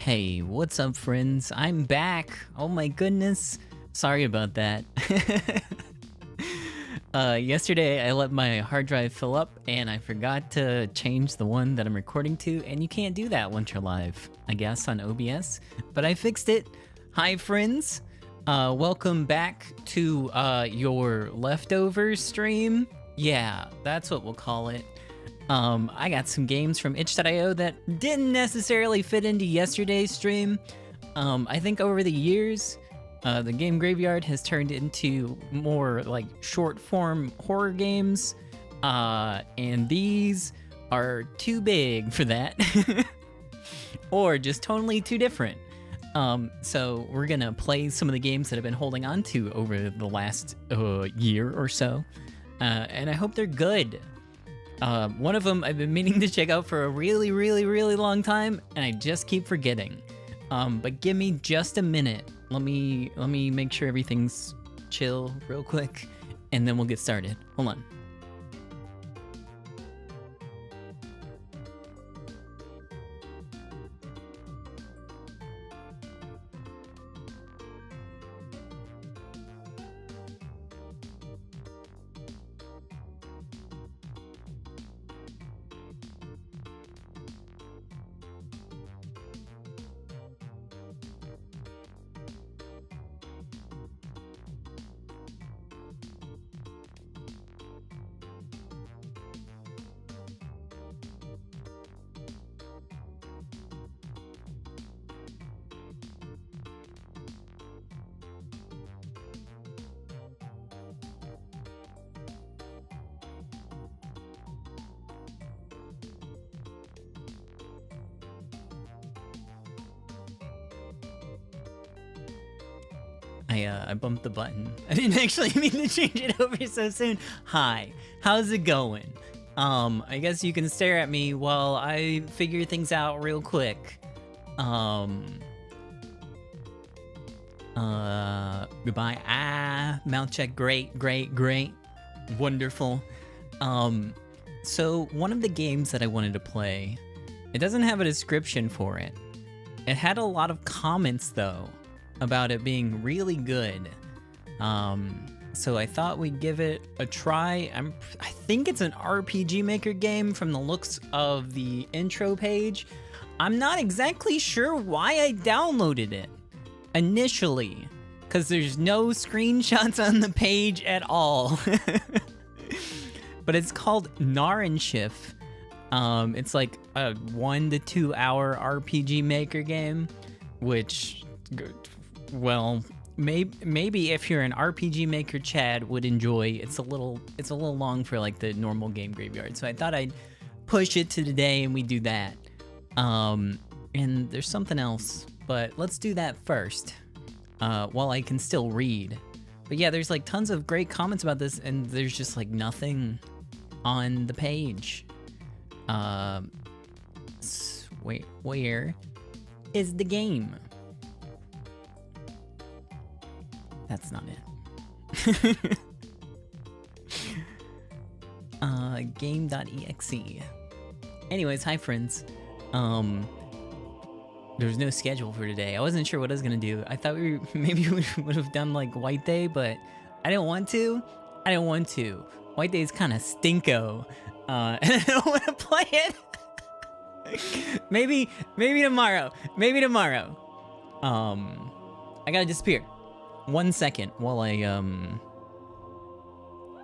Hey, what's up, friends? I'm back. Oh my goodness. Sorry about that. Yesterday I let my hard drive fill up and I forgot to change the one that I'm recording to, and you can't do that once you're live, I guess, on OBS. But I fixed it. Hi, friends. Welcome back to your leftovers stream. Yeah, that's what we'll call it. I got some games from itch.io that didn't necessarily fit into yesterday's stream. I think over the years, the game graveyard has turned into more like short form horror games, and these are too big for that, or just totally too different. So we're gonna play some of the games that I've been holding on to over the last year or so, and I hope they're good. One of them I've been meaning to check out for a really long time, and I just keep forgetting. But give me just a minute. Let me make sure everything's chill real quick, and then we'll get started. Hold on. I bumped the button. I didn't actually mean to change it over so soon. Hi, how's it going? I guess you can stare at me while I figure things out real quick. Goodbye. Mount check, great. Wonderful. So one of the games that I wanted to play, it doesn't have a description for it. It had a lot of comments though, about it being really good. So I thought we'd give it a try. I think it's an RPG Maker game from the looks of the intro page. I'm not exactly sure why I downloaded it initially, because there's no screenshots on the page at all. But it's called Narrenschiff. It's like a 1 to 2 hour RPG Maker game, which, well, maybe if you're an RPG Maker Chad would enjoy. It's a little long for like the normal game graveyard, so I thought I'd push it to today and we do that. And there's something else, but let's do that first, while I can still read. But yeah, there's like tons of great comments about this, and there's just like nothing on the page. Wait, where is the game? That's not it. Game.exe. Anyways, hi friends. There's no schedule for today. I wasn't sure what I was gonna do. I thought maybe we would have done like White Day, but I didn't want to. White Day is kind of stinko, and I don't want to play it. Maybe tomorrow. I gotta disappear. 1 second while I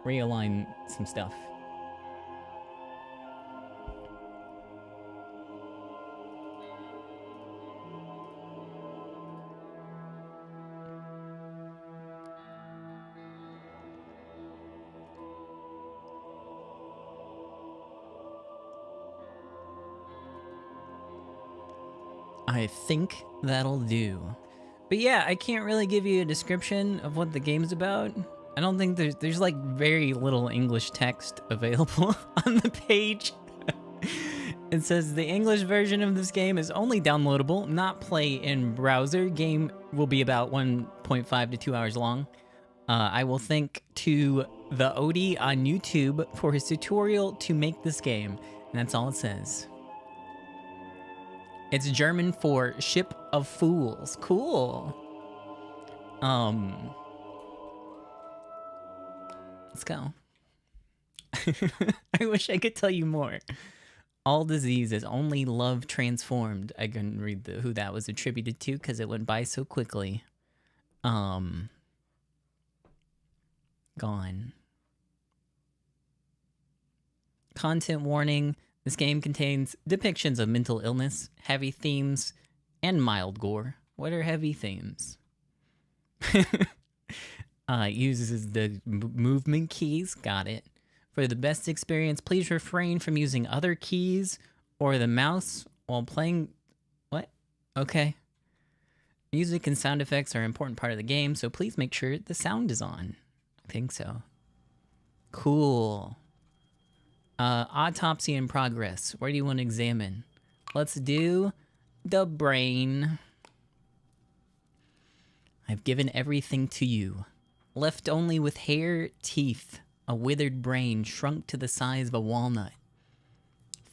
realign some stuff. I think that'll do. But yeah, I can't really give you a description of what the game's about. I don't think there's like very little English text available on the page. It says the English version of this game is only downloadable, not play in browser. Game will be about 1.5 to 2 hours long. I will thank to the Odie on YouTube for his tutorial to make this game, and that's all it says. It's German for Ship of Fools. Cool. Let's go. I wish I could tell you more. All disease is only love transformed. I couldn't read who that was attributed to because it went by so quickly. Gone. Content warning. This game contains depictions of mental illness, heavy themes, and mild gore. What are heavy themes? Uses the movement keys. Got it. For the best experience, please refrain from using other keys or the mouse while playing. What? Okay. Music and sound effects are an important part of the game, so please make sure the sound is on. I think so. Cool. Autopsy in progress. Where do you want to examine? Let's do the brain. I've given everything to you. Left only with hair, teeth, a withered brain shrunk to the size of a walnut.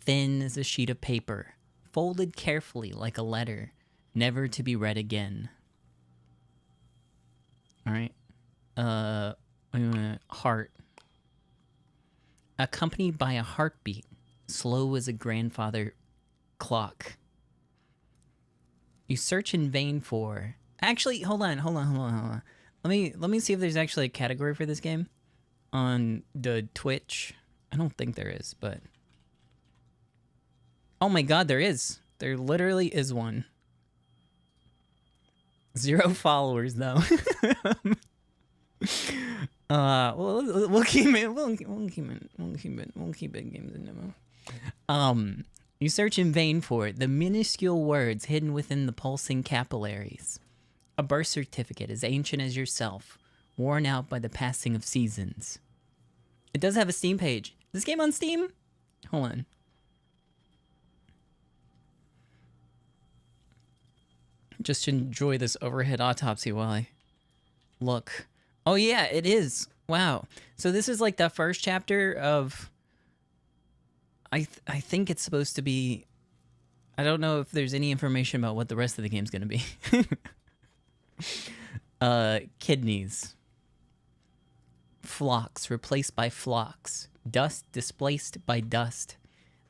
Thin as a sheet of paper, folded carefully like a letter, never to be read again. Alright. Heart. Accompanied by a heartbeat, slow as a grandfather clock. You search in vain for... Actually, hold on. Let me see if there's actually a category for this game on the Twitch. I don't think there is, but... Oh my god, there is. There literally is one. 0 followers, though. We'll keep it games in demo. You search in vain for the minuscule words hidden within the pulsing capillaries. A birth certificate as ancient as yourself, worn out by the passing of seasons. It does have a Steam page. Is this game on Steam? Hold on. Just enjoy this overhead autopsy while I look. Oh yeah, it is. Wow. So this is like the first chapter of... I think it's supposed to be... I don't know if there's any information about what the rest of the game's gonna be. Kidneys. Flocks replaced by flocks. Dust displaced by dust.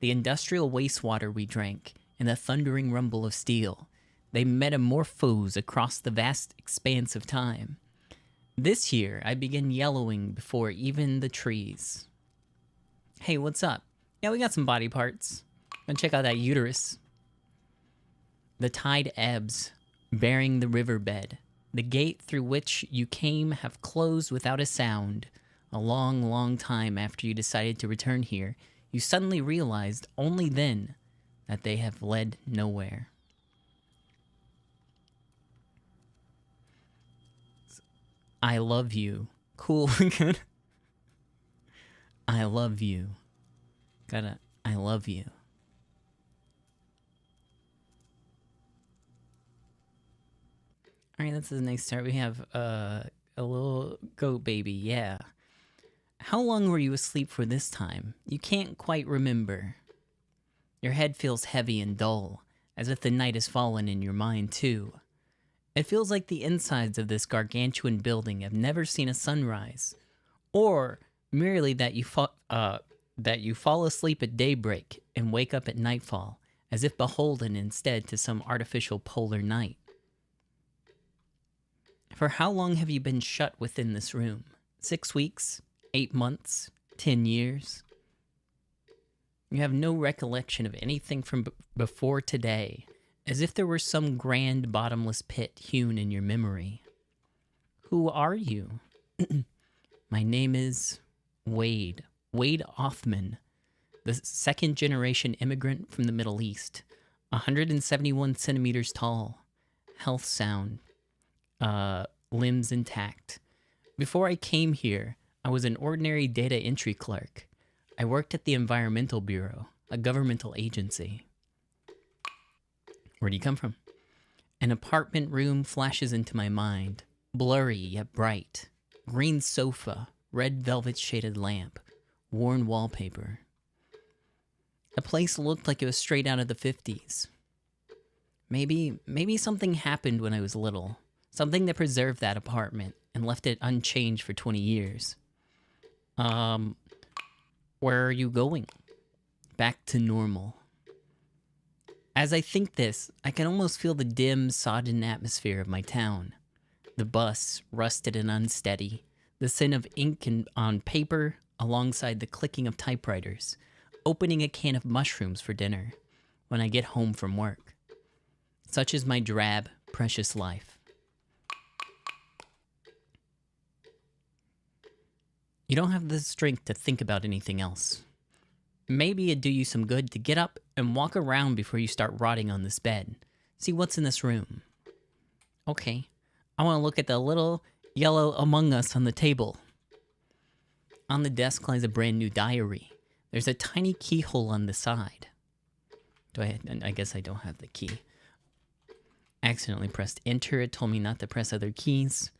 The industrial wastewater we drank, and the thundering rumble of steel. They metamorphose across the vast expanse of time. This year, I begin yellowing before even the trees. Hey, what's up? Yeah, we got some body parts. Gonna check out that uterus. The tide ebbs, bearing the riverbed. The gate through which you came have closed without a sound. A long, long time after you decided to return here, you suddenly realized only then that they have led nowhere. I love you. Cool. Good. I love you. I love you. Alright, that's a nice start. We have a little goat baby, yeah. How long were you asleep for this time? You can't quite remember. Your head feels heavy and dull, as if the night has fallen in your mind too. It feels like the insides of this gargantuan building have never seen a sunrise, or merely that you fall asleep at daybreak and wake up at nightfall, as if beholden instead to some artificial polar night. For how long have you been shut within this room? 6 weeks? 8 months? 10 years? You have no recollection of anything from before today, as if there were some grand bottomless pit hewn in your memory. Who are you? My name is Wade. Wade Othman, the second-generation immigrant from the Middle East. 171 centimeters tall. Health sound. Limbs intact. Before I came here, I was an ordinary data entry clerk. I worked at the Environmental Bureau, a governmental agency. Where do you come from? An apartment room flashes into my mind, blurry yet bright. Green sofa, red velvet shaded lamp, worn wallpaper. The place looked like it was straight out of the 50s. Maybe something happened when I was little. Something that preserved that apartment and left it unchanged for 20 years. Where are you going? Back to normal. As I think this, I can almost feel the dim, sodden atmosphere of my town. The bus, rusted and unsteady, the scent of ink on paper alongside the clicking of typewriters, opening a can of mushrooms for dinner when I get home from work. Such is my drab, precious life. You don't have the strength to think about anything else. Maybe it'd do you some good to get up and walk around before you start rotting on this bed. See what's in this room. Okay, I want to look at the little yellow Among Us on the table. On the desk lies a brand new diary. There's a tiny keyhole on the side. I guess I don't have the key. Accidentally pressed enter. It told me not to press other keys.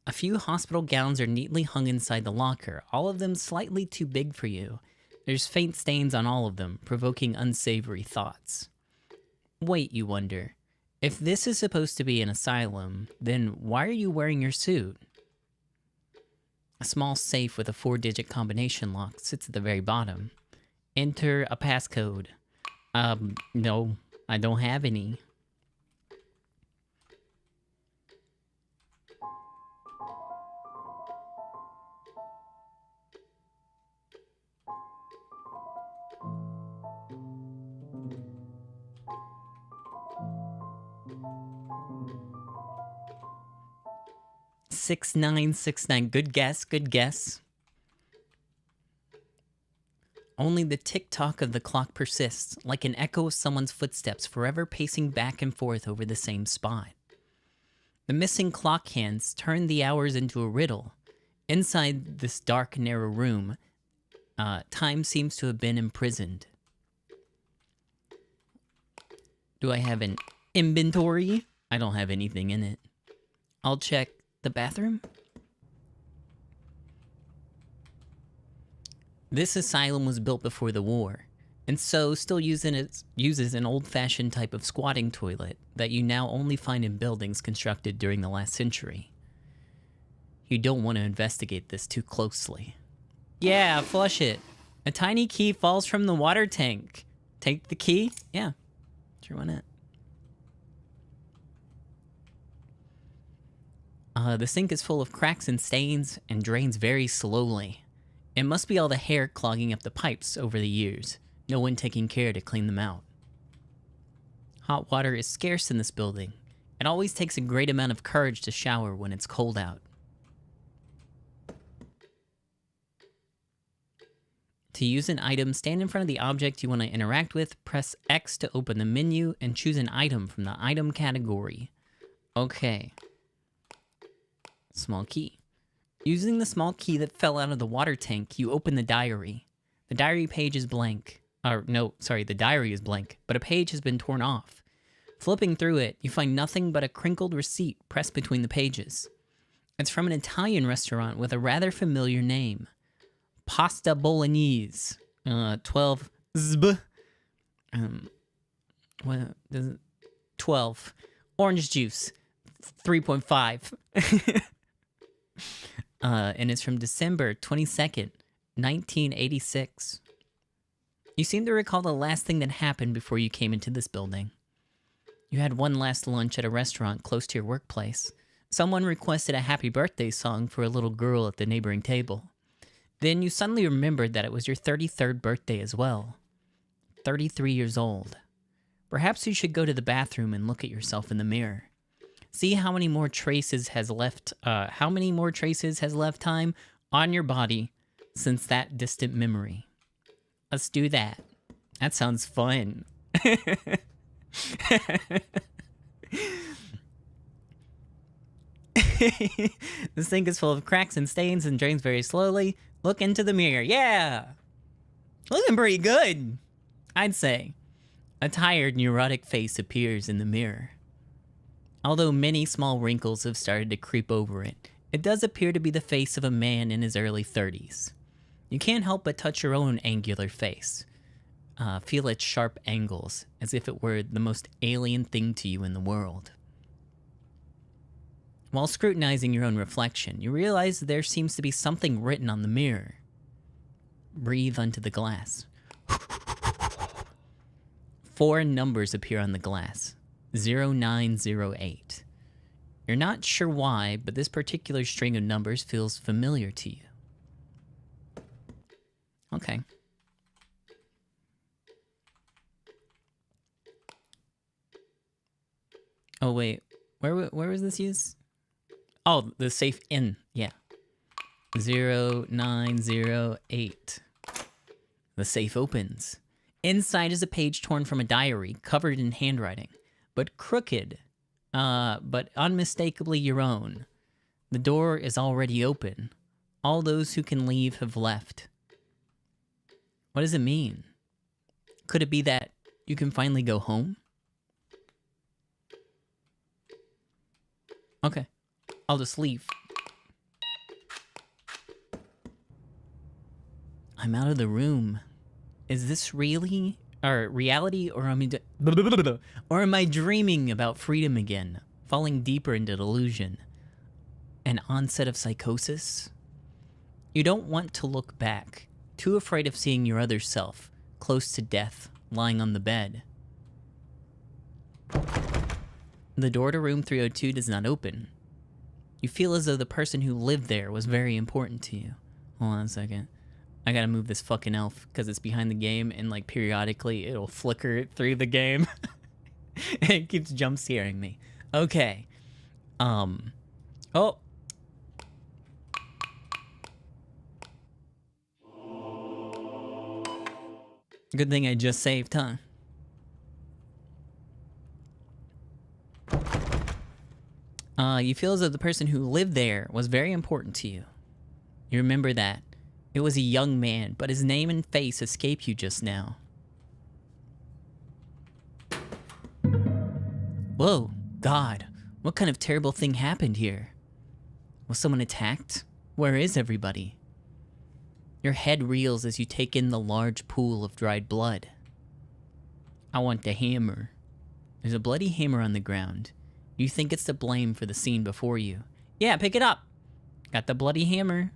A few hospital gowns are neatly hung inside the locker, all of them slightly too big for you. There's faint stains on all of them, provoking unsavory thoughts. Wait, you wonder. If this is supposed to be an asylum, then why are you wearing your suit? A small safe with a 4-digit combination lock sits at the very bottom. Enter a passcode. No, I don't have any. $6969. Good guess, good guess. Only the tick-tock of the clock persists, like an echo of someone's footsteps forever pacing back and forth over the same spot. The missing clock hands turn the hours into a riddle. Inside this dark, narrow room, time seems to have been imprisoned. Do I have an inventory? I don't have anything in it. I'll check the bathroom? This asylum was built before the war, and so still uses an old-fashioned type of squatting toilet that you now only find in buildings constructed during the last century. You don't want to investigate this too closely. Yeah, flush it. A tiny key falls from the water tank. Take the key? Yeah, sure, why not? The sink is full of cracks and stains and drains very slowly. It must be all the hair clogging up the pipes over the years, no one taking care to clean them out. Hot water is scarce in this building. It always takes a great amount of courage to shower when it's cold out. To use an item, stand in front of the object you want to interact with, press X to open the menu, and choose an item from the item category. Okay. Small key. Using the small key that fell out of the water tank, you open the diary. The diary page is blank. The diary is blank, but a page has been torn off. Flipping through it, you find nothing but a crinkled receipt pressed between the pages. It's from an Italian restaurant with a rather familiar name. Pasta Bolognese. 12 zb. 12. Orange juice. 3.5. And it's from December 22nd, 1986. You seem to recall the last thing that happened before you came into this building. You had one last lunch at a restaurant close to your workplace. Someone requested a happy birthday song for a little girl at the neighboring table. Then you suddenly remembered that it was your 33rd birthday as well. 33 years old. Perhaps you should go to the bathroom and look at yourself in the mirror. See how many more traces has left time on your body since that distant memory. Let's do that. That sounds fun. This sink is full of cracks and stains and drains very slowly. Look into the mirror. Yeah! Looking pretty good, I'd say. A tired, neurotic face appears in the mirror. Although many small wrinkles have started to creep over it, it does appear to be the face of a man in his early 30s. You can't help but touch your own angular face. feel its sharp angles, as if it were the most alien thing to you in the world. While scrutinizing your own reflection, you realize there seems to be something written on the mirror. Breathe onto the glass. 4 numbers appear on the glass. 0908. You're not sure why, but this particular string of numbers feels familiar to you. Okay. Oh, wait. Where was this used? Oh, the safe in. Yeah. 0908. The safe opens. Inside is a page torn from a diary, covered in handwriting, but crooked, but unmistakably your own. The door is already open. All those who can leave have left. What does it mean? Could it be that you can finally go home? Okay, I'll just leave. I'm out of the room. Is this really reality, or am I dreaming about freedom again, falling deeper into delusion? An onset of psychosis? You don't want to look back, too afraid of seeing your other self, close to death, lying on the bed. The door to room 302 does not open. You feel as though the person who lived there was very important to you. Hold on a second. I gotta move this fucking elf because it's behind the game, and like periodically it'll flicker through the game. It keeps jump scaring me. Okay. Oh. Good thing I just saved, huh? You feel as though the person who lived there was very important to you. You remember that. It was a young man, but his name and face escape you just now. Whoa, God, what kind of terrible thing happened here? Was someone attacked? Where is everybody? Your head reels as you take in the large pool of dried blood. I want the hammer. There's a bloody hammer on the ground. You think it's to blame for the scene before you. Yeah, pick it up. Got the bloody hammer.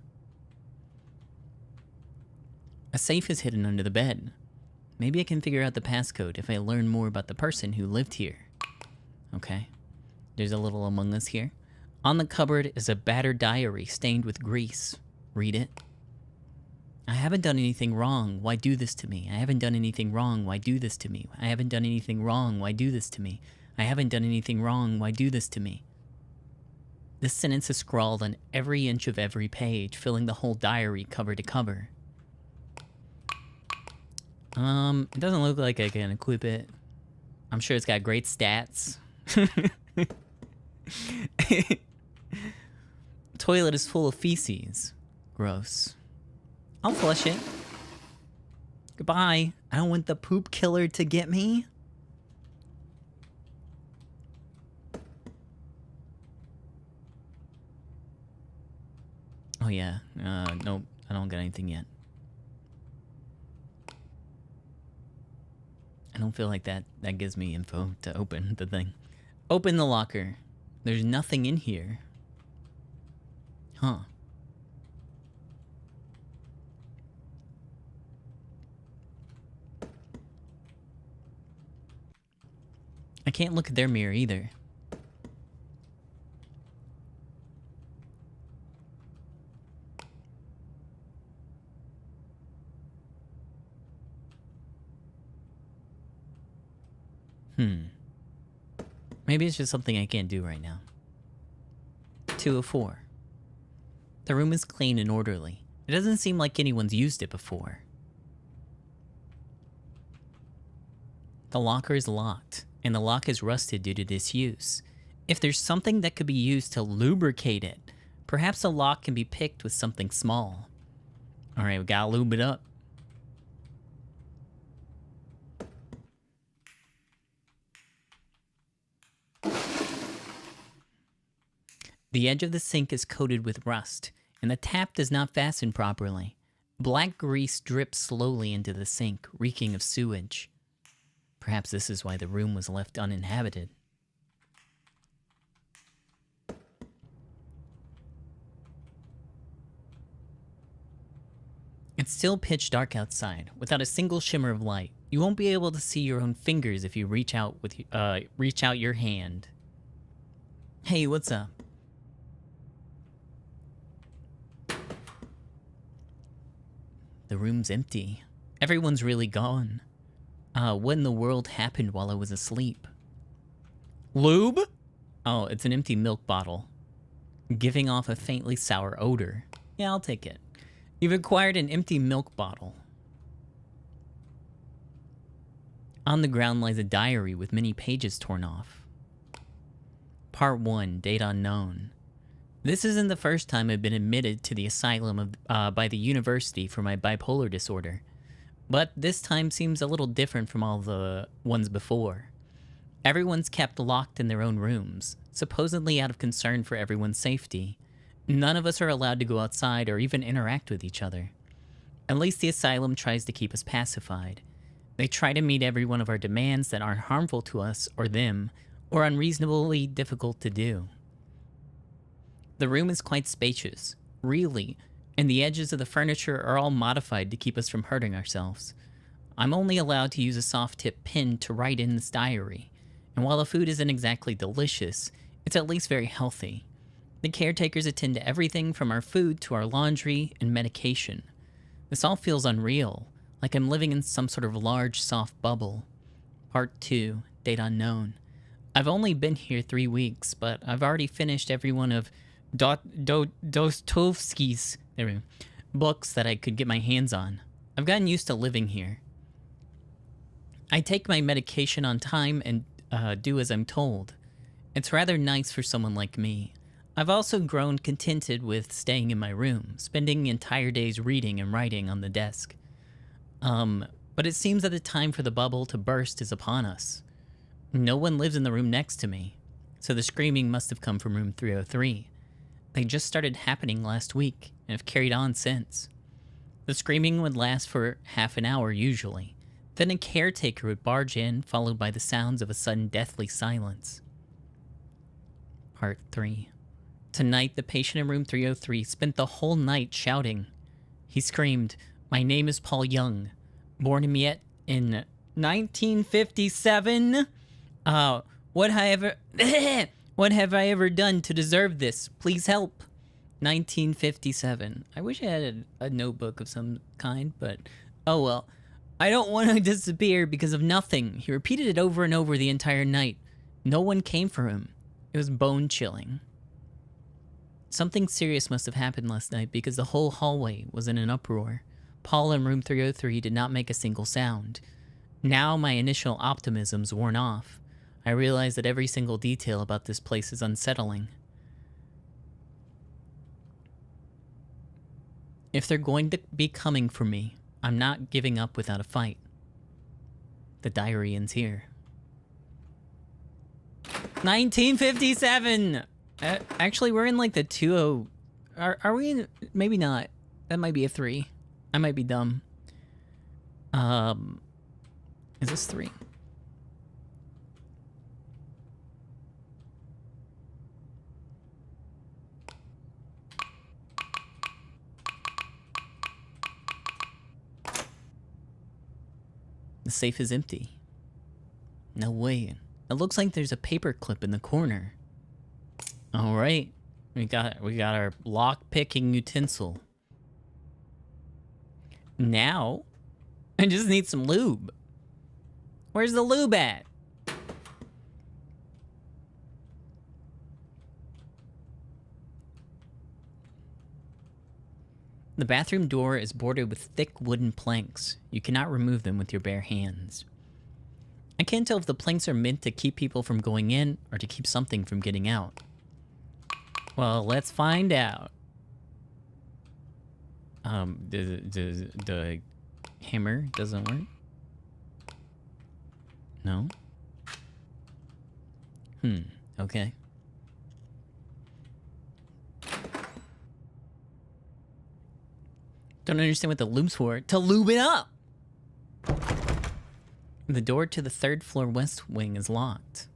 A safe is hidden under the bed. Maybe I can figure out the passcode if I learn more about the person who lived here. Okay. There's a little Among Us here. On the cupboard is a battered diary stained with grease. Read it. I haven't done anything wrong. Why do this to me? I haven't done anything wrong. Why do this to me? I haven't done anything wrong. Why do this to me? I haven't done anything wrong. Why do this to me? This sentence is scrawled on every inch of every page, filling the whole diary cover to cover. It doesn't look like I can equip it. I'm sure it's got great stats. Toilet is full of feces. Gross. I'll flush it. Goodbye. I don't want the poop killer to get me. Oh yeah. Nope. I don't get anything yet. I don't feel like that gives me info to open the thing. Open the locker. There's nothing in here. Huh. I can't look at their mirror either. Maybe it's just something I can't do right now. 204. The room is clean and orderly. It doesn't seem like anyone's used it before. The locker is locked, and the lock is rusted due to disuse. If there's something that could be used to lubricate it, perhaps the lock can be picked with something small. Alright, we gotta lube it up. The edge of the sink is coated with rust, and the tap does not fasten properly. Black grease drips slowly into the sink, reeking of sewage. Perhaps this is why the room was left uninhabited. It's still pitch dark outside, without a single shimmer of light. You won't be able to see your own fingers if you reach out your hand. Hey, what's up? The room's empty. Everyone's really gone. What in the world happened while I was asleep? Lube? Oh, it's an empty milk bottle, giving off a faintly sour odor. Yeah, I'll take it. You've acquired an empty milk bottle. On the ground lies a diary with many pages torn off. Part 1, date unknown. This isn't the first time I've been admitted to the asylum by the university for my bipolar disorder, but this time seems a little different from all the ones before. Everyone's kept locked in their own rooms, supposedly out of concern for everyone's safety. None of us are allowed to go outside or even interact with each other. At least the asylum tries to keep us pacified. They try to meet every one of our demands that aren't harmful to us or them, or unreasonably difficult to do. The room is quite spacious, really, and the edges of the furniture are all modified to keep us from hurting ourselves. I'm only allowed to use a soft-tip pen to write in this diary, and while the food isn't exactly delicious, it's at least very healthy. The caretakers attend to everything from our food to our laundry and medication. This all feels unreal, like I'm living in some sort of large, soft bubble. Part 2, date unknown. I've only been here 3 weeks, but I've already finished every one of Dostoevsky's books that I could get my hands on. I've gotten used to living here. I take my medication on time and do as I'm told. It's rather nice for someone like me. I've also grown contented with staying in my room, spending entire days reading and writing on the desk. But it seems that the time for the bubble to burst is upon us. No one lives in the room next to me, so the screaming must have come from room 303. They just started happening last week and have carried on since. The screaming would last for half an hour usually. Then a caretaker would barge in, followed by the sounds of a sudden deathly silence. Part 3. Tonight, the patient in room 303 spent the whole night shouting. He screamed, "My name is Paul Young, born in Miette in 1957. What have I ever done to deserve this? Please help." 1957. I wish I had a notebook of some kind, but oh well. "I don't want to disappear because of nothing." He repeated it over and over the entire night. No one came for him. It was bone-chilling. Something serious must have happened last night because the whole hallway was in an uproar. Paul in room 303 did not make a single sound. Now my initial optimism's worn off. I realize that every single detail about this place is unsettling. If they're going to be coming for me, I'm not giving up without a fight. The diary ends here. 1957! Actually, we're in like the 20... Are we in... Maybe not. That might be a 3. I might be dumb. Is this 3? The safe is empty. No way. It looks like there's a paper clip in the corner. All right, we got our lock-picking utensil. Now, I just need some lube. Where's the lube at? The bathroom door is bordered with thick wooden planks. You cannot remove them with your bare hands. I can't tell if the planks are meant to keep people from going in or to keep something from getting out. Well, let's find out. The hammer doesn't work? No? Okay. Don't understand what the lube's for. To lube it up! The door to the 3rd floor west wing is locked.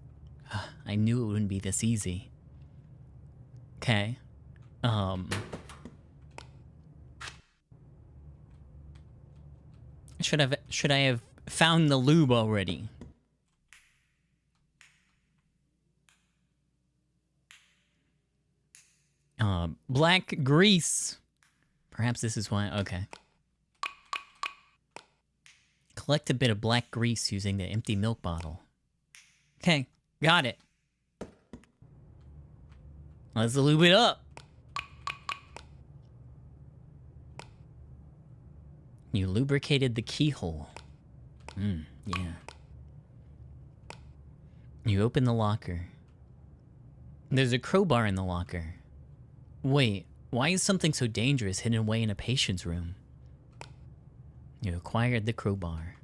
I knew it wouldn't be this easy. Okay. Should I have found the lube already? Black grease. Perhaps this is why. Okay. Collect a bit of black grease using the empty milk bottle. Okay, got it. Let's lube it up. You lubricated the keyhole. Yeah. You open the locker. There's a crowbar in the locker. Wait, why is something so dangerous hidden away in a patient's room? You acquired the crowbar.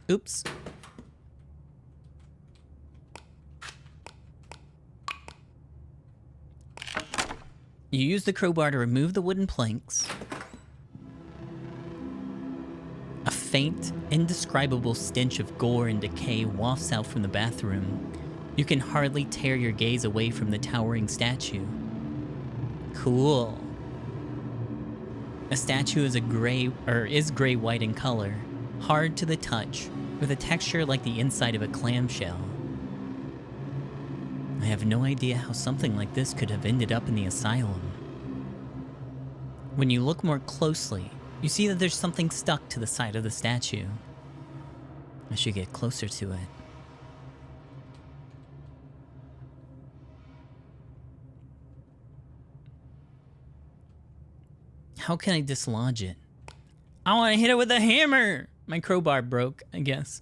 Oops. You use the crowbar to remove the wooden planks. A faint, indescribable stench of gore and decay wafts out from the bathroom. You can hardly tear your gaze away from the towering statue. Cool. The statue is gray-white in color, hard to the touch, with a texture like the inside of a clamshell. I have no idea how something like this could have ended up in the asylum. When you look more closely, you see that there's something stuck to the side of the statue. I should get closer to it. How can I dislodge it? I want to hit it with a hammer! My crowbar broke, I guess.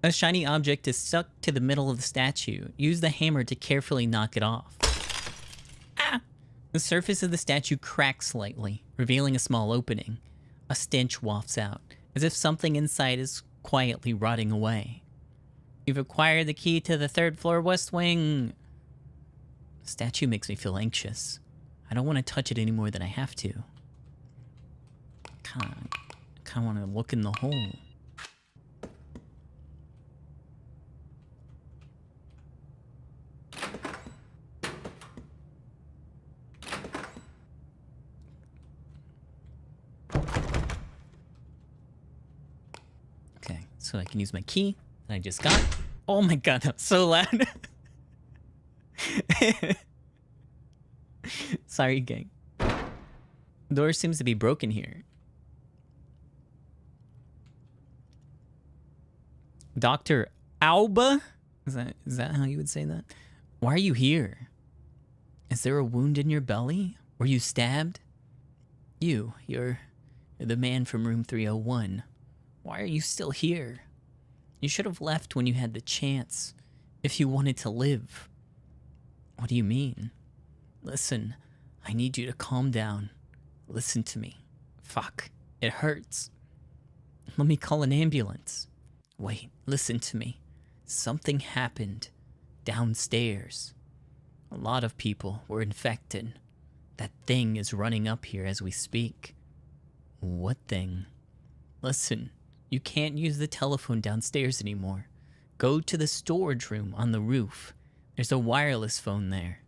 A shiny object is stuck to the middle of the statue. Use the hammer to carefully knock it off. Ah! The surface of the statue cracks slightly, revealing a small opening. A stench wafts out, as if something inside is quietly rotting away. You've acquired the key to the 3rd floor west wing. The statue makes me feel anxious. I don't want to touch it any more than I have to. Kind of want to look in the hole. Okay, so I can use my key that I just got. Oh my god, that was so loud. Sorry, gang. The door seems to be broken here. Dr. Alba? Is that how you would say that? Why are you here? Is there a wound in your belly? Were you stabbed? You're the man from room 301. Why are you still here? You should have left when you had the chance, if you wanted to live. What do you mean? Listen, I need you to calm down. Listen to me. Fuck, it hurts. Let me call an ambulance. Wait, listen to me. Something happened downstairs. A lot of people were infected. That thing is running up here as we speak. What thing? Listen, you can't use the telephone downstairs anymore. Go to the storage room on the roof. There's a wireless phone there.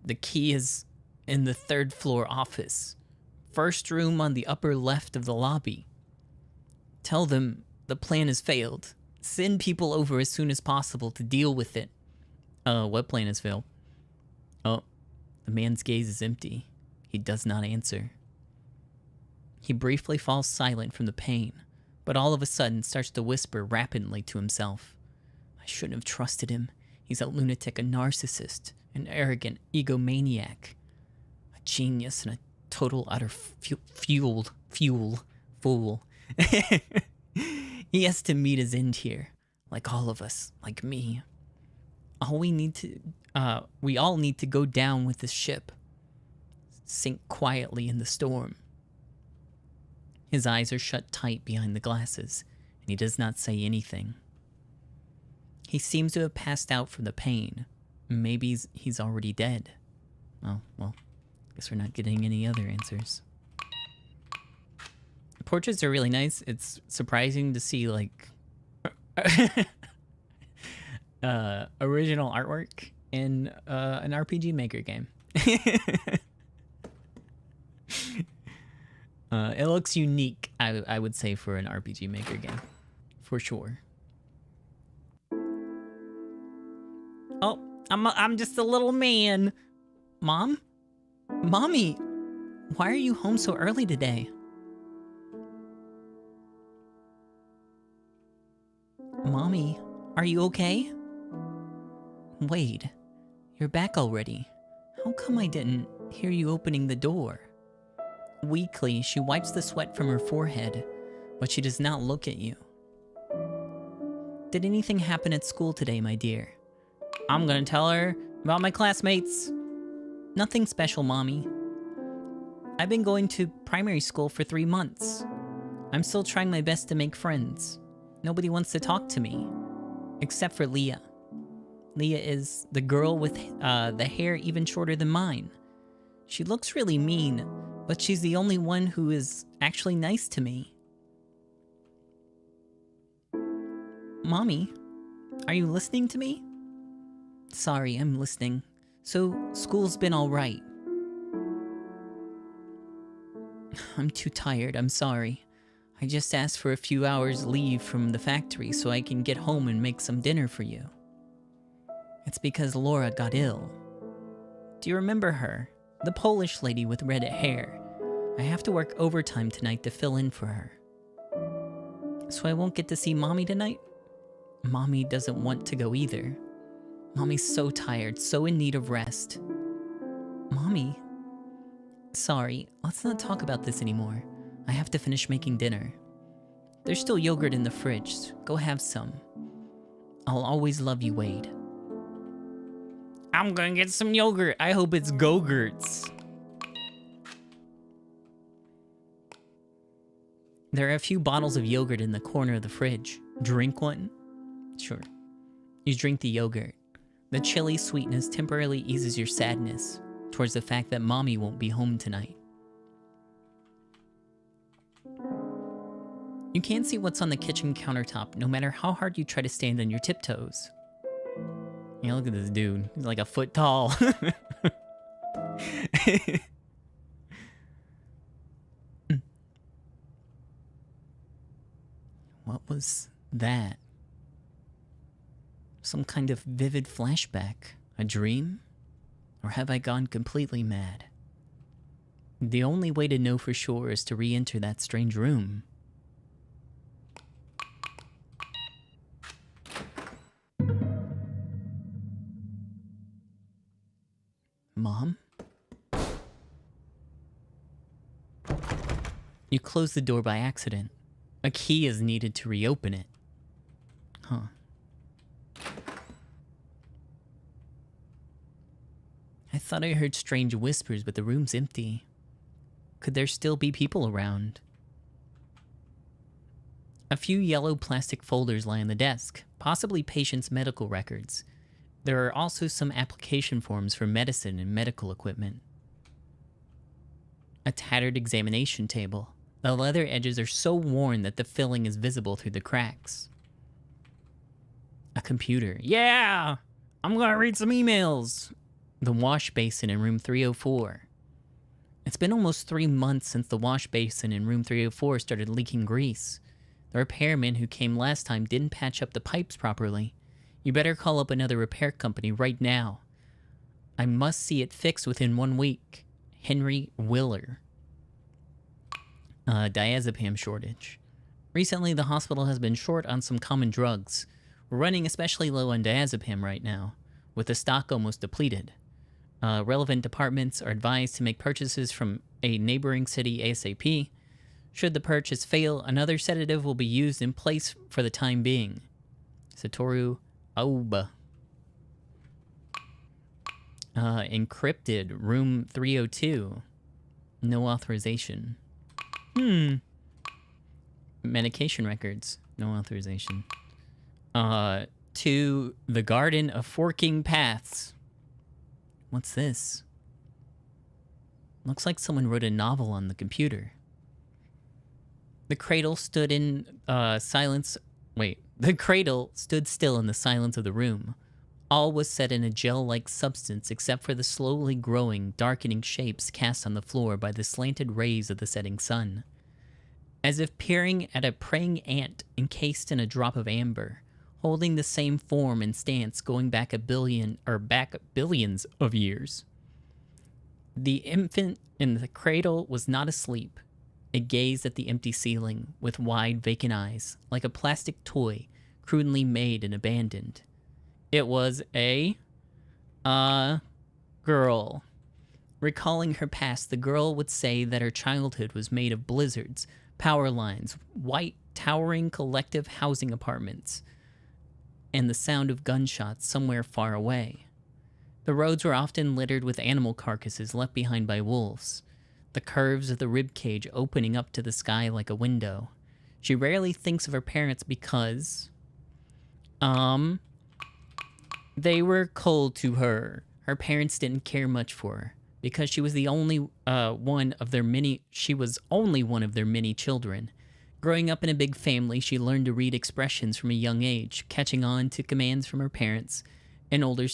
The key is in the 3rd floor office. First room on the upper left of the lobby. Tell them the plan has failed. Send people over as soon as possible to deal with it. What plan has failed? Oh, the man's gaze is empty. He does not answer. He briefly falls silent from the pain, but all of a sudden starts to whisper rapidly to himself. I shouldn't have trusted him. He's a lunatic, a narcissist, an arrogant egomaniac, a genius, and a total utter fool. He has to meet his end here, like all of us, like me. We all need to go down with this ship, sink quietly in the storm. His eyes are shut tight behind the glasses, and he does not say anything. He seems to have passed out from the pain. Maybe he's already dead. Oh, well, guess we're not getting any other answers. The portraits are really nice. It's surprising to see, like, original artwork in an RPG Maker game. It looks unique, I would say, for an RPG Maker game. For sure. Oh, I'm just a little man. Mom? Mommy, why are you home so early today? Mommy, are you okay? Wait, you're back already. How come I didn't hear you opening the door? Weakly, she wipes the sweat from her forehead, but she does not look at you. Did anything happen at school today, my dear? I'm gonna tell her about my classmates. Nothing special, Mommy. I've been going to primary school for 3 months. I'm still trying my best to make friends. Nobody wants to talk to me, except for Leah. Leah is the girl with the hair even shorter than mine. She looks really mean, but she's the only one who is actually nice to me. Mommy, are you listening to me? Sorry, I'm listening. So, school's been alright. I'm too tired, I'm sorry. I just asked for a few hours leave from the factory so I can get home and make some dinner for you. It's because Laura got ill. Do you remember her? The Polish lady with red hair. I have to work overtime tonight to fill in for her. So I won't get to see Mommy tonight? Mommy doesn't want to go either. Mommy's so tired, so in need of rest. Mommy? Sorry, let's not talk about this anymore. I have to finish making dinner. There's still yogurt in the fridge. Go have some. I'll always love you, Wade. I'm gonna get some yogurt. I hope it's Go-Gurts. There are a few bottles of yogurt in the corner of the fridge. Drink one? Sure. You drink the yogurt. The chilly sweetness temporarily eases your sadness towards the fact that Mommy won't be home tonight. You can't see what's on the kitchen countertop no matter how hard you try to stand on your tiptoes. Yeah, look at this dude. He's like a foot tall. What was that? Some kind of vivid flashback? A dream? Or have I gone completely mad? The only way to know for sure is to re-enter that strange room. Mom? You closed the door by accident. A key is needed to reopen it. Huh. I thought I heard strange whispers, but the room's empty. Could there still be people around? A few yellow plastic folders lie on the desk, possibly patients' medical records. There are also some application forms for medicine and medical equipment. A tattered examination table. The leather edges are so worn that the filling is visible through the cracks. A computer. Yeah! I'm gonna read some emails! The wash basin in room 304. It's been almost 3 months since the wash basin in room 304 started leaking grease. The repairman who came last time didn't patch up the pipes properly. You better call up another repair company right now. I must see it fixed within 1 week. Henry Willer. Diazepam shortage. Recently, the hospital has been short on some common drugs. We're running especially low on diazepam right now, with the stock almost depleted. Relevant departments are advised to make purchases from a neighboring city ASAP. Should the purchase fail, another sedative will be used in place for the time being. Satoru Aoba. Encrypted, room 302. No authorization. Medication records. No authorization. to the Garden of Forking Paths. What's this? Looks like someone wrote a novel on the computer. The cradle stood in silence. Wait, the cradle stood still in the silence of the room. All was set in a gel-like substance except for the slowly growing, darkening shapes cast on the floor by the slanted rays of the setting sun. As if peering at a praying ant encased in a drop of amber, holding the same form and stance going back billions of years. The infant in the cradle was not asleep. It gazed at the empty ceiling with wide, vacant eyes, like a plastic toy crudely made and abandoned. It was a girl. Recalling her past, the girl would say that her childhood was made of blizzards, power lines, white, towering collective housing apartments, and the sound of gunshots somewhere far away. The roads were often littered with animal carcasses left behind by wolves, the curves of the rib cage opening up to the sky like a window. She rarely thinks of her parents because, they were cold to her. Her parents didn't care much for her because she was the only one of their many children. Growing up in a big family, she learned to read expressions from a young age, catching on to commands from her parents and older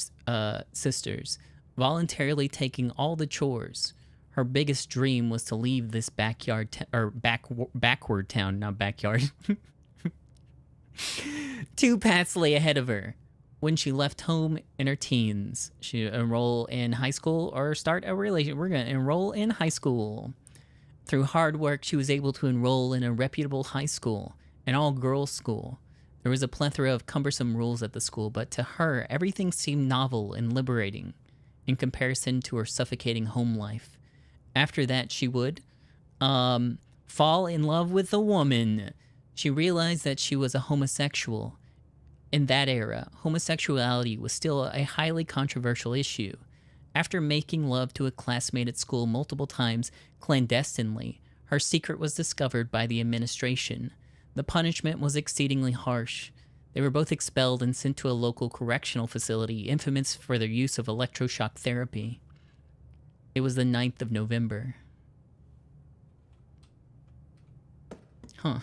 sisters, voluntarily taking all the chores. Her biggest dream was to leave this backward town, not backyard. 2 paths lay ahead of her. When she left home in her teens, she would enroll in high school or start a relationship. We're going to enroll in high school. Through hard work, she was able to enroll in a reputable high school, an all-girls school. There was a plethora of cumbersome rules at the school, but to her, everything seemed novel and liberating in comparison to her suffocating home life. After that, she would fall in love with a woman. She realized that she was a homosexual. In that era, homosexuality was still a highly controversial issue. After making love to a classmate at school multiple times clandestinely, her secret was discovered by the administration. The punishment was exceedingly harsh. They were both expelled and sent to a local correctional facility infamous for their use of electroshock therapy. It was the 9th of November. Huh.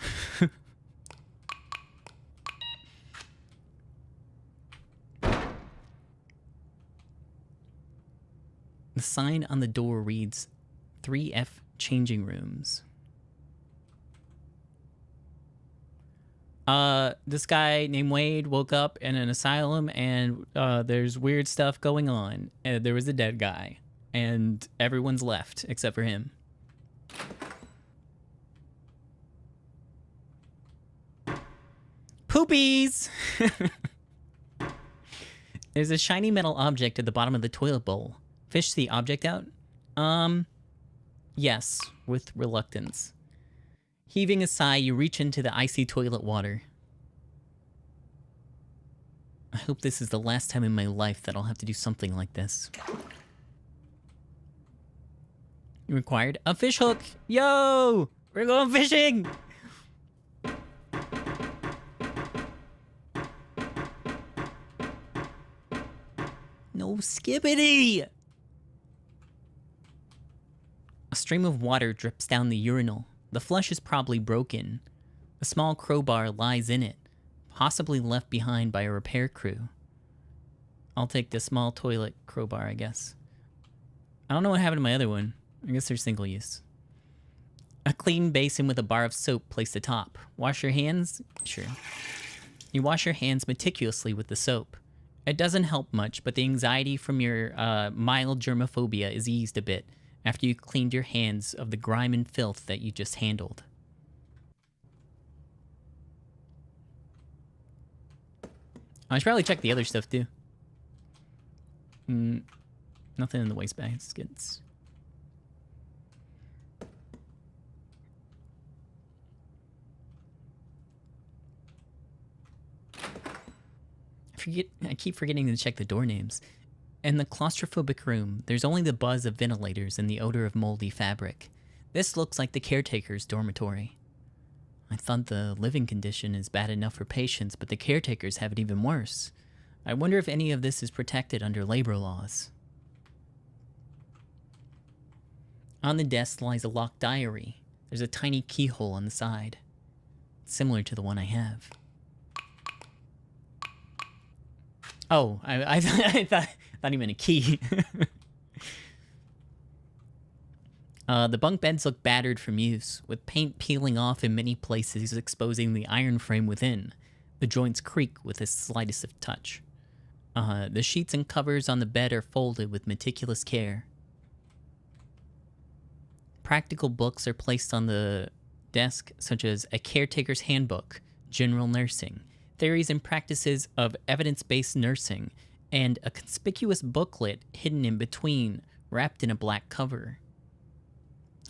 The sign on the door reads 3F Changing Rooms. This guy named Wade woke up in an asylum and there's weird stuff going on. There was a dead guy and everyone's left except for him. Poopies! There's a shiny metal object at the bottom of the toilet bowl. Fish the object out? Yes, with reluctance. Heaving a sigh, you reach into the icy toilet water. I hope this is the last time in my life that I'll have to do something like this. You required a fish hook! Yo! We're going fishing! No skippity! A stream of water drips down the urinal. The flush is probably broken. A small crowbar lies in it, possibly left behind by a repair crew. I'll take the small toilet crowbar, I guess. I don't know what happened to my other one. I guess they're single use. A clean basin with a bar of soap placed atop. Wash your hands? Sure. You wash your hands meticulously with the soap. It doesn't help much, but the anxiety from your mild germophobia is eased a bit after you cleaned your hands of the grime and filth that you just handled. I should probably check the other stuff too. Nothing in the waste baskets. I keep forgetting to check the door names. In the claustrophobic room, there's only the buzz of ventilators and the odor of moldy fabric. This looks like the caretaker's dormitory. I thought the living condition is bad enough for patients, but the caretakers have it even worse. I wonder if any of this is protected under labor laws. On the desk lies a locked diary. There's a tiny keyhole on the side, similar to the one I have. Oh, I thought he meant a key. The bunk beds look battered from use, with paint peeling off in many places, exposing the iron frame within. The joints creak with the slightest of touch. The sheets and covers on the bed are folded with meticulous care. Practical books are placed on the desk, such as A Caretaker's Handbook, General Nursing, Theories and Practices of Evidence-Based Nursing, and a conspicuous booklet hidden in between, wrapped in a black cover.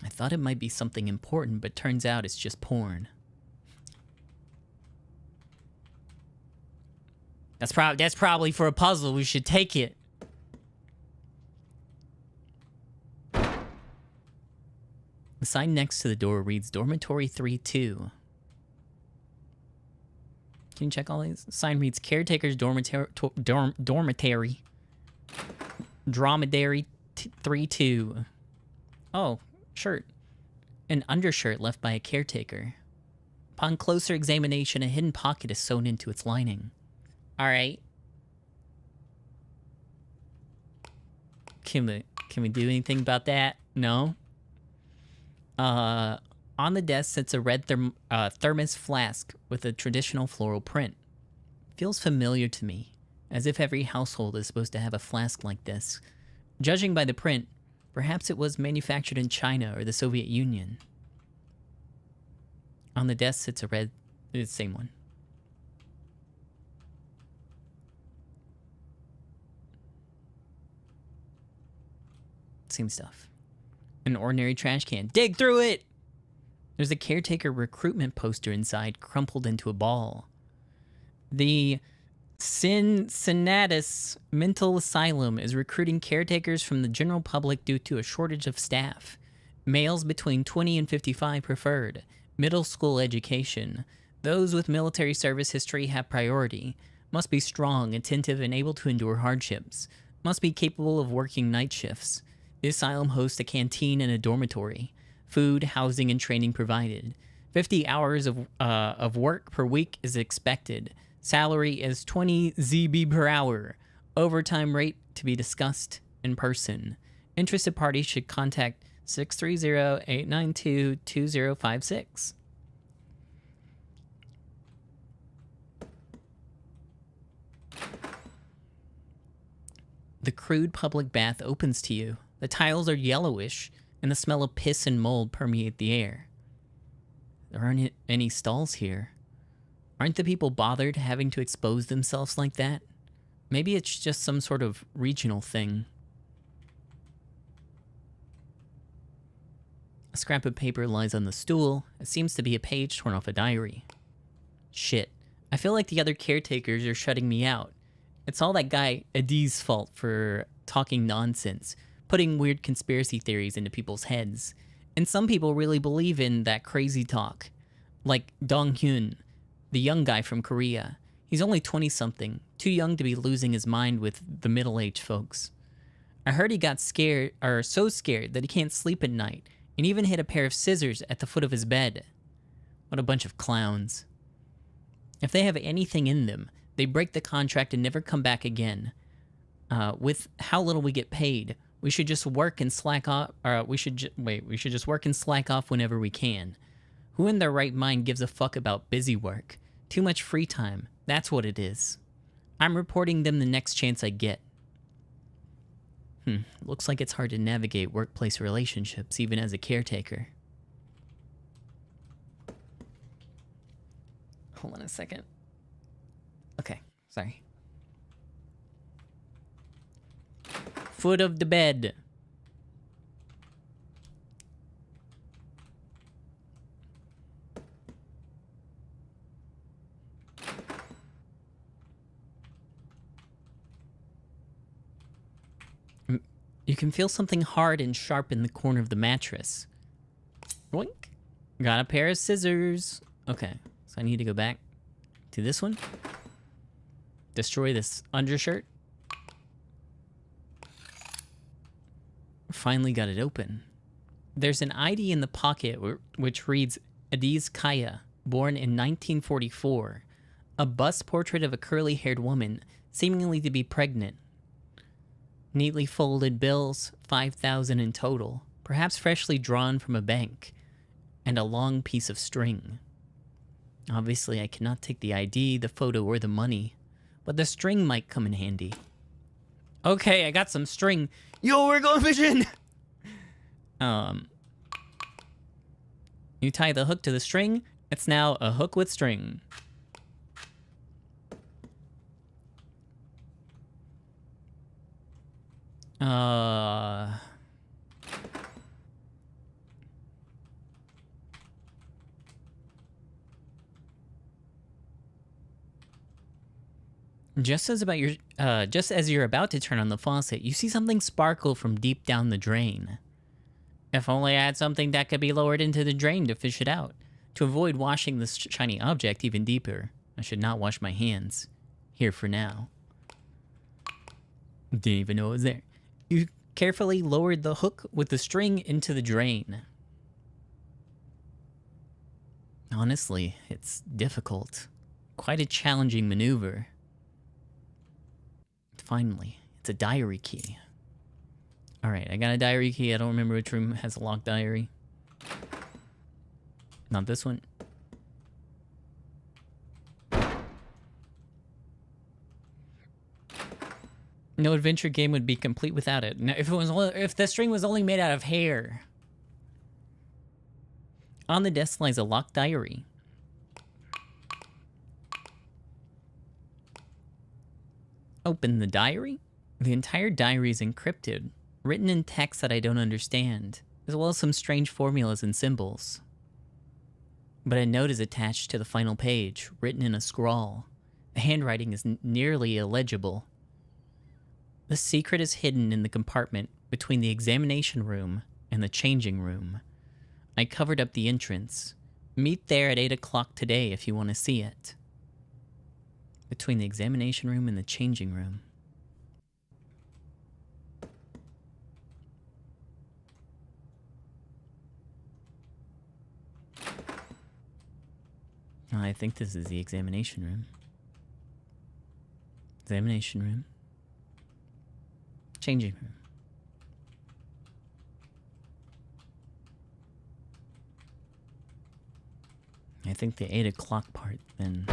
I thought it might be something important, but turns out it's just porn. That's probably for a puzzle. We should take it. The sign next to the door reads Dormitory 3-2. Can you check all these? The sign reads Caretaker's Dormitory. Dromedary 3-2. Oh, shirt. An undershirt left by a caretaker. Upon closer examination, a hidden pocket is sewn into its lining. Alright. Can we do anything about that? No? On the desk sits a red thermos flask with a traditional floral print. Feels familiar to me, as if every household is supposed to have a flask like this. Judging by the print, perhaps it was manufactured in China or the Soviet Union. On the desk sits a red... the same one. Same stuff. An ordinary trash can. Dig through it! There's a caretaker recruitment poster inside, crumpled into a ball. The Cincinnatus Mental Asylum is recruiting caretakers from the general public due to a shortage of staff. Males between 20 and 55 preferred. Middle school education. Those with military service history have priority. Must be strong, attentive, and able to endure hardships. Must be capable of working night shifts. The asylum hosts a canteen and a dormitory. Food, housing, and training provided. 50 hours of work per week is expected. Salary is 20 ZB per hour. Overtime rate to be discussed in person. Interested parties should contact 630-892-2056. The crude public bath opens to you. The tiles are yellowish, and the smell of piss and mold permeate the air. There aren't any stalls here. Aren't the people bothered having to expose themselves like that? Maybe it's just some sort of regional thing. A scrap of paper lies on the stool. It seems to be a page torn off a diary. Shit. I feel like the other caretakers are shutting me out. It's all that guy Adi's fault for talking nonsense, putting weird conspiracy theories into people's heads. And some people really believe in that crazy talk. Like Dong Hyun, the young guy from Korea. He's only 20-something, too young to be losing his mind with the middle-aged folks. I heard he got scared, or so scared that he can't sleep at night, and even hid a pair of scissors at the foot of his bed. What a bunch of clowns. If they have anything in them, they break the contract and never come back again. With how little we get paid, we should just work and slack off. We should just work and slack off whenever we can. Who in their right mind gives a fuck about busy work? Too much free time. That's what it is. I'm reporting them the next chance I get. Looks like it's hard to navigate workplace relationships, even as a caretaker. Hold on a second. Okay, sorry. Foot of the bed. You can feel something hard and sharp in the corner of the mattress. Boink. Got a pair of scissors. Okay, so I need to go back to this one. Destroy this undershirt. Finally got it open. There's an ID in the pocket which reads Adiz Kaya, born in 1944. A bust portrait of a curly-haired woman, seemingly to be pregnant. Neatly folded bills, 5,000 in total, perhaps freshly drawn from a bank, and a long piece of string. Obviously, I cannot take the ID, the photo, or the money, but the string might come in handy. Okay, I got some string. Yo, we're going fishing! You tie the hook to the string, it's now a hook with string. Just as you're about to turn on the faucet, you see something sparkle from deep down the drain. If only I had something that could be lowered into the drain to fish it out. To avoid washing this shiny object even deeper, I should not wash my hands. Here for now. Didn't even know it was there. You carefully lowered the hook with the string into the drain. Honestly, it's difficult. Quite a challenging maneuver. Finally, it's a diary key. Alright, I got a diary key. I don't remember which room has a locked diary. Not this one. No adventure game would be complete without it. Now, if the string was only made out of hair. On the desk lies a locked diary. Open the diary. The entire diary is encrypted, written in text that I don't understand, as well as some strange formulas and symbols. But a note is attached to the final page, written in a scrawl. The handwriting is nearly illegible. The secret is hidden in the compartment between the examination room and the changing room. I covered up the entrance. Meet there at 8 o'clock today if you want to see it. Between the examination room and the changing room. Oh, I think this is the examination room. Examination room. Changing room. I think the 8 o'clock part then.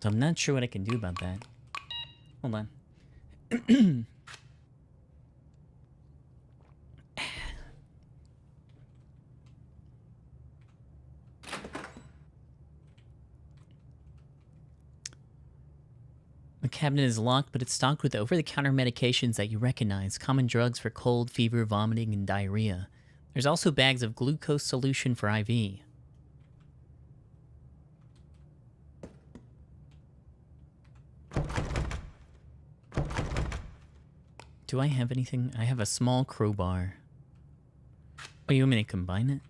So I'm not sure what I can do about that. Hold on. The cabinet is locked, but it's stocked with over-the-counter medications that you recognize. Common drugs for cold, fever, vomiting, and diarrhea. There's also bags of glucose solution for IV. Do I have anything? I have a small crowbar. Oh, you want me to combine it?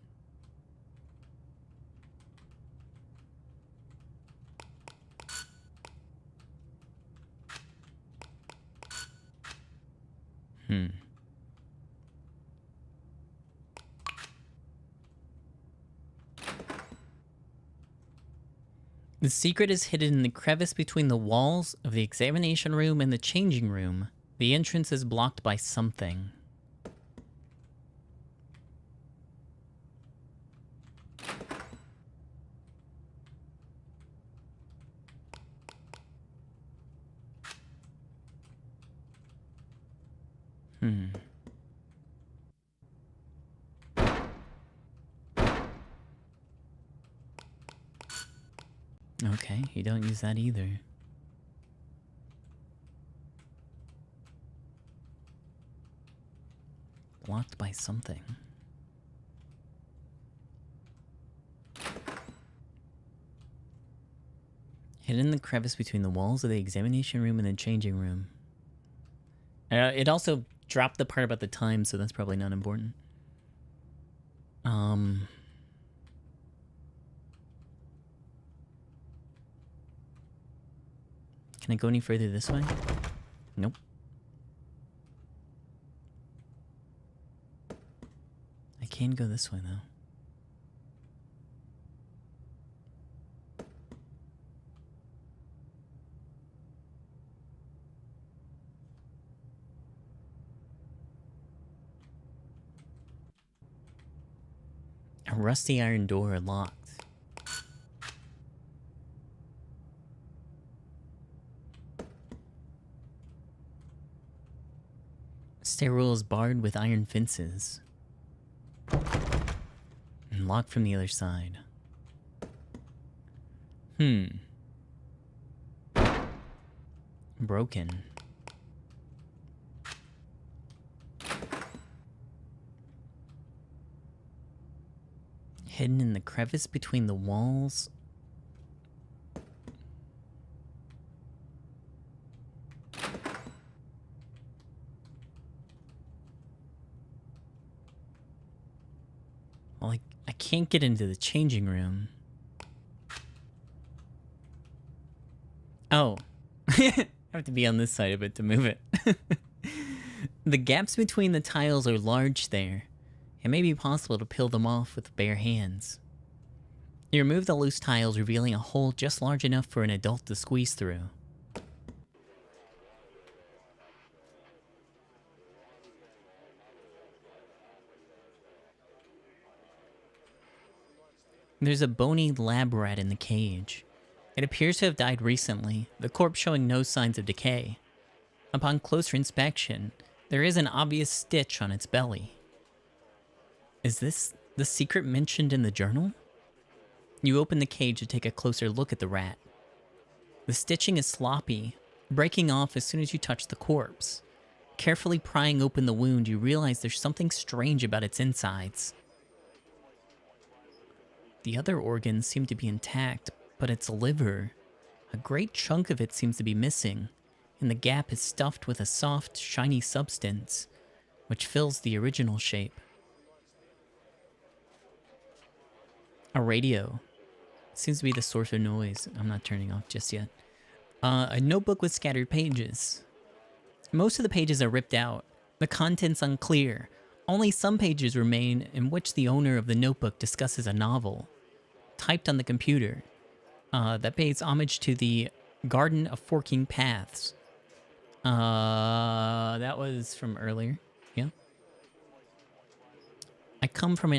The secret is hidden in the crevice between the walls of the examination room and the changing room. The entrance is blocked by something. Okay, you don't use that either. Blocked by something. Hidden in the crevice between the walls of the examination room and the changing room. It also dropped the part about the time, so that's probably not important. Can I go any further this way? Nope. I can go this way, though. A rusty iron door locked. Stairwell is barred with iron fences. And locked from the other side. Broken. Hidden in the crevice between the walls. Well, I can't get into the changing room. Oh. I have to be on this side of it to move it. The gaps between the tiles are large there. It may be possible to peel them off with bare hands. You remove the loose tiles, revealing a hole just large enough for an adult to squeeze through. There's a bony lab rat in the cage. It appears to have died recently, the corpse showing no signs of decay. Upon closer inspection, there is an obvious stitch on its belly. Is this the secret mentioned in the journal? You open the cage to take a closer look at the rat. The stitching is sloppy, breaking off as soon as you touch the corpse. Carefully prying open the wound, you realize there's something strange about its insides. The other organs seem to be intact, but its liver, a great chunk of it seems to be missing, and the gap is stuffed with a soft, shiny substance, which fills the original shape. A radio. Seems to be the source of noise. I'm not turning off just yet. A notebook with scattered pages. Most of the pages are ripped out. The contents unclear. Only some pages remain in which the owner of the notebook discusses a novel. Typed on the computer. That pays homage to the Garden of Forking Paths. That was from earlier. Yeah. I come from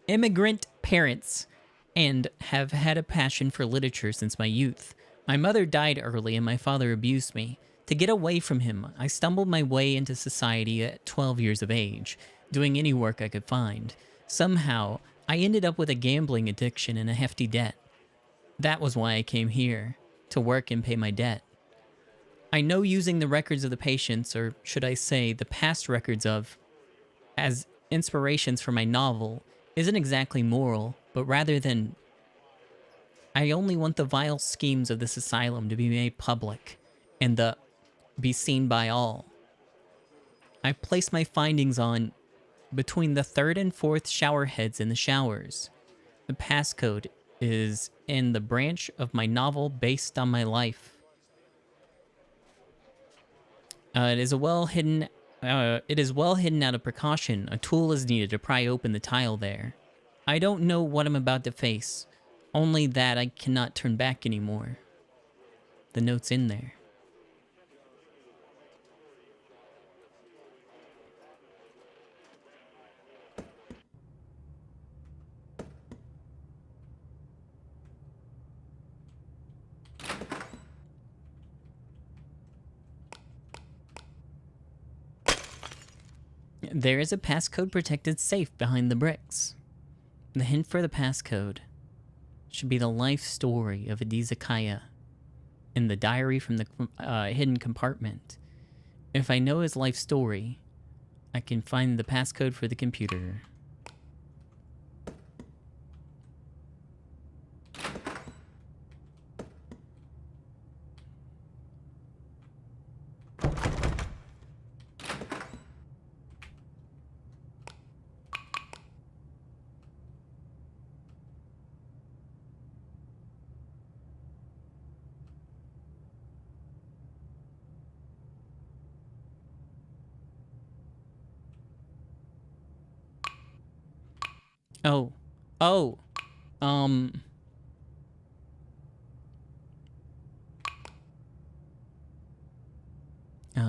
immigrant parents and have had a passion for literature since my youth. My mother died early and my father abused me. To get away from him, I stumbled my way into society at 12 years of age, doing any work I could find. Somehow, I ended up with a gambling addiction and a hefty debt. That was why I came here, to work and pay my debt. I know using the records of the patients, or should I say the past records of, as inspirations for my novel, isn't exactly moral, but rather than I only want the vile schemes of this asylum to be made public and be seen by all. I place my findings on between the 3rd and 4th shower heads in the showers. The passcode is in the branch of my novel based on my life. It is well hidden out of precaution. A tool is needed to pry open the tile there. I don't know what I'm about to face. Only that I cannot turn back anymore. The note's in there. There is a passcode protected safe behind the bricks. The hint for the passcode should be the life story of Adizakaya in the diary from the hidden compartment. If I know his life story, I can find the passcode for the computer. Oh. Oh. Um.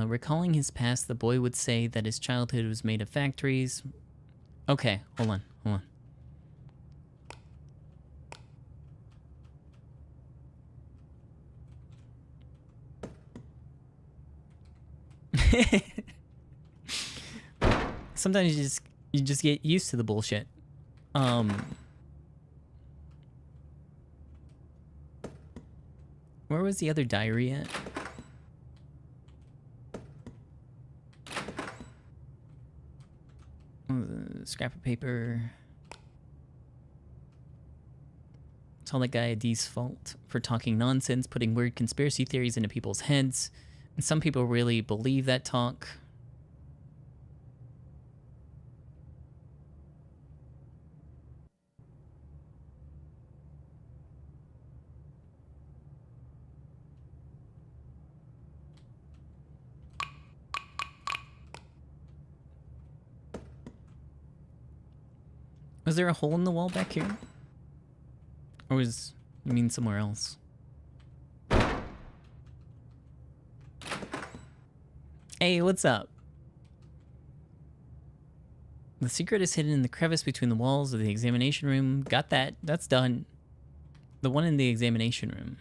Recalling his past, the boy would say that his childhood was made of factories. Okay, hold on, hold on. Sometimes you just get used to the bullshit. Where was the other diary at? Scrap of paper. Tell that guy D's fault for talking nonsense, putting weird conspiracy theories into people's heads. And some people really believe that talk. Was there a hole in the wall back here? Or was... you mean somewhere else? Hey, what's up? The secret is hidden in the crevice between the walls of the examination room. Got that. That's done. The one in the examination room.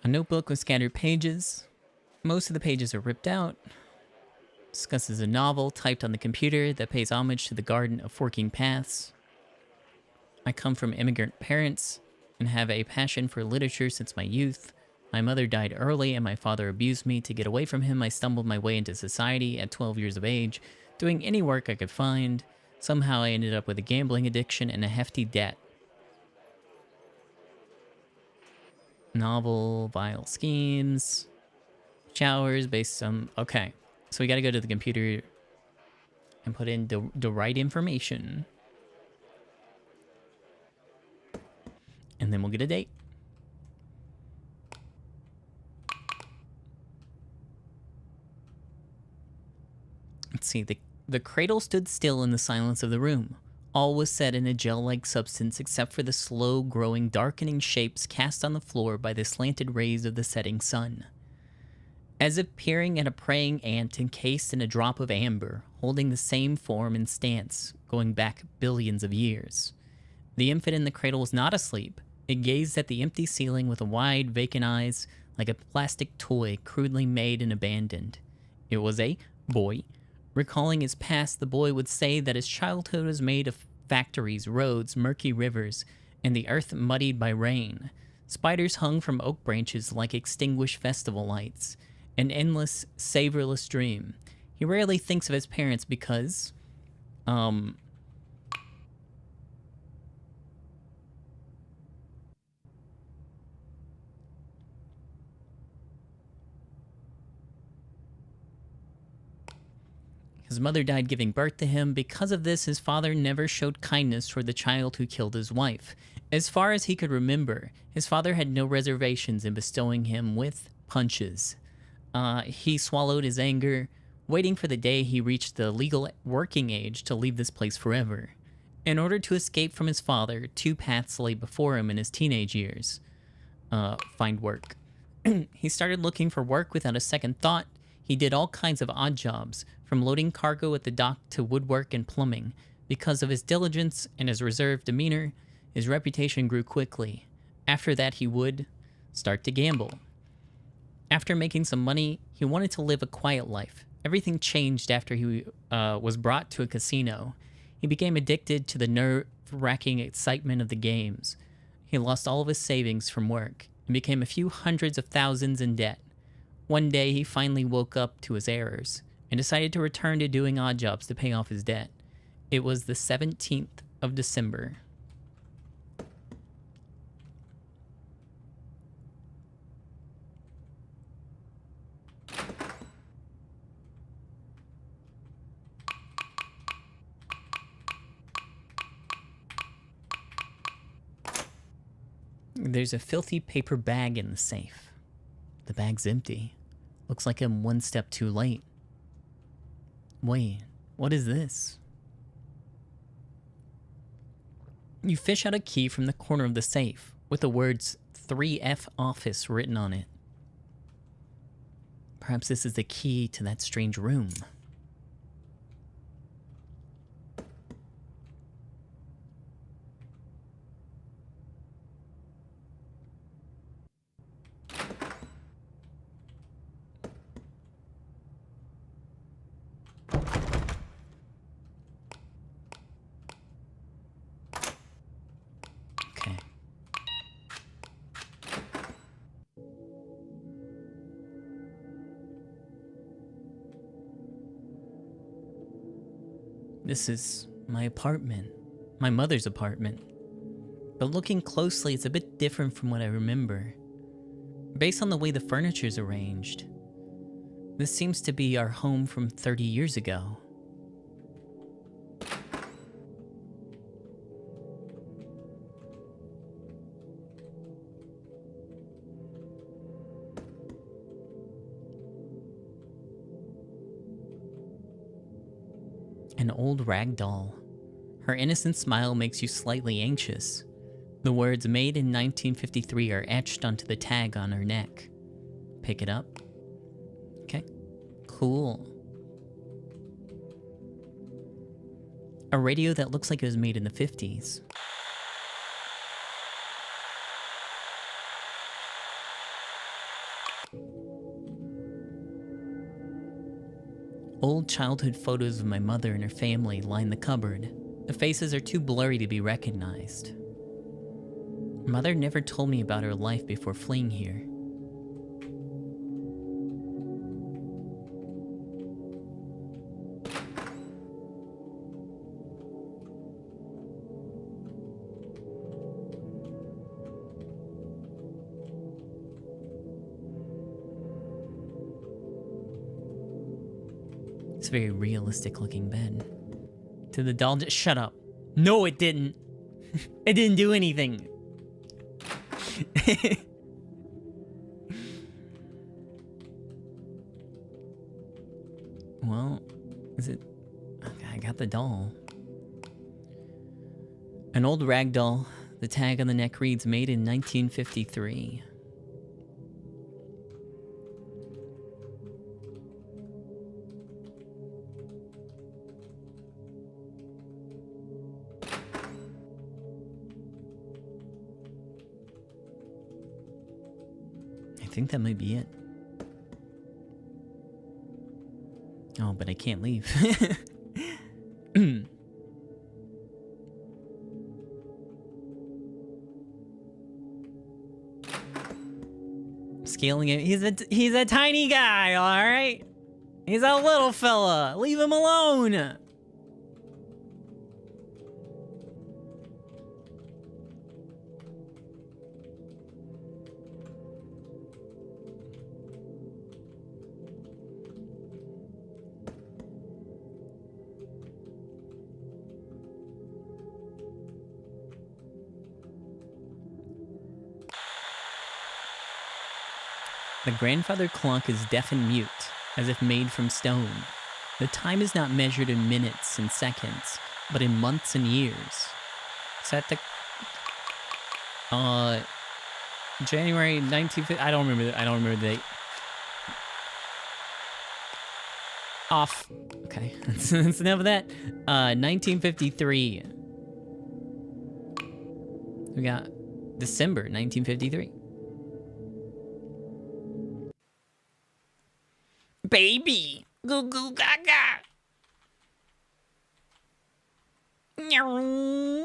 A notebook with scattered pages. Most of the pages are ripped out. Discusses a novel typed on the computer that pays homage to the Garden of Forking Paths. I come from immigrant parents and have a passion for literature since my youth. My mother died early and my father abused me. To get away from him, I stumbled my way into society at 12 years of age, doing any work I could find. Somehow I ended up with a gambling addiction and a hefty debt. Novel, vile schemes, showers based on... okay, so we gotta go to the computer and put in the right information. And then we'll get a date. Let's see, the cradle stood still in the silence of the room. All was set in a gel-like substance except for the slow-growing, darkening shapes cast on the floor by the slanted rays of the setting sun. As if peering at a praying ant encased in a drop of amber, holding the same form and stance, going back billions of years. The infant in the cradle was not asleep. It gazed at the empty ceiling with wide, vacant eyes, like a plastic toy crudely made and abandoned. It was a boy. Recalling his past, the boy would say that his childhood was made of factories, roads, murky rivers, and the earth muddied by rain. Spiders hung from oak branches like extinguished festival lights. An endless, savorless dream. He rarely thinks of his parents because... his mother died giving birth to him. Because of this, his father never showed kindness toward the child who killed his wife. As far as he could remember, his father had no reservations in bestowing him with punches. He swallowed his anger, waiting for the day he reached the legal working age to leave this place forever. In order to escape from his father, two paths lay before him in his teenage years. Find work. He started looking for work without a second thought. He did all kinds of odd jobs, from loading cargo at the dock to woodwork and plumbing. Because of his diligence and his reserved demeanor, his reputation grew quickly. After that, he would start to gamble. After making some money, he wanted to live a quiet life. Everything changed after he was brought to a casino. He became addicted to the nerve-wracking excitement of the games. He lost all of his savings from work and became a few hundreds of thousands in debt. One day, he finally woke up to his errors and decided to return to doing odd jobs to pay off his debt. It was the 17th of December. There's a filthy paper bag in the safe. The bag's empty. Looks like I'm one step too late. Wait, what is this? You fish out a key from the corner of the safe with the words 3F Office written on it. Perhaps this is the key to that strange room. Okay. This is my apartment. My mother's apartment. But looking closely, it's a bit different from what I remember. Based on the way the furniture's arranged, this seems to be our home from 30 years ago. An old rag doll. Her innocent smile makes you slightly anxious. The words made in 1953 are etched onto the tag on her neck. Pick it up. Okay. Cool. A radio that looks like it was made in the 50s. Old childhood photos of my mother and her family line the cupboard. The faces are too blurry to be recognized. Mother never told me about her life before fleeing here. It's a very realistic looking bed. Did the doll just shut up? No, it didn't. It didn't do anything. Well, is it? Okay, I got the doll. An old rag doll. The tag on the neck reads made in 1953. I think that might be it. Oh, but I can't leave. Scaling it. He's a tiny guy, all right? He's a little fella. Leave him alone. The grandfather clock is deaf and mute, as if made from stone. The time is not measured in minutes and seconds, but in months and years. Is that the... January 1950... I don't remember the date. Off. Okay, that's enough of that. 1953. We got December 1953. Baby, goo goo gaga.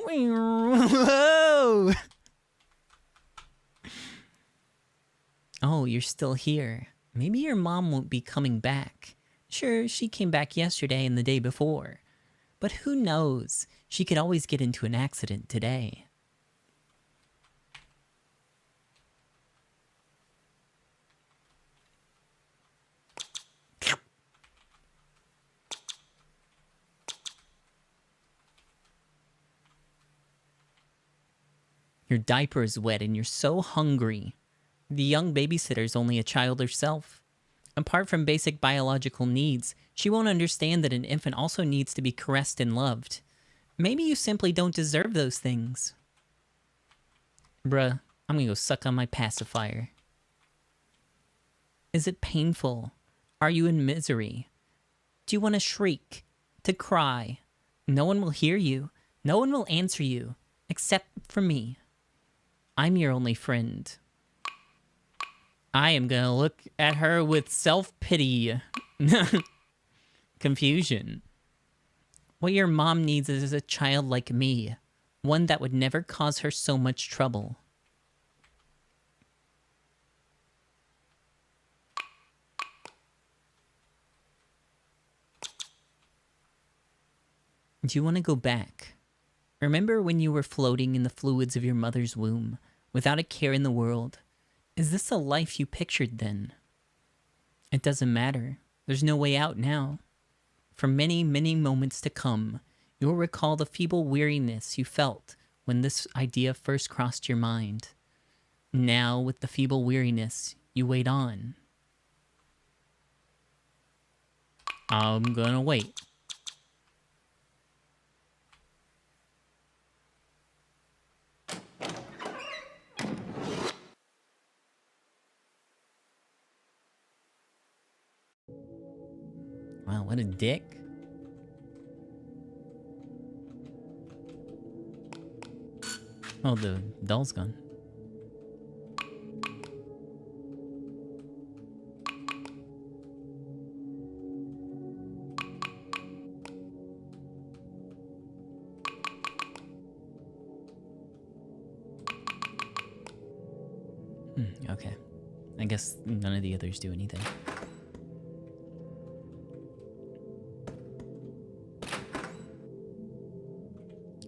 Whoa. Oh, you're still here. Maybe your mom won't be coming back. Sure, she came back yesterday and the day before. But who knows? She could always get into an accident today. Your diaper is wet and you're so hungry. The young babysitter's only a child herself. Apart from basic biological needs, she won't understand that an infant also needs to be caressed and loved. Maybe you simply don't deserve those things. Bruh, I'm gonna go suck on my pacifier. Is it painful? Are you in misery? Do you want to shriek? To cry? No one will hear you. No one will answer you. Except for me. I'm your only friend. I am gonna look at her with self-pity. Confusion. What your mom needs is a child like me. One that would never cause her so much trouble. Do you want to go back? Remember when you were floating in the fluids of your mother's womb, without a care in the world? Is this a life you pictured then? It doesn't matter. There's no way out now. For many, many moments to come, you'll recall the feeble weariness you felt when this idea first crossed your mind. Now, with the feeble weariness, you wait on. I'm gonna wait. Wow, what a dick. Oh, the doll's gone. Okay. I guess none of the others do anything.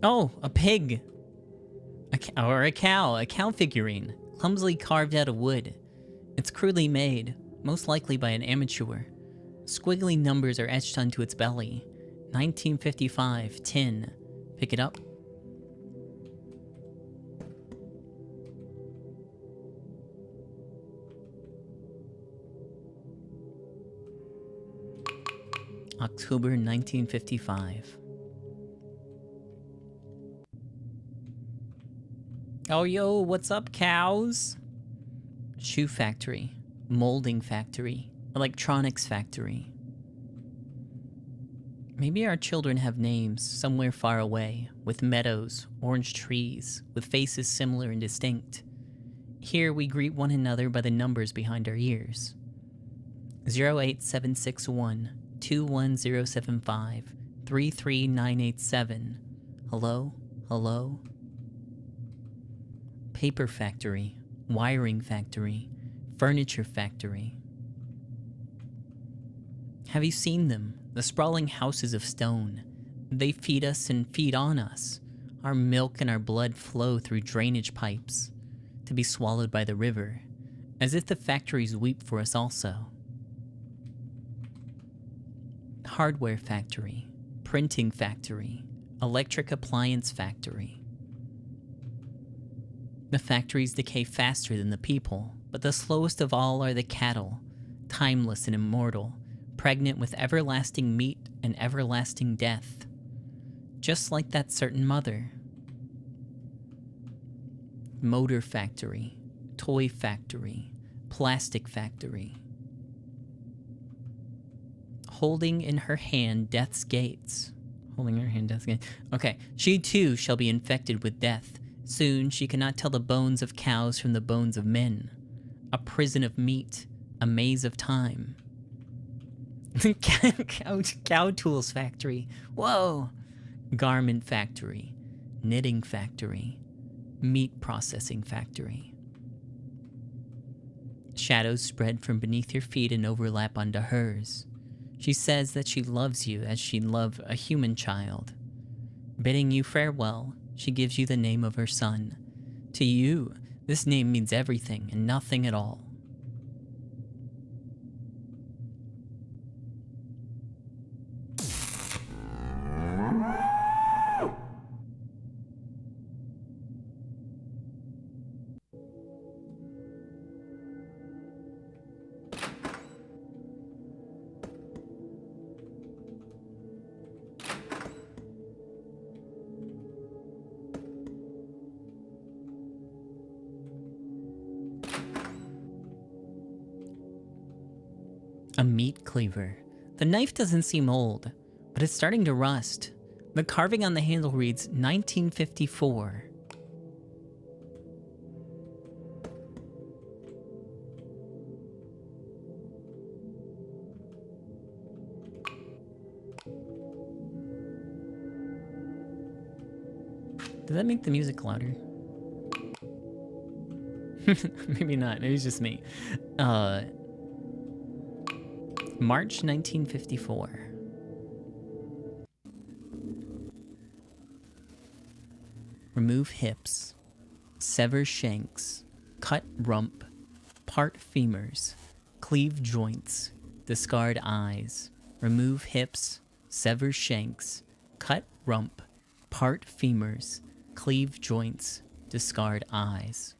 Oh, a pig! A cow figurine, clumsily carved out of wood. It's crudely made, most likely by an amateur. Squiggly numbers are etched onto its belly. 1955, tin. Pick it up. October 1955. Oh, yo, what's up, cows? Shoe factory, molding factory, electronics factory. Maybe our children have names somewhere far away, with meadows, orange trees, with faces similar and distinct. Here we greet one another by the numbers behind our ears. 08761 21075 33987. Hello? Hello? Paper factory, wiring factory, furniture factory. Have you seen them? The sprawling houses of stone. They feed us and feed on us. Our milk and our blood flow through drainage pipes, to be swallowed by the river, as if the factories weep for us also. Hardware factory, printing factory, electric appliance factory. The factories decay faster than the people, but the slowest of all are the cattle, timeless and immortal, pregnant with everlasting meat and everlasting death. Just like that certain mother. Motor factory, toy factory, plastic factory. Holding in her hand death's gates. Holding in her hand death's gates. Okay, she too shall be infected with death. Soon she cannot tell the bones of cows from the bones of men. A prison of meat, a maze of time. Cow tools factory. Whoa. Garment factory, knitting factory, meat processing factory. Shadows spread from beneath your feet and overlap onto hers. She says that she loves you as she'd love a human child. Bidding you farewell, she gives you the name of her son. To you, this name means everything and nothing at all. meat cleaver. The knife doesn't seem old, but it's starting to rust. The carving on the handle reads 1954. Did that make the music louder? Maybe not. Maybe it's just me. March 1954. Remove hips. Sever shanks. Cut rump. Part femurs. Cleave joints. Discard eyes. Remove hips. Sever shanks. Cut rump. Part femurs. Cleave joints. Discard eyes.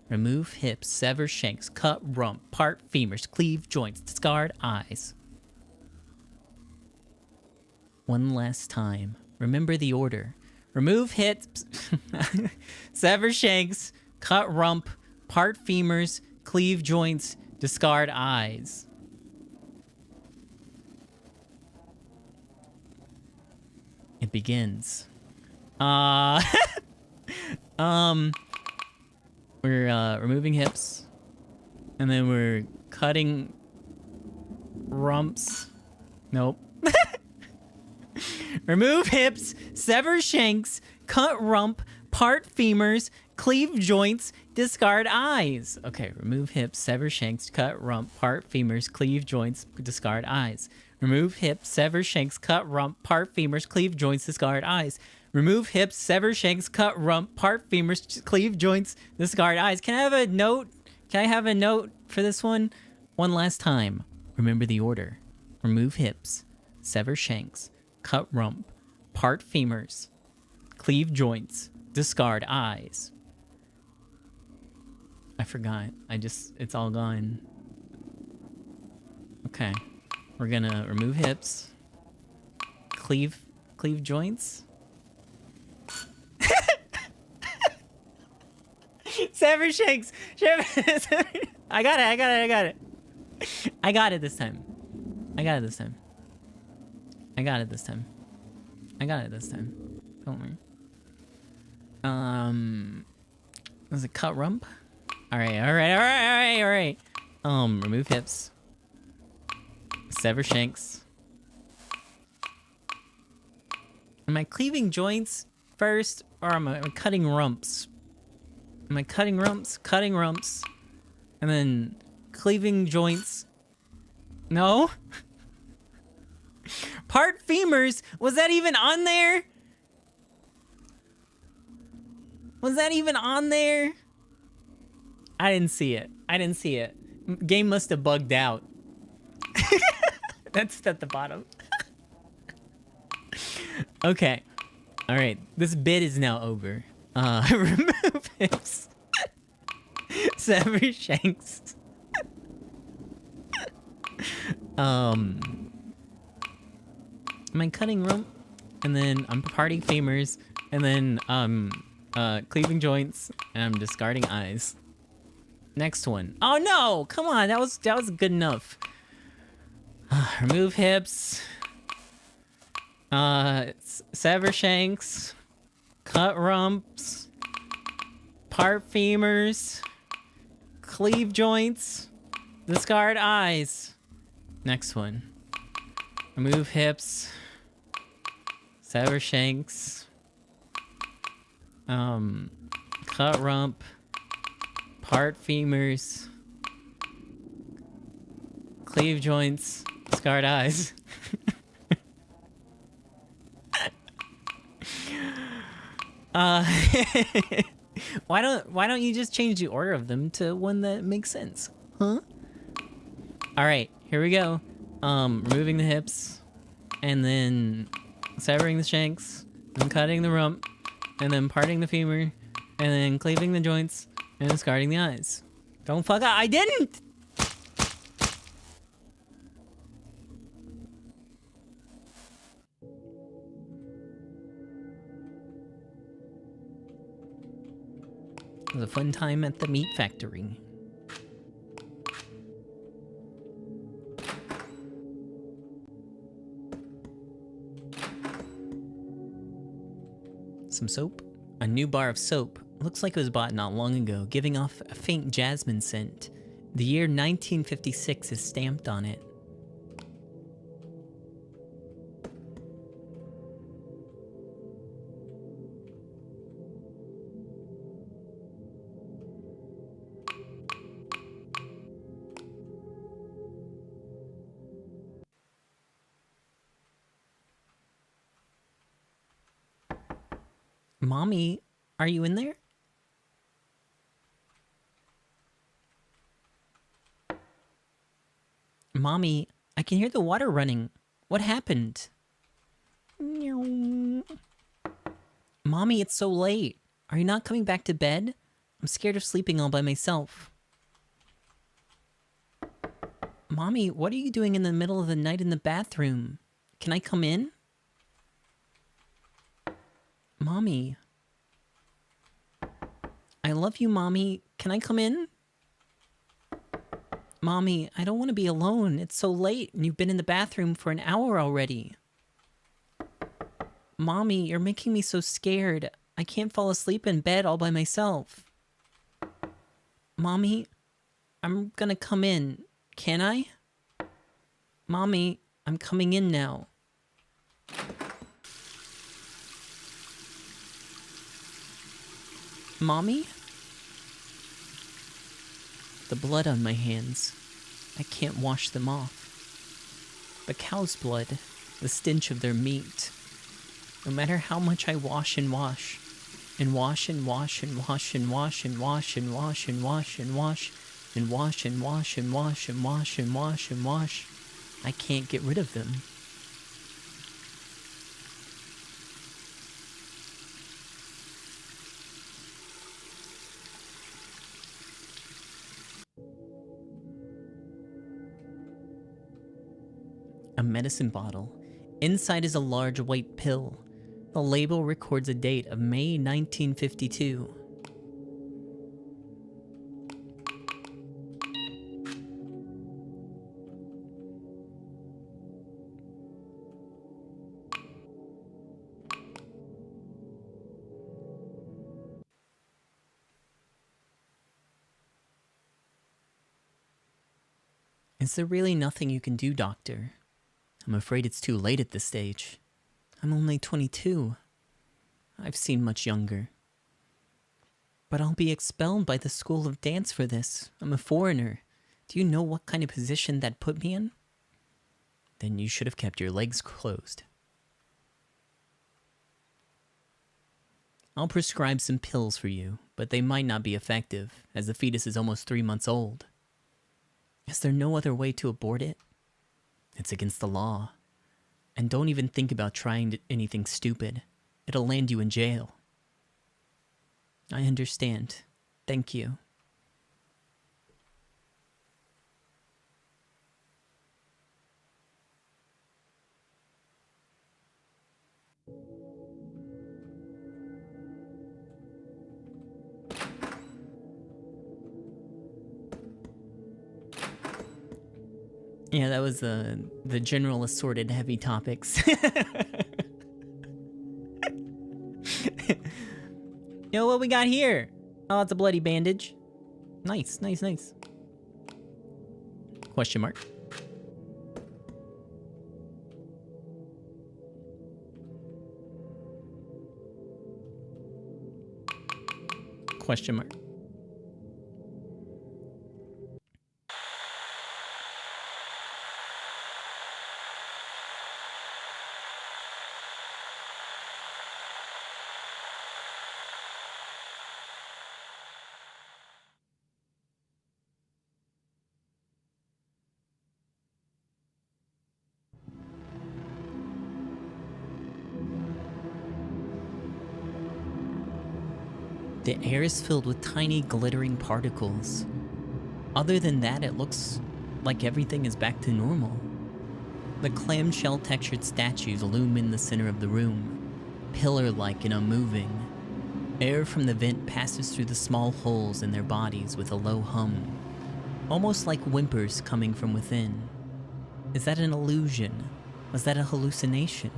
Remove hips, sever shanks, cut rump, part femurs, cleave joints, discard eyes. One last time. Remember the order. Remove hips, sever shanks, cut rump, part femurs, cleave joints, discard eyes. It begins. We're removing hips, and then we're cutting rumps. Nope. Remove hips, sever shanks, cut rump, part femurs, cleave joints, discard eyes. Okay, remove hips, sever shanks, cut rump, part femurs, cleave joints, discard eyes. Remove hips, sever shanks, cut rump, part femurs, cleave joints, discard eyes. Remove hips, sever shanks, cut rump, part femurs, cleave joints, discard eyes. Can I have a note? Can I have a note for this one? One last time. Remember the order. Remove hips, sever shanks, cut rump, part femurs, cleave joints, discard eyes. I forgot. It's all gone. Okay. We're gonna remove hips, cleave joints. Sever shanks. I got it. I got it this time. Don't worry. Was it cut rump? All right. Remove hips. Sever shanks. Am I cleaving joints first, or am I cutting rumps? Am I cutting rumps? Cutting rumps. And then cleaving joints. No? Part femurs? Was that even on there? Was that even on there? I didn't see it. Game must have bugged out. That's at the bottom. Okay. All right. This bit is now over. Remove hips. Sever shanks. Am I cutting rump? And then I'm parting femurs. And then cleaving joints. And I'm discarding eyes. Next one. Oh no! Come on, that was good enough. Remove hips. Sever shanks. Cut rumps. Part femurs. Cleave joints. Discard eyes. Next one. Remove hips. Sever shanks. Cut rump. Part femurs. Cleave joints. Discard eyes. Why don't you just change the order of them to one that makes sense? Huh? Alright, here we go. Removing the hips, and then severing the shanks, and cutting the rump, and then parting the femur, and then cleaving the joints, and discarding the eyes. Don't fuck up. I didn't! It was a fun time at the meat factory. Some soap? A new bar of soap. Looks like it was bought not long ago, giving off a faint jasmine scent. The year 1956 is stamped on it. Mommy, are you in there? Mommy, I can hear the water running. What happened? Mommy, it's so late. Are you not coming back to bed? I'm scared of sleeping all by myself. Mommy, what are you doing in the middle of the night in the bathroom? Can I come in? Mommy. I love you, Mommy. Can I come in? Mommy, I don't want to be alone. It's so late and you've been in the bathroom for an hour already. Mommy, you're making me so scared. I can't fall asleep in bed all by myself. Mommy, I'm gonna come in. Can I? Mommy, I'm coming in now. Mommy? The blood on my hands. I can't wash them off. The cow's blood, the stench of their meat. No matter how much I wash and wash, and wash and wash and wash and wash and wash and wash and wash and wash and wash and wash and wash and wash and wash and wash, I can't get rid of them. A medicine bottle. Inside is a large white pill. The label records a date of May 1952. Is there really nothing you can do, Doctor? I'm afraid it's too late at this stage. I'm only 22. I've seen much younger. But I'll be expelled by the School of Dance for this. I'm a foreigner. Do you know what kind of position that put me in? Then you should have kept your legs closed. I'll prescribe some pills for you, but they might not be effective, as the fetus is almost 3 months old. Is there no other way to abort it? It's against the law. And don't even think about trying anything stupid. It'll land you in jail. I understand. Thank you. Yeah, that was the general assorted heavy topics. Yo, what we got here? Oh, it's a bloody bandage. Nice, nice, nice. Question mark. Question mark. The air is filled with tiny glittering particles. Other than that, it looks like everything is back to normal. The clamshell textured statues loom in the center of the room, pillar-like and unmoving. Air from the vent passes through the small holes in their bodies with a low hum, almost like whimpers coming from within. Is that an illusion? Was that a hallucination?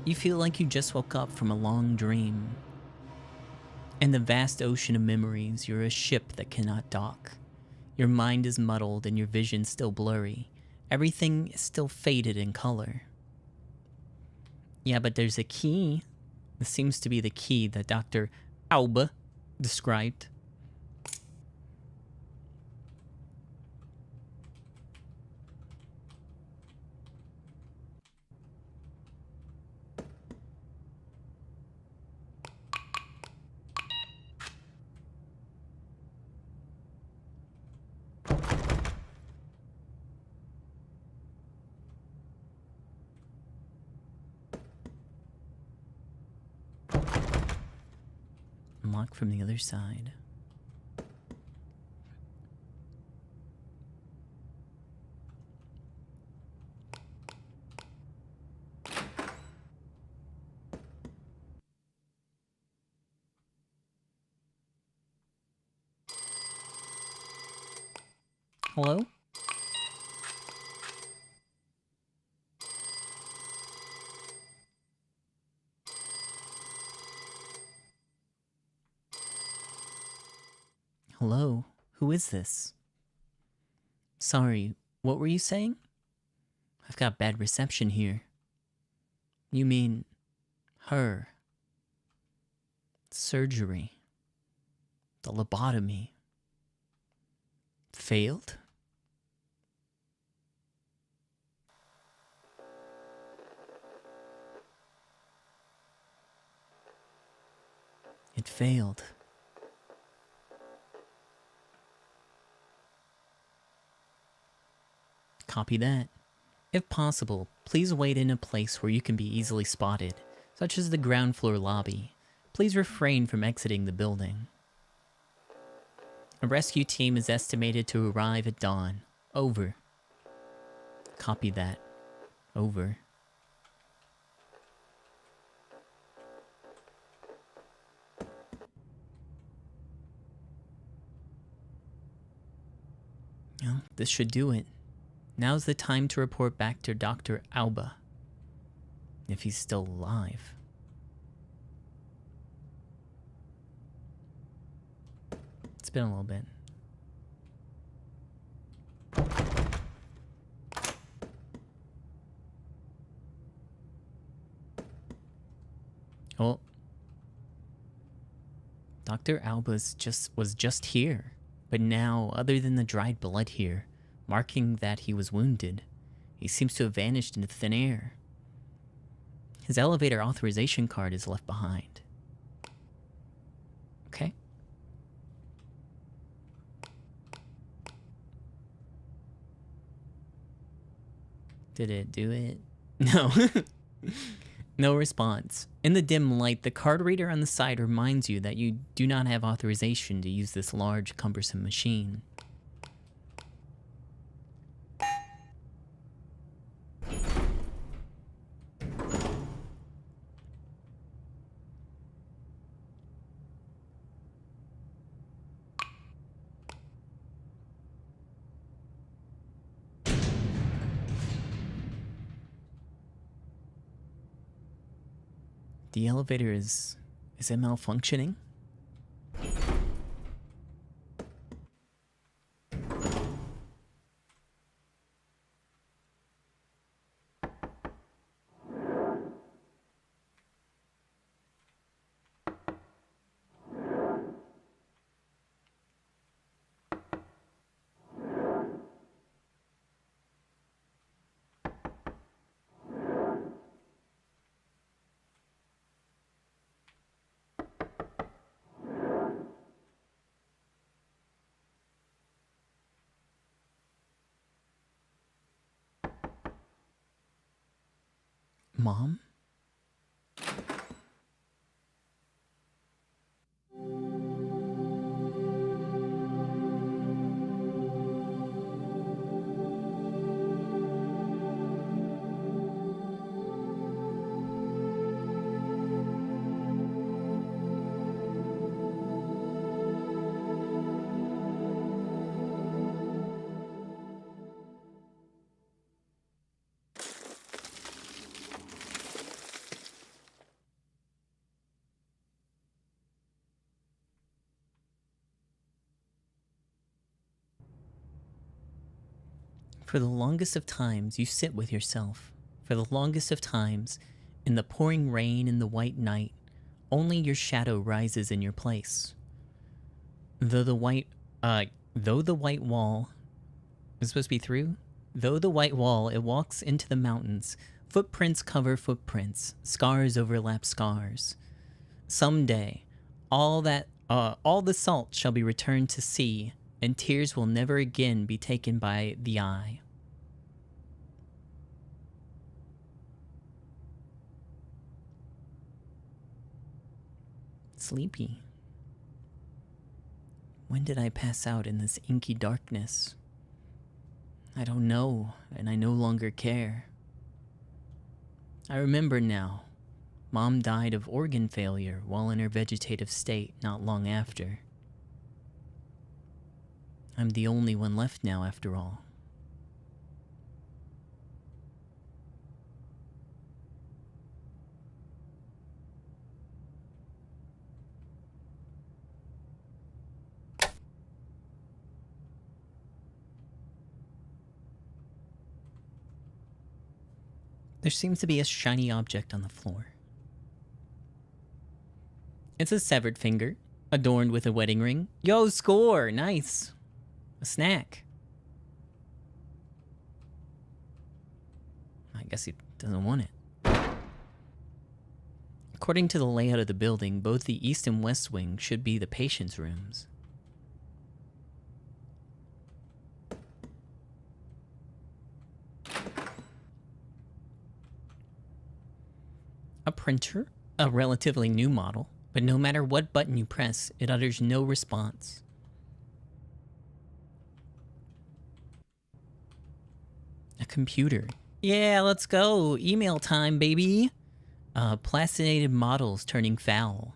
You feel like you just woke up from a long dream. In the vast ocean of memories, you're a ship that cannot dock. Your mind is muddled and your vision still blurry. Everything is still faded in color. Yeah, but there's a key. This seems to be the key that Dr. Alba described. Unlock from the other side. Hello? Hello? Who is this? Sorry, what were you saying? I've got bad reception here. You mean her? Surgery. The lobotomy. Failed? It failed. Copy that. If possible, please wait in a place where you can be easily spotted, such as the ground floor lobby. Please refrain from exiting the building. A rescue team is estimated to arrive at dawn. Over. Copy that. Over. Well, this should do it. Now's the time to report back to Dr. Alba. If he's still alive. It's been a little bit. Oh. Dr. Alba was just here. But now, other than the dried blood here, marking that he was wounded, he seems to have vanished into thin air. His elevator authorization card is left behind. Okay. Did it do it? No. No response. In the dim light, the card reader on the side reminds you that you do not have authorization to use this large, cumbersome machine. The elevator is it malfunctioning? Mom? For the longest of times, you sit with yourself. For the longest of times, in the pouring rain and the white night, only your shadow rises in your place. Though the white wall is supposed to be through. Though the white wall, it walks into the mountains. Footprints cover footprints. Scars overlap scars. Someday, all the salt shall be returned to sea, and tears will never again be taken by the eye. Sleepy. When did I pass out in this inky darkness? I don't know, and I no longer care. I remember now. Mom died of organ failure while in her vegetative state not long after. I'm the only one left now, after all. There seems to be a shiny object on the floor. It's a severed finger, adorned with a wedding ring. Yo, score! Nice! A snack. I guess he doesn't want it. According to the layout of the building, both the east and west wing should be the patient's rooms. A printer, a relatively new model, but no matter what button you press, it utters no response. A computer. Yeah, let's go. Email time, baby. Plastinated models turning foul.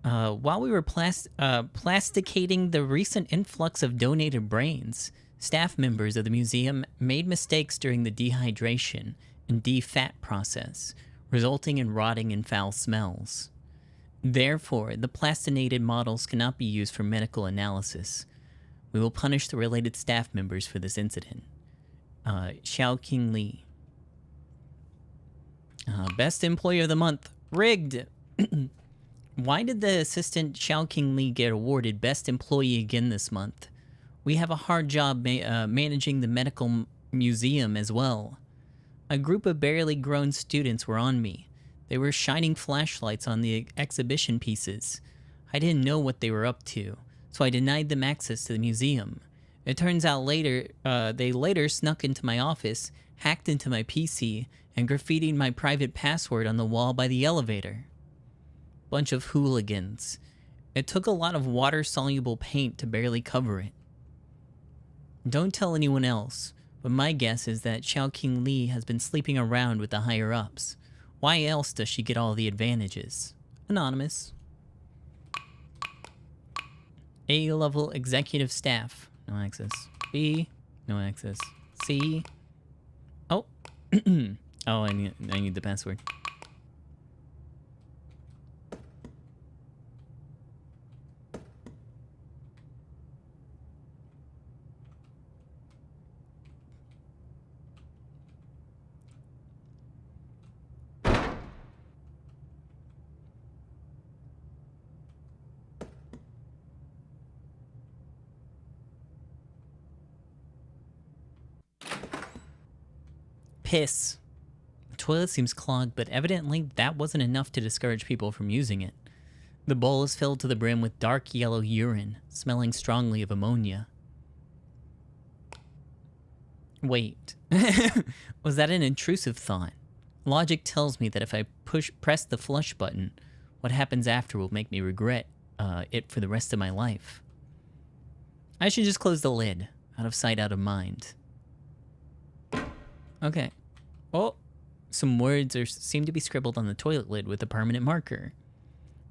While we were plasticating the recent influx of donated brains, staff members of the museum made mistakes during the dehydration and defat process, resulting in rotting and foul smells. Therefore, the plastinated models cannot be used for medical analysis. We will punish the related staff members for this incident. Xiaoqing Li. Best Employee of the Month. Rigged! Why did the assistant Xiaoqing Li get awarded Best Employee again this month? We have a hard job managing the medical museum as well. A group of barely grown students were on me. They were shining flashlights on the exhibition pieces. I didn't know what they were up to, so I denied them access to the museum. It turns out they later snuck into my office, hacked into my PC, and graffitied my private password on the wall by the elevator. Bunch of hooligans. It took a lot of water-soluble paint to barely cover it. Don't tell anyone else, but my guess is that Xiaoqing Li has been sleeping around with the higher-ups. Why else does she get all the advantages? Anonymous. A-level executive staff. No access. B. No access. C. Oh. Oh, I need the password. Piss. The toilet seems clogged, but evidently that wasn't enough to discourage people from using it. The bowl is filled to the brim with dark yellow urine, smelling strongly of ammonia. Wait. Was that an intrusive thought? Logic tells me that if I press the flush button, what happens after will make me regret it for the rest of my life. I should just close the lid. Out of sight, out of mind. Okay. Oh, some words seem to be scribbled on the toilet lid with a permanent marker.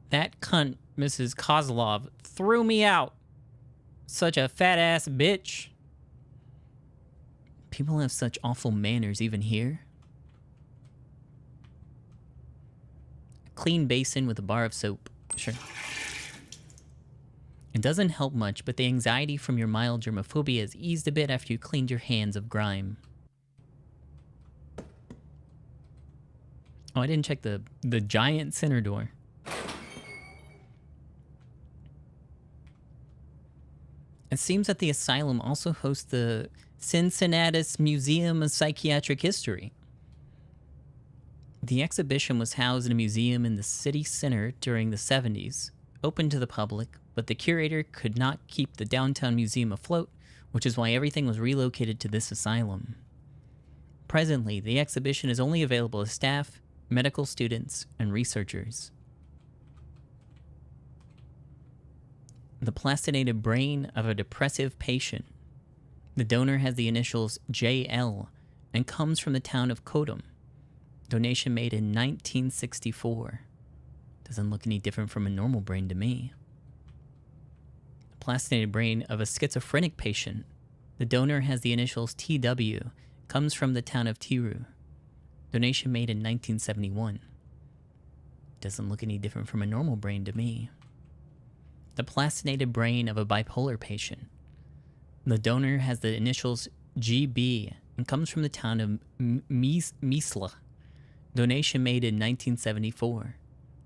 That cunt, Mrs. Kozlov, threw me out. Such a fat-ass bitch. People have such awful manners even here. A clean basin with a bar of soap. Sure. It doesn't help much, but the anxiety from your mild germophobia has eased a bit after you cleaned your hands of grime. Oh, I didn't check the giant center door. It seems that the asylum also hosts the Cincinnatus Museum of Psychiatric History. The exhibition was housed in a museum in the city center during the 70s, open to the public, but the curator could not keep the downtown museum afloat, which is why everything was relocated to this asylum. Presently, the exhibition is only available to staff, medical students, and researchers. The plastinated brain of a depressive patient. The donor has the initials JL and comes from the town of Kodum. Donation made in 1964. Doesn't look any different from a normal brain to me. The plastinated brain of a schizophrenic patient. The donor has the initials TW, comes from the town of Tiru. Donation made in 1971. Doesn't look any different from a normal brain to me. The plastinated brain of a bipolar patient. The donor has the initials GB and comes from the town of Misla. Donation made in 1974.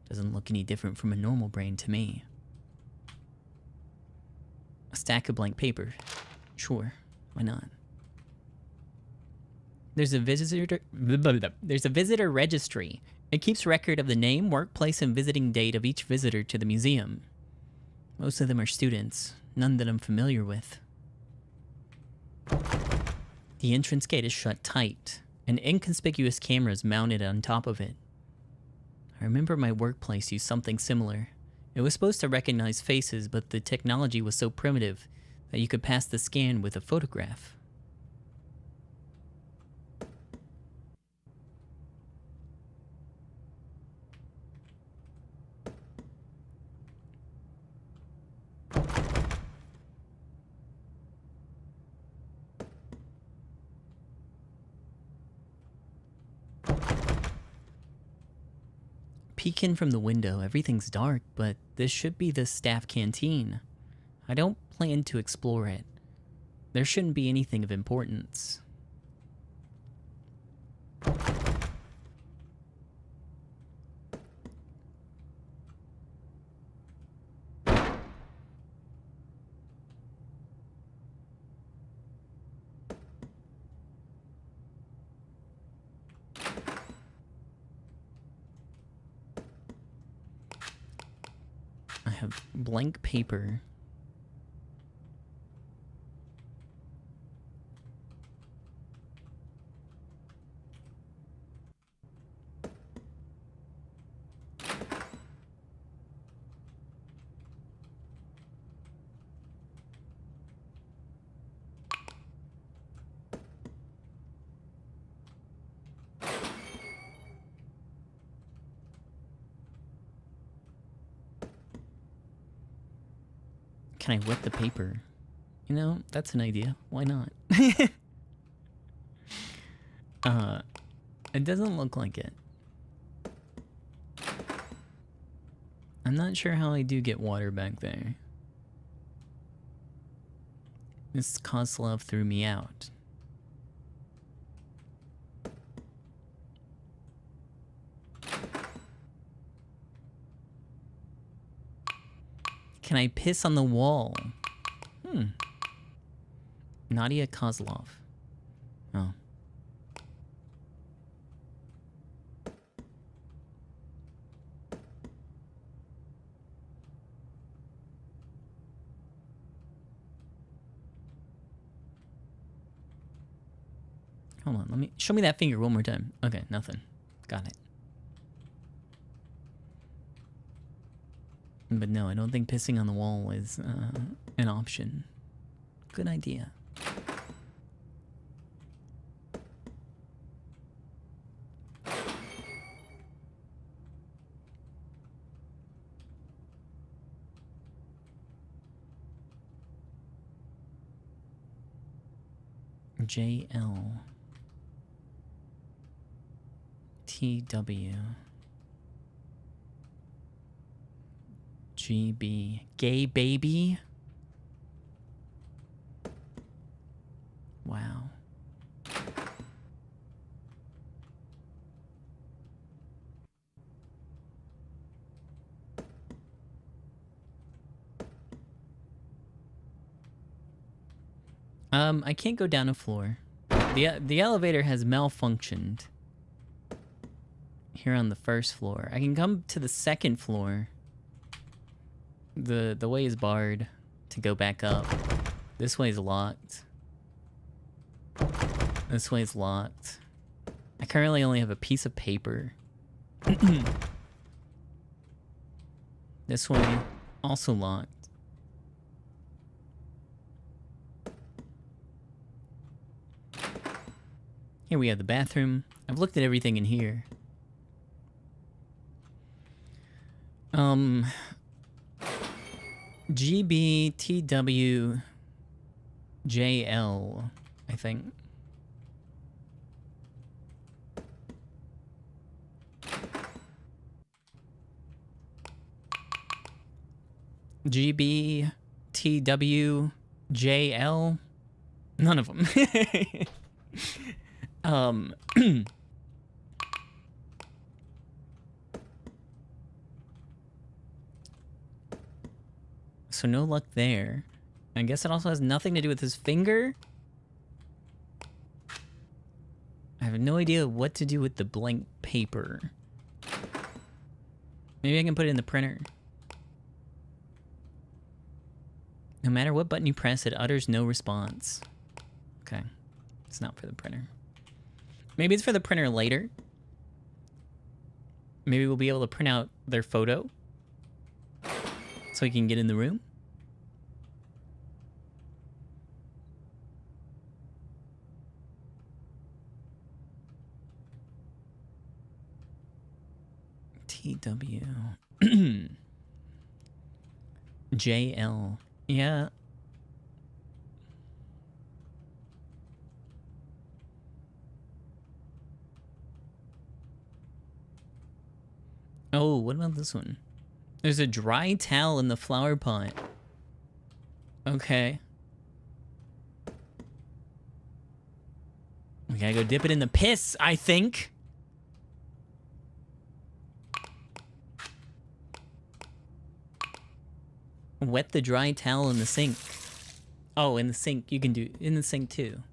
Doesn't look any different from a normal brain to me. A stack of blank paper. Sure, why not? There's a visitor registry. It keeps record of the name, workplace, and visiting date of each visitor to the museum. Most of them are students, none that I'm familiar with. The entrance gate is shut tight, and inconspicuous cameras mounted on top of it. I remember my workplace used something similar. It was supposed to recognize faces, but the technology was so primitive that you could pass the scan with a photograph. Peek in from the window, everything's dark, but this should be the staff canteen. I don't plan to explore it. There shouldn't be anything of importance. I have blank paper. Can I wet the paper? You know, that's an idea. Why not? It doesn't look like it. I'm not sure how I do get water back there. Miss Kozlov threw me out. Can I piss on the wall? Nadia Kozlov. Oh. Hold on, let me show me that finger one more time. Okay, nothing. Got it. But no, I don't think pissing on the wall is an option. Good idea. JL TW GB. Gay baby? Wow. I can't go down a floor. The elevator has malfunctioned. Here on the first floor. I can come to the second floor. The way is barred to go back up. This way is locked. This way is locked. I currently only have a piece of paper. This way, also locked. Here we have the bathroom. I've looked at everything in here. GBTWJL, I think. GBTWJL? None of them. So no luck there. I guess it also has nothing to do with his finger. I have no idea what to do with the blank paper. Maybe I can put it in the printer. No matter what button you press, it utters no response. Okay. It's not for the printer. Maybe it's for the printer later. Maybe we'll be able to print out their photo so we can get in the room. TW. JL. Yeah. Oh, what about this one? There's a dry towel in the flower pot. Okay. We gotta go dip it in the piss, I think. Wet the dry towel in the sink. Oh, in the sink. You can do in the sink too.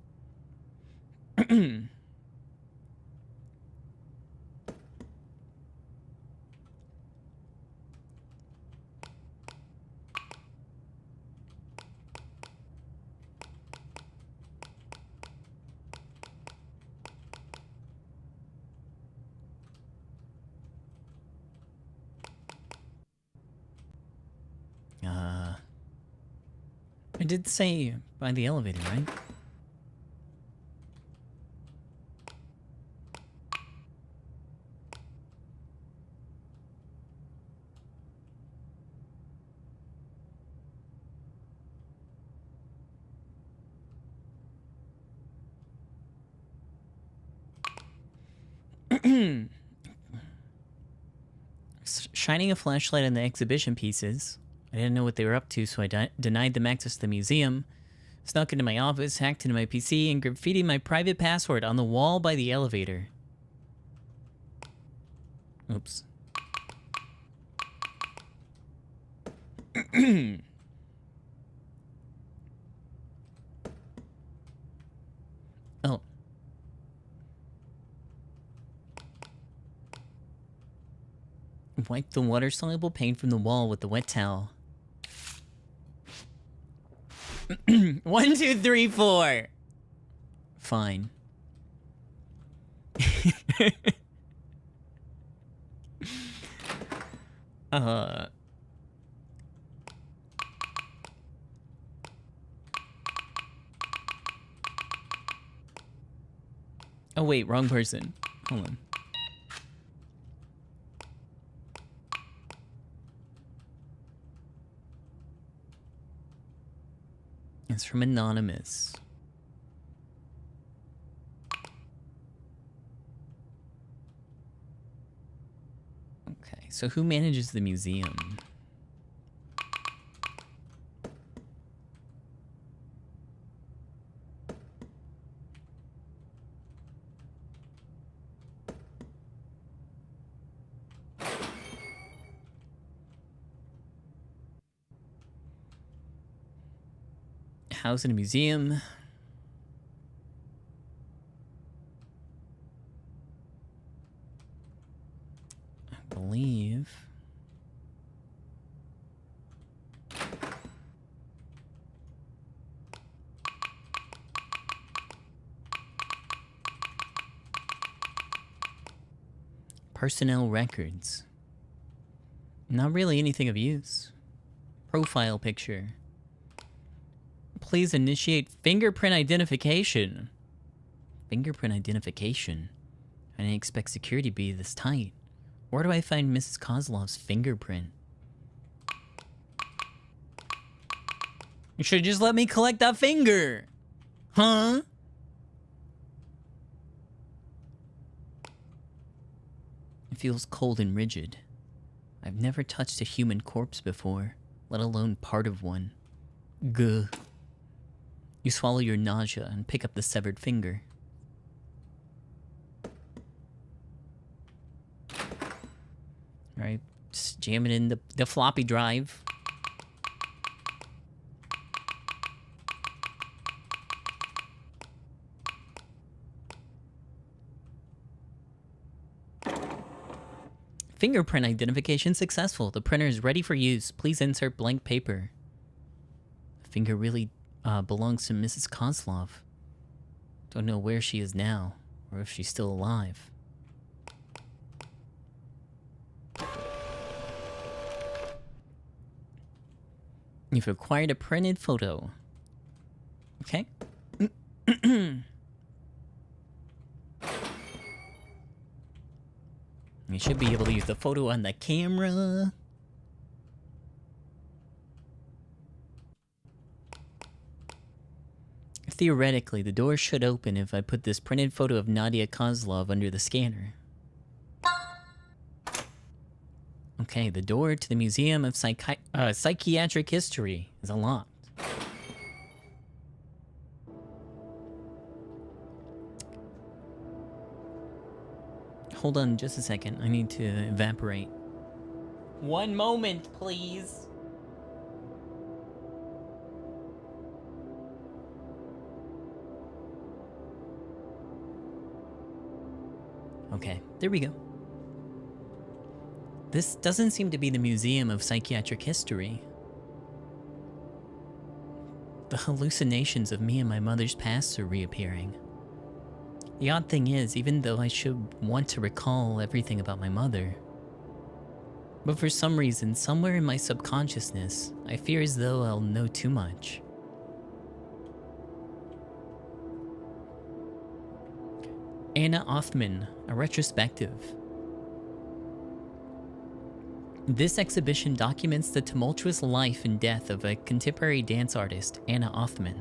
I did say by the elevator, right? Shining a flashlight on the exhibition pieces. I didn't know what they were up to, so I denied them access to the museum. Snuck into my office, hacked into my PC, and graffitied my private password on the wall by the elevator. Oops. Oh. Wipe the water-soluble paint from the wall with the wet towel. 1, 2, 3, 4. Fine. Oh wait, wrong person. Hold on. It's from Anonymous. Okay, so who manages the museum? house in a museum. I believe. Personnel records. Not really anything of use. Profile picture. Please initiate fingerprint identification. Fingerprint identification? I didn't expect security to be this tight. Where do I find Mrs. Kozlov's fingerprint? You should just let me collect that finger! Huh? It feels cold and rigid. I've never touched a human corpse before, let alone part of one. Gah. You swallow your nausea and pick up the severed finger. Alright, just jam it in the floppy drive. Fingerprint identification successful. The printer is ready for use. Please insert blank paper. The finger really belongs to Mrs. Kozlov. Don't know where she is now, or if she's still alive. You've acquired a printed photo. Okay. You should be able to use the photo on the camera. Theoretically, the door should open if I put this printed photo of Nadia Kozlov under the scanner. Okay, the door to the Museum of Psychiatric History is unlocked. Hold on just a second. I need to evaporate. One moment, please. Okay, there we go. This doesn't seem to be the Museum of Psychiatric History. The hallucinations of me and my mother's past are reappearing. The odd thing is, even though I should want to recall everything about my mother, but for some reason, somewhere in my subconsciousness, I fear as though I'll know too much. Anna Othman, a retrospective. This exhibition documents the tumultuous life and death of a contemporary dance artist, Anna Othman.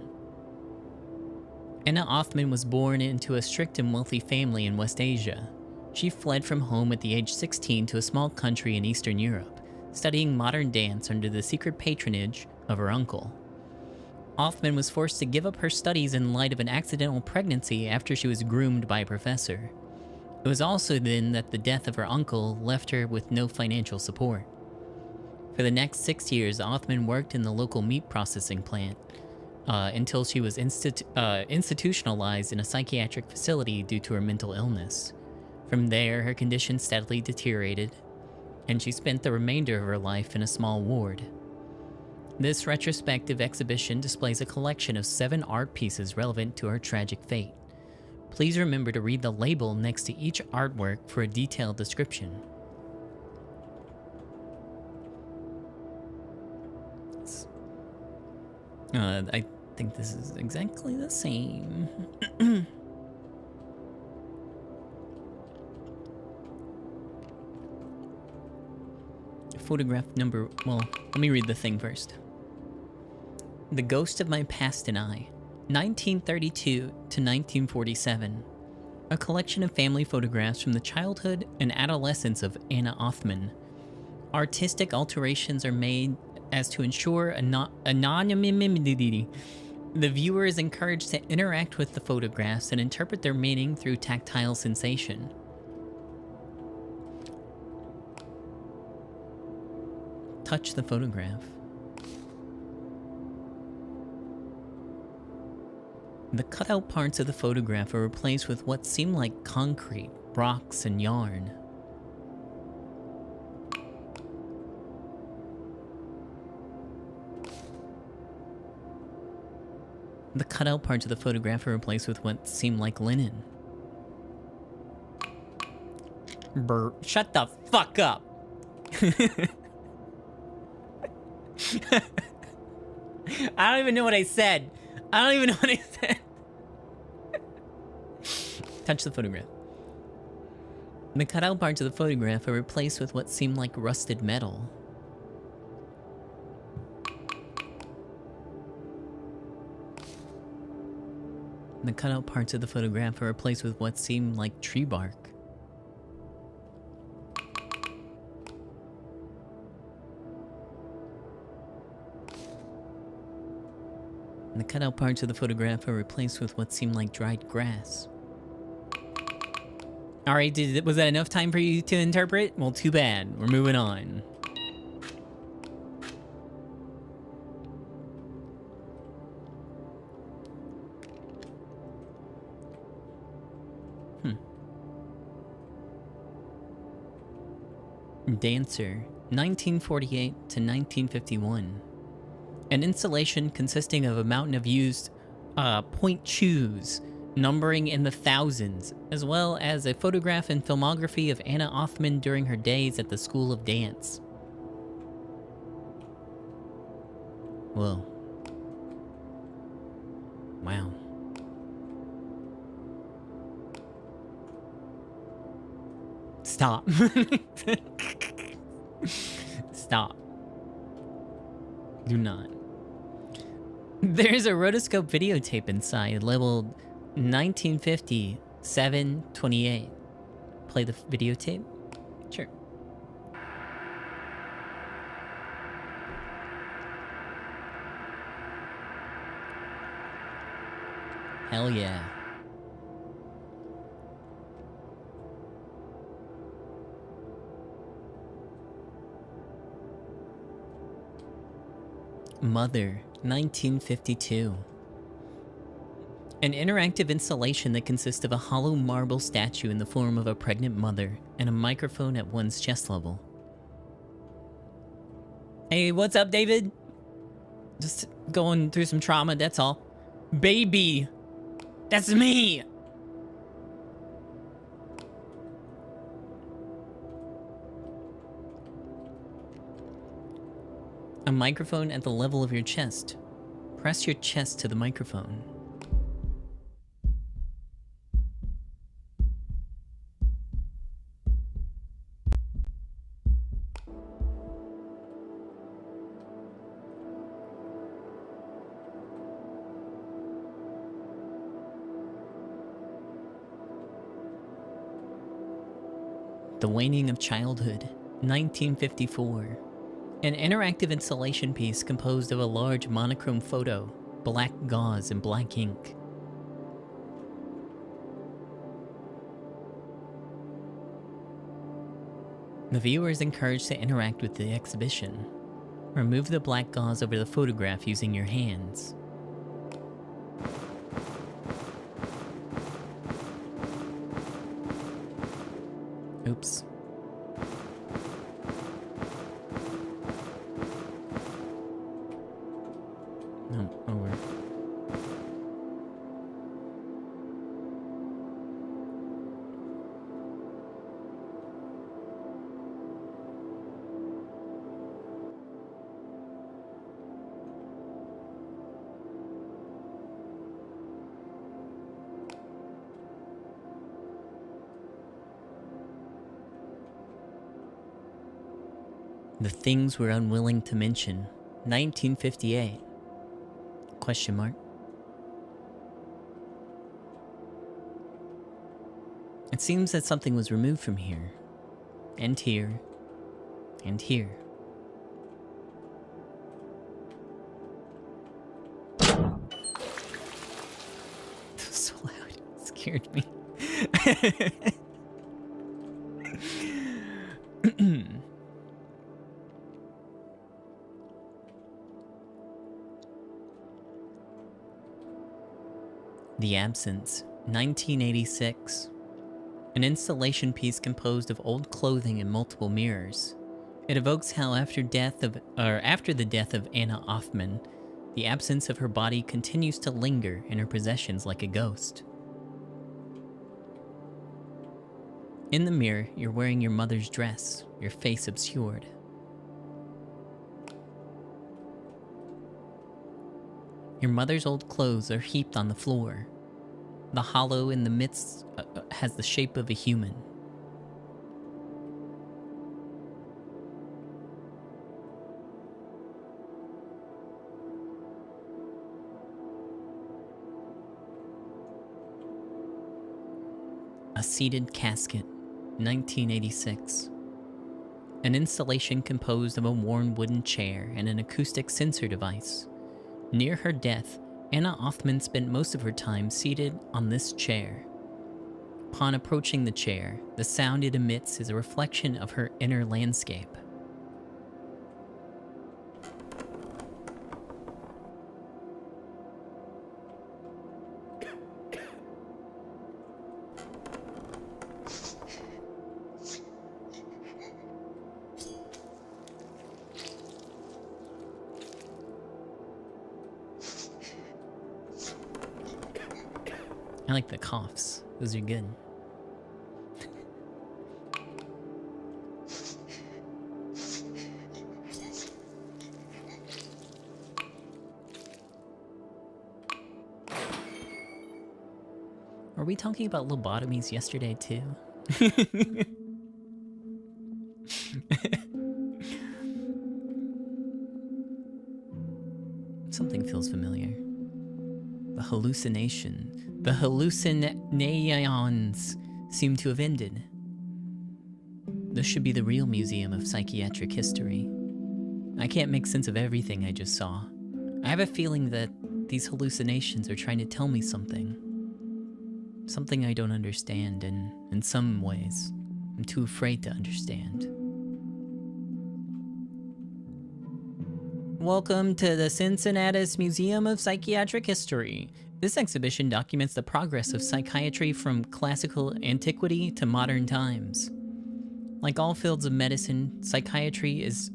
Anna Othman was born into a strict and wealthy family in West Asia. She fled from home at the age 16 to a small country in Eastern Europe, studying modern dance under the secret patronage of her uncle. Othman was forced to give up her studies in light of an accidental pregnancy after she was groomed by a professor. It was also then that the death of her uncle left her with no financial support. For the next 6 years, Othman worked in the local meat processing plant, until she was institutionalized in a psychiatric facility due to her mental illness. From there, her condition steadily deteriorated, and she spent the remainder of her life in a small ward. This retrospective exhibition displays a collection of 7 art pieces relevant to her tragic fate. Please remember to read the label next to each artwork for a detailed description. I think this is exactly the same. Photograph number... well, let me read the thing first. The Ghost of My Past and I, 1932 to 1947. A collection of family photographs from the childhood and adolescence of Anna Othman. Artistic alterations are made as to ensure anonymity. The viewer is encouraged to interact with the photographs and interpret their meaning through tactile sensation. Touch the photograph. The cutout parts of the photograph are replaced with what seem like concrete, rocks, and yarn. The cutout parts of the photograph are replaced with what seem like linen. Brr, shut the fuck up! I don't even know what I said. I don't even know what I said. Touch the photograph. The cutout parts of the photograph are replaced with what seem like rusted metal. The cutout parts of the photograph are replaced with what seem like tree bark. The cutout parts of the photograph are replaced with what seem like dried grass. Alright, was that enough time for you to interpret? Well, too bad. We're moving on. Dancer, 1948 to 1951. An installation consisting of a mountain of used point shoes, numbering in the thousands, as well as a photograph and filmography of Anna Othman during her days at the School of Dance. Whoa. Wow. Stop. Stop. Do not. There's a rotoscope videotape inside, labeled 1950 728. Play the videotape? Sure. Hell yeah. Mother, 1952. An interactive installation that consists of a hollow marble statue in the form of a pregnant mother and a microphone at one's chest level. Hey, what's up, David? Just going through some trauma, that's all. Baby! That's me! A microphone at the level of your chest. Press your chest to the microphone. The Waning of Childhood, 1954. An interactive installation piece composed of a large monochrome photo, black gauze, and black ink. The viewer is encouraged to interact with the exhibition. Remove the black gauze over the photograph using your hands. Oops. No, over. The Things We're Unwilling to Mention, 1958. Question mark. It seems that something was removed from here, and here, and here. That was so loud, it scared me. The Absence, 1986. An installation piece composed of old clothing and multiple mirrors. It evokes how after the death of Anna Othman, the absence of her body continues to linger in her possessions like a ghost. In the mirror, you're wearing your mother's dress, your face obscured. Your mother's old clothes are heaped on the floor. The hollow in the midst has the shape of a human. A Seated Casket, 1986. An installation composed of a worn wooden chair and an acoustic sensor device. Near her death, Anna Othman spent most of her time seated on this chair. Upon approaching the chair, the sound it emits is a reflection of her inner landscape. I like the coughs. Those are good. Were we talking about lobotomies yesterday too? Something feels familiar. The hallucinations seem to have ended. This should be the real Museum of Psychiatric History. I can't make sense of everything I just saw. I have a feeling that these hallucinations are trying to tell me something. Something I don't understand, and in some ways, I'm too afraid to understand. Welcome to the Cincinnatus Museum of Psychiatric History. This exhibition documents the progress of psychiatry from classical antiquity to modern times. Like all fields of medicine, psychiatry is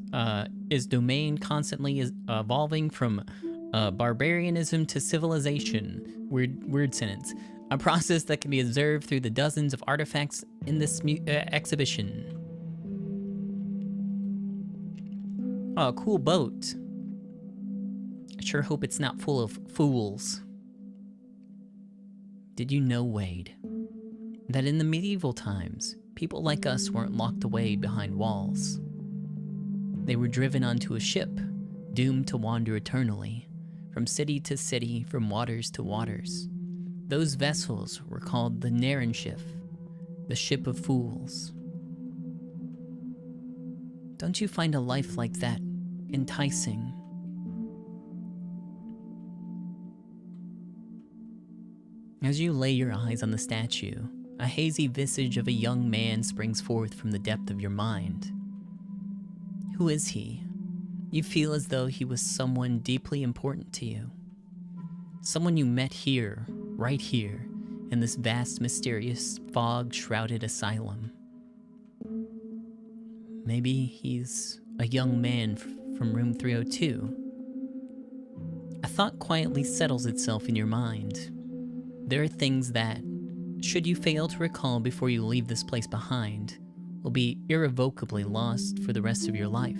domain constantly evolving from barbarianism to civilization. Weird sentence. A process that can be observed through the dozens of artifacts in this exhibition. Oh, cool boat. I sure hope it's not full of fools. Did you know, Wade, that in the medieval times, people like us weren't locked away behind walls? They were driven onto a ship, doomed to wander eternally, from city to city, from waters to waters. Those vessels were called the Narrenschiff, the ship of fools. Don't you find a life like that enticing? As you lay your eyes on the statue, a hazy visage of a young man springs forth from the depth of your mind. Who is he? You feel as though he was someone deeply important to you. Someone you met here, right here, in this vast, mysterious, fog-shrouded asylum. Maybe he's a young man from room 302. A thought quietly settles itself in your mind. There are things that, should you fail to recall before you leave this place behind, will be irrevocably lost for the rest of your life.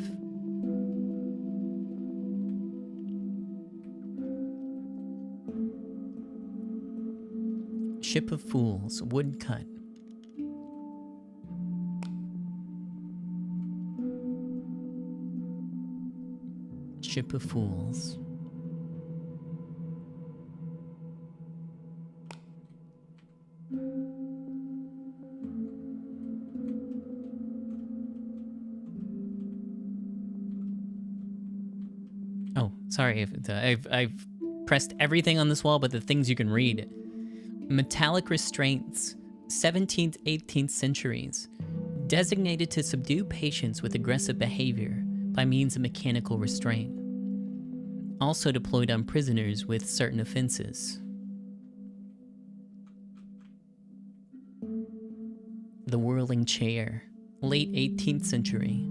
Ship of Fools, woodcut. Ship of Fools. Oh, sorry, I've pressed everything on this wall but the things you can read. Metallic restraints, 17th, 18th centuries, designated to subdue patients with aggressive behavior by means of mechanical restraint. Also deployed on prisoners with certain offenses. the whirling chair, late 18th century.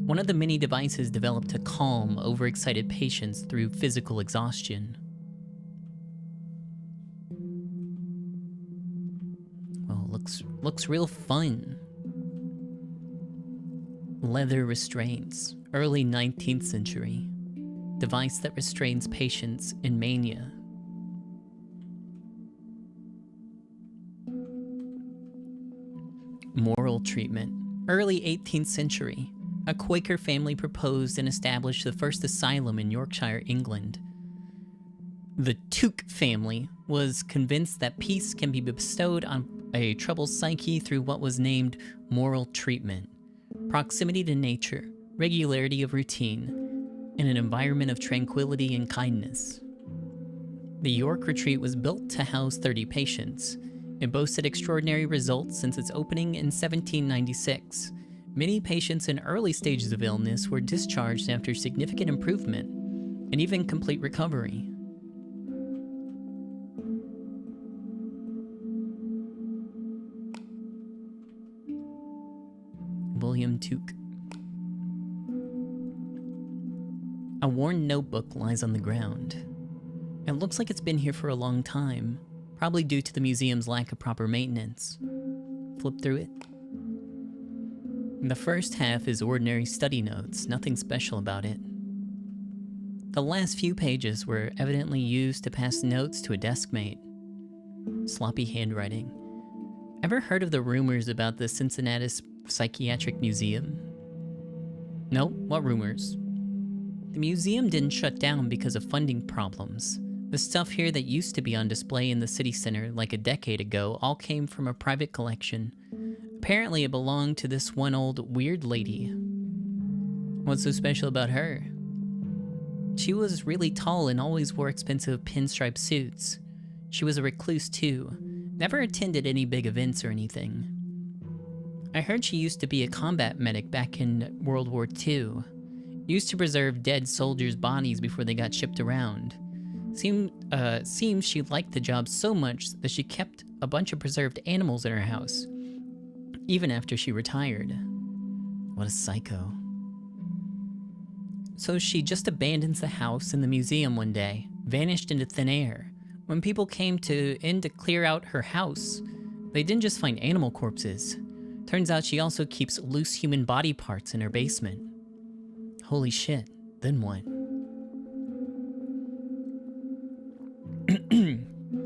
One of the many devices developed to calm overexcited patients through physical exhaustion. Well, looks real fun. Leather restraints, early 19th century. Device that restrains patients in mania. Moral treatment, early 18th century. A Quaker family proposed and established the first asylum in Yorkshire, England. The Tuke family was convinced that peace can be bestowed on a troubled psyche through what was named moral treatment. Proximity to nature, regularity of routine, and an environment of tranquility and kindness. The York retreat was built to house 30 patients. It boasted extraordinary results since its opening in 1796. Many patients in early stages of illness were discharged after significant improvement and even complete recovery. William Tuke. A worn notebook lies on the ground. It looks like it's been here for a long time, probably due to the museum's lack of proper maintenance. Flip through it. The first half is ordinary study notes, nothing special about it. The last few pages were evidently used to pass notes to a desk mate. Sloppy handwriting. Ever heard of the rumors about the Cincinnati Psychiatric Museum? No, what rumors? The museum didn't shut down because of funding problems. The stuff here that used to be on display in the city center like a decade ago all came from a private collection. Apparently it belonged to this one old weird lady. What's so special about her? She was really tall and always wore expensive pinstripe suits. She was a recluse too, never attended any big events or anything. I heard she used to be a combat medic back in World War II. Used to preserve dead soldiers' bodies before they got shipped around. Seems she liked the job so much that she kept a bunch of preserved animals in her house, even after she retired. What a psycho. So she just abandons the house and the museum one day, vanished into thin air. When people came in to clear out her house, they didn't just find animal corpses. Turns out she also keeps loose human body parts in her basement. Holy shit, then what?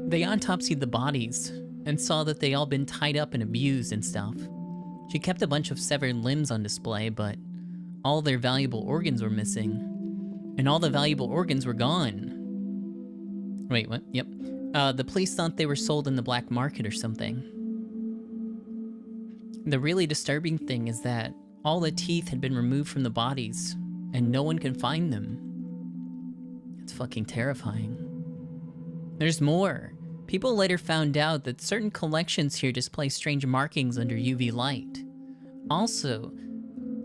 They autopsied the bodies and saw that they all been tied up and abused and stuff. She kept a bunch of severed limbs on display, but all their valuable organs were missing. And all the valuable organs were gone. Wait, what? Yep. The police thought they were sold in the black market or something. The really disturbing thing is that all the teeth had been removed from the bodies, and no one can find them. It's fucking terrifying. There's more. People later found out that certain collections here display strange markings under UV light. Also,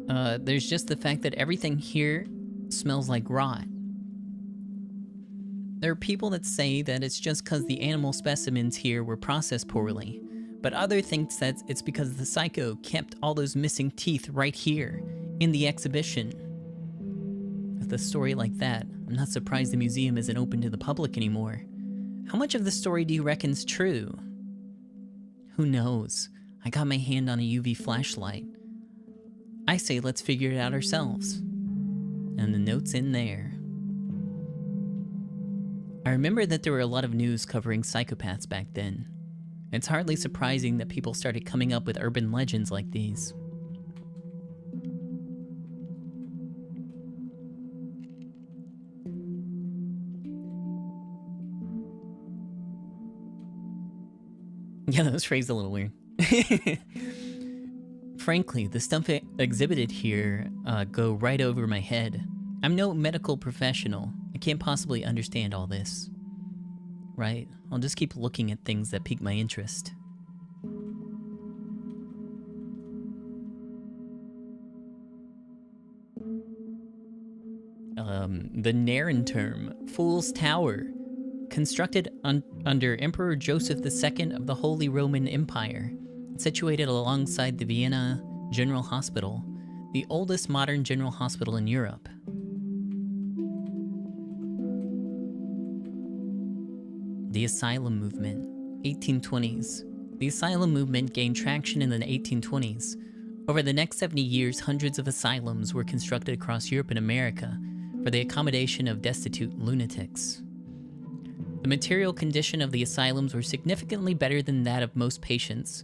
there's just the fact that everything here smells like rot. There are people that say that it's just because the animal specimens here were processed poorly, but others think that it's because the psycho kept all those missing teeth right here, in the exhibition. With a story like that, I'm not surprised the museum isn't open to the public anymore. How much of the story do you reckon's true? Who knows? I got my hand on a UV flashlight. I say let's figure it out ourselves. And the note's in there. I remember that there were a lot of news covering psychopaths back then. It's hardly surprising that people started coming up with urban legends like these. Yeah, that was phrased a little weird. Frankly, the stuff exhibited here go right over my head. I'm no medical professional. I can't possibly understand all this. Right? I'll just keep looking at things that pique my interest. The Narrenturm, Fool's Tower, constructed under Emperor Joseph II of the Holy Roman Empire. situated alongside the Vienna General Hospital, the oldest modern general hospital in Europe. The asylum movement, 1820s. The asylum movement gained traction in the 1820s. Over the next 70 years, hundreds of asylums were constructed across Europe and America for the accommodation of destitute lunatics. The material condition of the asylums were significantly better than that of most patients'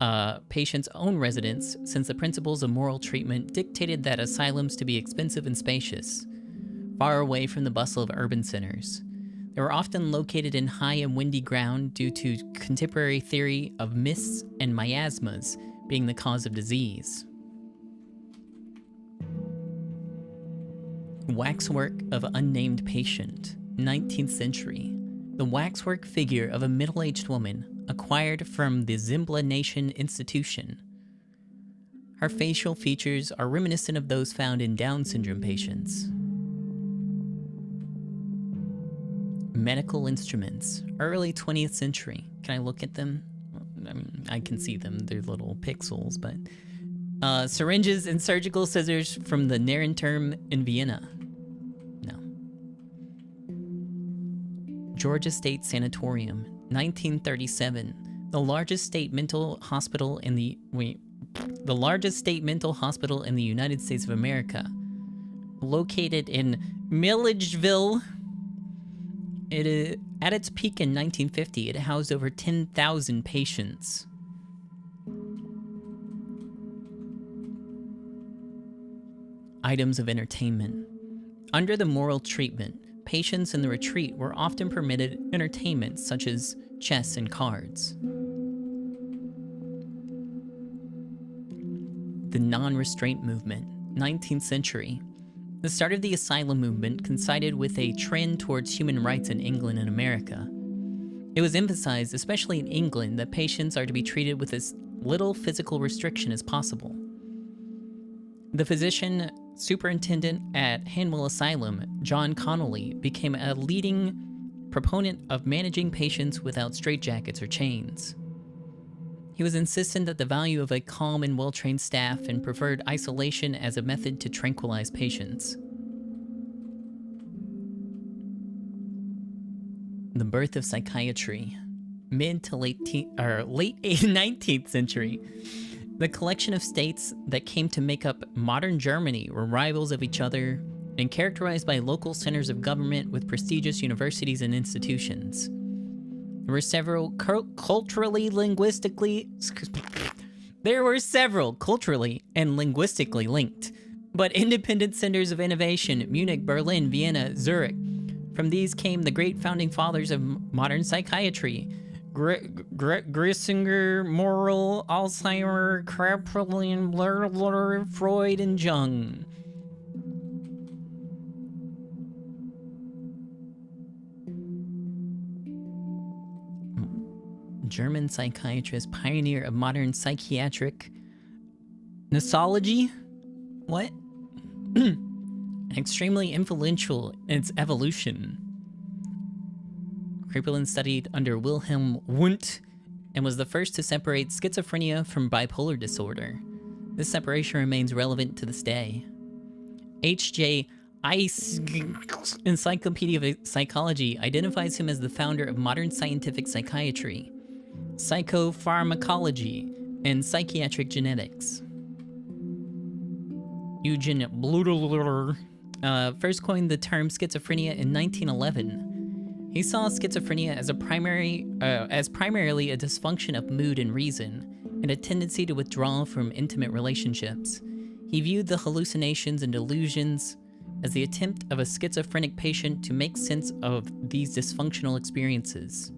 own residence, since the principles of moral treatment dictated that asylums to be expensive and spacious, far away from the bustle of urban centers. They were often located in high and windy ground due to contemporary theory of mists and miasmas being the cause of disease. Waxwork of unnamed patient, 19th century. The waxwork figure of a middle-aged woman acquired from the Zimbla Nation institution. Her facial features are reminiscent of those found in Down syndrome patients. Medical instruments, early 20th century. Can I look at them? I mean, I can see them. They're little pixels, but... syringes and surgical scissors from the Narenturm in Vienna. No. Georgia State Sanatorium, 1937. The largest state mental hospital in the... the largest state mental hospital in the United States of America. Located in Milledgeville. At its peak in 1950, it housed over 10,000 patients. Items of entertainment. Under the moral treatment, patients in the retreat were often permitted entertainment such as chess and cards. The non-restraint movement, 19th century. The start of the asylum movement coincided with a trend towards human rights in England and America. It was emphasized, especially in England, that patients are to be treated with as little physical restriction as possible. The physician superintendent at Hanwell Asylum, John Connolly, became a leading proponent of managing patients without straitjackets or chains. He was insistent that the value of a calm and well-trained staff and preferred isolation as a method to tranquilize patients. The birth of psychiatry, mid to late 19th century. The collection of states that came to make up modern Germany were rivals of each other and characterized by local centers of government with prestigious universities and institutions. There were several culturally and linguistically linked, but independent centers of innovation: Munich, Berlin, Vienna, Zurich. From these came the great founding fathers of modern psychiatry: Grissinger, Morrell, Alzheimer, Kraepelin, Freud, and Jung. German psychiatrist, pioneer of modern psychiatric nosology. What? Extremely influential in its evolution. Kraepelin studied under Wilhelm Wundt and was the first to separate schizophrenia from bipolar disorder. This separation remains relevant to this day. H.J. Ice Encyclopedia of Psychology identifies him as the founder of modern scientific psychiatry, psychopharmacology, and psychiatric genetics. Eugen Bleuler first coined the term schizophrenia in 1911. He saw schizophrenia as primarily a dysfunction of mood and reason, and a tendency to withdraw from intimate relationships. He viewed the hallucinations and delusions as the attempt of a schizophrenic patient to make sense of these dysfunctional experiences.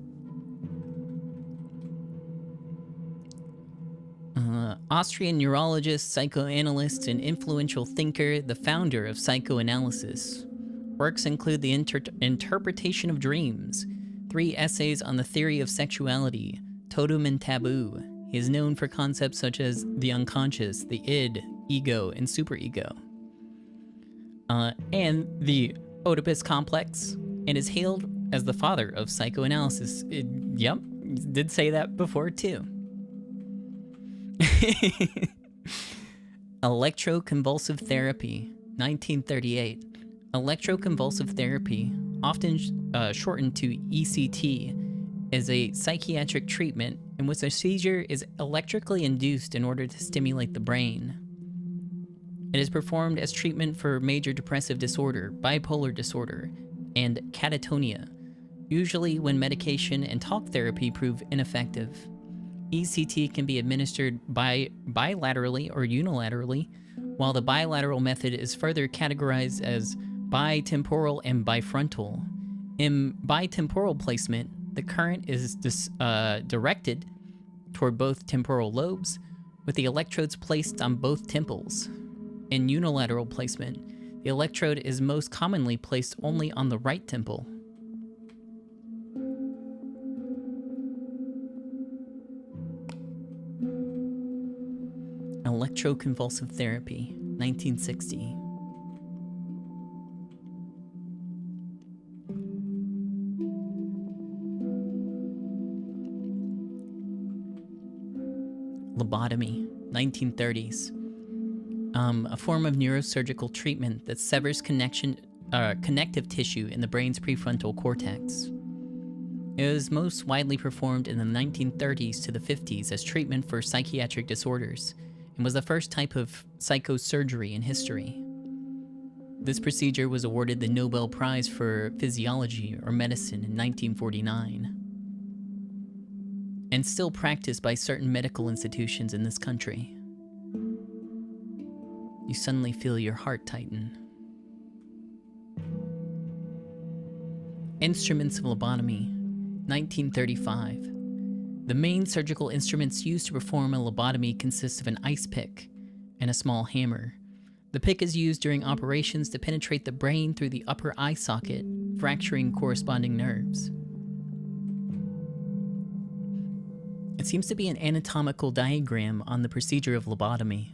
Austrian neurologist, psychoanalyst, and influential thinker, the founder of psychoanalysis. Works include The Interpretation of Dreams, 3 essays on the theory of sexuality, Totem and Taboo. He is known for concepts such as the unconscious, the id, ego, and superego. And the Oedipus complex, and is hailed as the father of psychoanalysis. Yep, did say that before too. Electroconvulsive therapy, 1938. Electroconvulsive therapy, often shortened to ECT, is a psychiatric treatment in which a seizure is electrically induced in order to stimulate the brain. It is performed as treatment for major depressive disorder, bipolar disorder, and catatonia, usually when medication and talk therapy prove ineffective. ECT can be administered bilaterally or unilaterally, while the bilateral method is further categorized as bitemporal and bifrontal. In bitemporal placement, the current is directed toward both temporal lobes, with the electrodes placed on both temples. In unilateral placement, the electrode is most commonly placed only on the right temple. Electroconvulsive therapy, 1960. Lobotomy, 1930s. A form of neurosurgical treatment that severs connective tissue in the brain's prefrontal cortex. It was most widely performed in the 1930s to the 50s as treatment for psychiatric disorders, and was the first type of psychosurgery in history. This procedure was awarded the Nobel Prize for Physiology or Medicine in 1949, and still practiced by certain medical institutions in this country. You suddenly feel your heart tighten. Instruments of lobotomy, 1935. The main surgical instruments used to perform a lobotomy consist of an ice pick and a small hammer. The pick is used during operations to penetrate the brain through the upper eye socket, fracturing corresponding nerves. It seems to be an anatomical diagram on the procedure of lobotomy.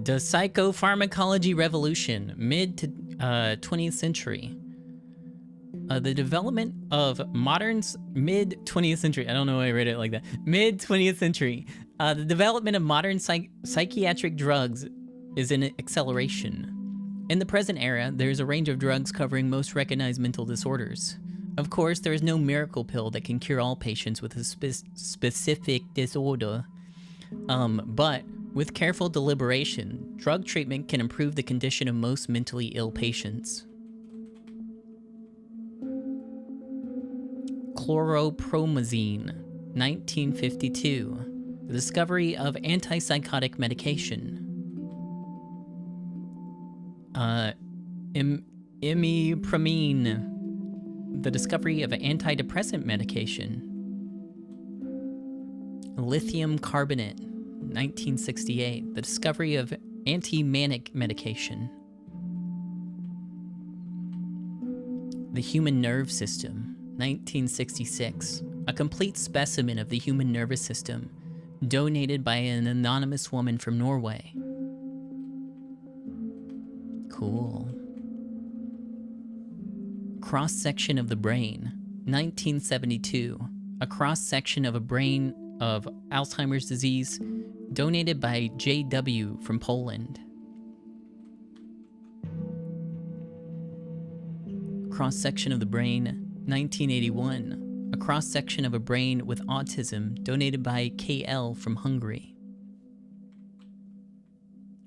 The psychopharmacology revolution, mid to 20th century. The development of mid-20th century, I don't know why I read it like that, mid-20th century. The development of modern psychiatric drugs is in acceleration. In the present era, there is a range of drugs covering most recognized mental disorders. Of course, there is no miracle pill that can cure all patients with a specific disorder. But with careful deliberation, drug treatment can improve the condition of most mentally ill patients. Chlorpromazine, 1952. The discovery of antipsychotic medication. Imipramine. The discovery of antidepressant medication. Lithium carbonate, 1968. The discovery of anti-manic medication. The human nerve system, 1966. A complete specimen of the human nervous system, donated by an anonymous woman from Norway. Cool. Cross-section of the brain, 1972. A cross-section of a brain of Alzheimer's disease, donated by J.W. from Poland. Cross-section of the brain, 1981. A cross-section of a brain with autism, donated by K.L. from Hungary.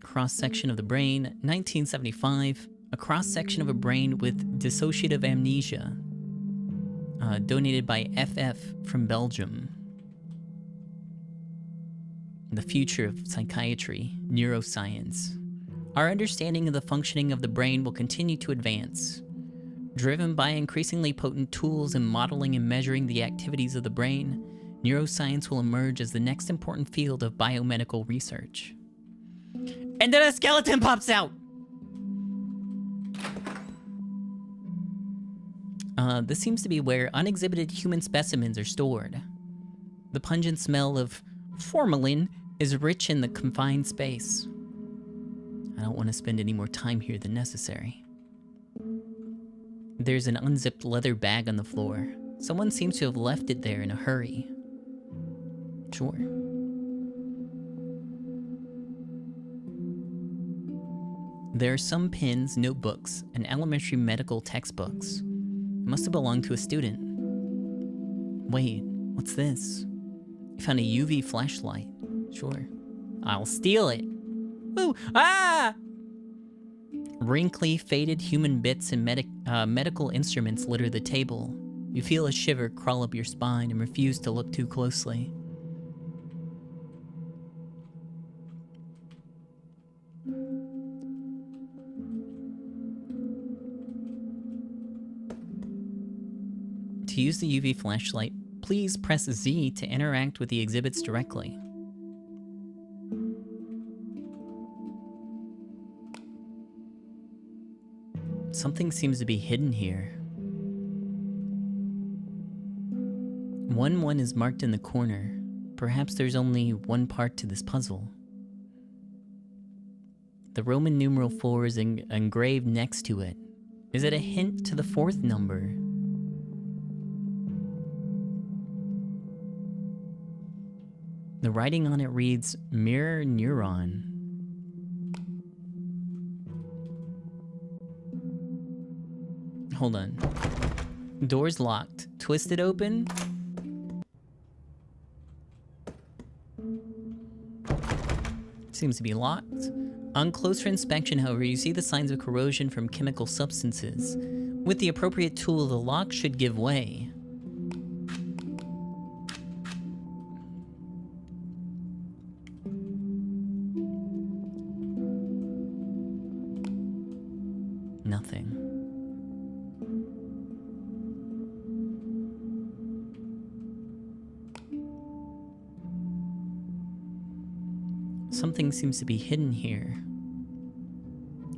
Cross-section of the brain, 1975. A cross-section of a brain with dissociative amnesia, donated by FF from Belgium. The future of psychiatry, neuroscience. Our understanding of the functioning of the brain will continue to advance. Driven by increasingly potent tools in modeling and measuring the activities of the brain, neuroscience will emerge as the next important field of biomedical research. And then a skeleton pops out! This seems to be where unexhibited human specimens are stored. The pungent smell of formalin is rich in the confined space. I don't want to spend any more time here than necessary. There's an unzipped leather bag on the floor. Someone seems to have left it there in a hurry. Sure. There are some pens, notebooks, and elementary medical textbooks. It must have belonged to a student. Wait, what's this? You found a UV flashlight. Sure. I'll steal it. Ooh, ah! Wrinkly, faded human bits and medical instruments litter the table. You feel a shiver crawl up your spine and refuse to look too closely. To use the UV flashlight, please press Z to interact with the exhibits directly. Something seems to be hidden here. 1-1 is marked in the corner. Perhaps there's only one part to this puzzle. The Roman numeral 4 is engraved next to it. Is it a hint to the 4th number? The writing on it reads, Mirror Neuron. Hold on. Door's locked. Twist it open. Seems to be locked. On closer inspection, however, you see the signs of corrosion from chemical substances. With the appropriate tool, the lock should give way. Nothing. Something seems to be hidden here.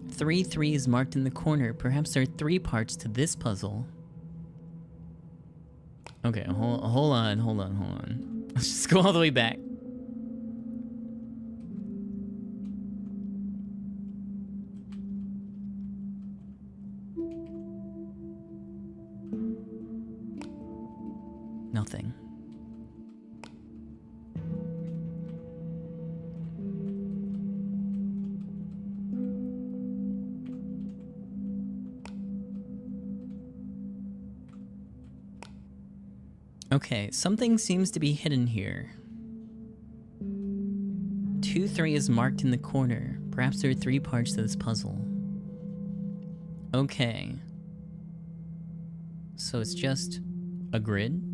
3-3 is marked in the corner. Perhaps there are 3 parts to this puzzle. Okay, hold on. Let's just go all the way back. Nothing. Okay, something seems to be hidden here. 2-3 is marked in the corner. Perhaps there are 3 parts to this puzzle. Okay. So it's just a grid?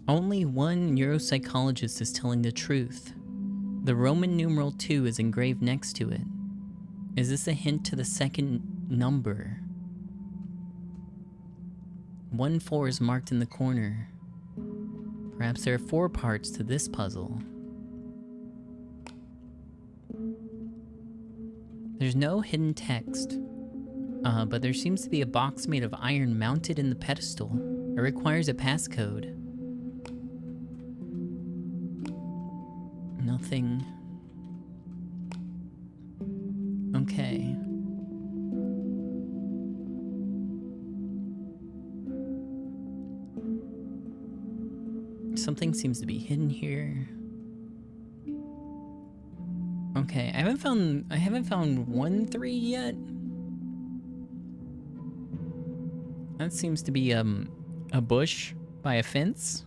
Only one neuropsychologist is telling the truth. The Roman numeral 2 is engraved next to it. Is this a hint to the 2nd number? 1-4 is marked in the corner. Perhaps there are 4 parts to this puzzle. There's no hidden text, but there seems to be a box made of iron mounted in the pedestal. It requires a passcode. Nothing. Okay. Something seems to be hidden here. Okay, I haven't found 1-3 yet. That seems to be a bush by a fence.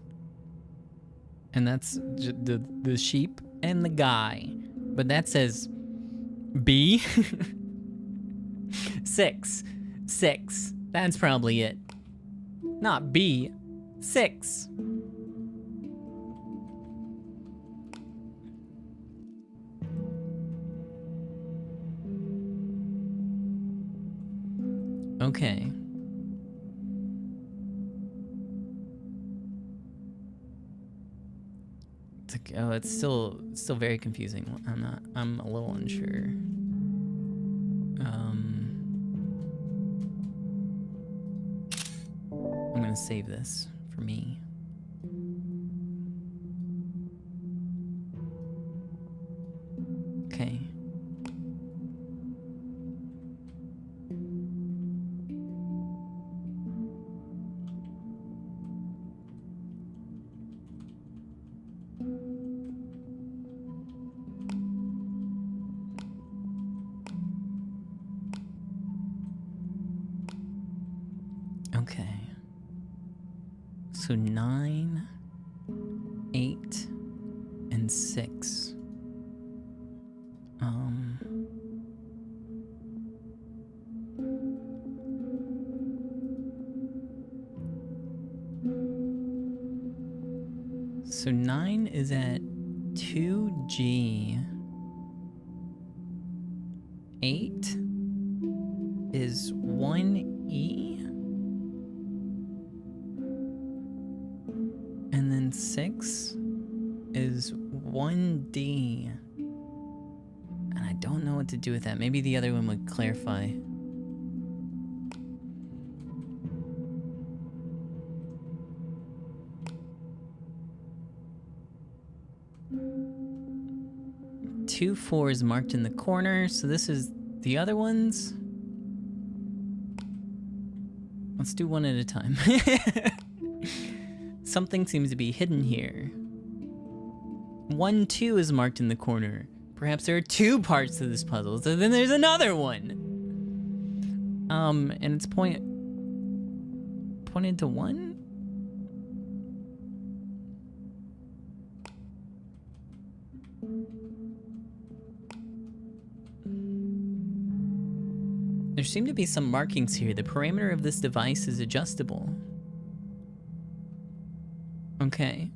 And that's the sheep and the guy. But that says B. 6. That's probably it. Not B. 6. Okay. Oh, it's still very confusing. I'm a little unsure. I'm gonna save this for me. So 9, 8, and 6. So 9 is at 2G. 8 is 1E. And then 6 is 1D. And I don't know what to do with that. Maybe the other one would clarify. Two 4 is marked in the corner, so this is the other ones. Let's do one at a time. Something seems to be hidden here. 1, 2 is marked in the corner. Perhaps there are 2 parts to this puzzle, so then there's another one. And it's pointed to 1? There seem to be some markings here. The parameter of this device is adjustable. Okay.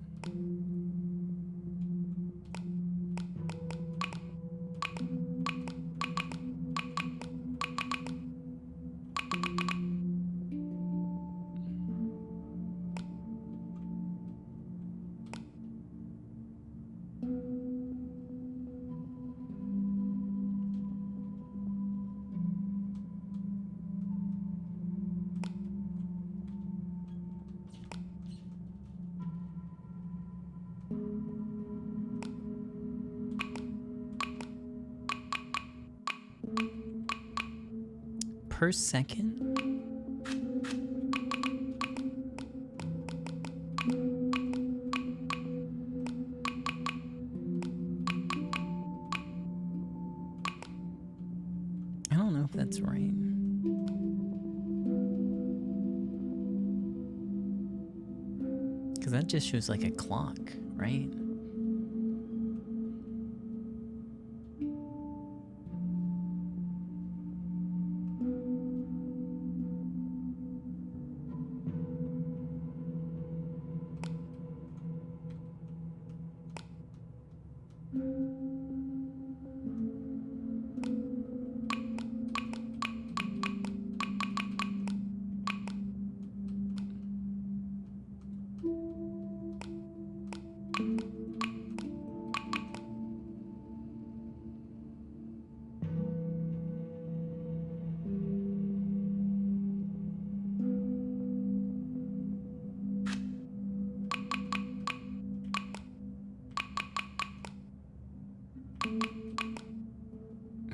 Per second? I don't know if that's right. Because that just shows like a clock, right?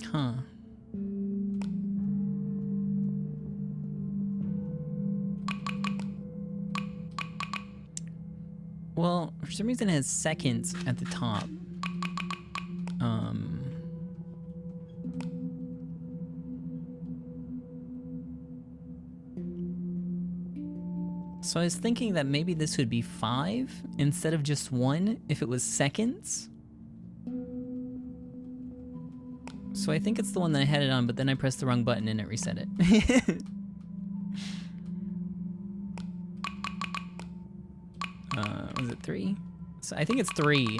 Huh. Well, for some reason it has seconds at the top. So I was thinking that maybe this would be 5 instead of just 1 if it was seconds. So I think it's the one that I had it on, but then I pressed the wrong button and it reset it. Was it 3? So I think it's 3.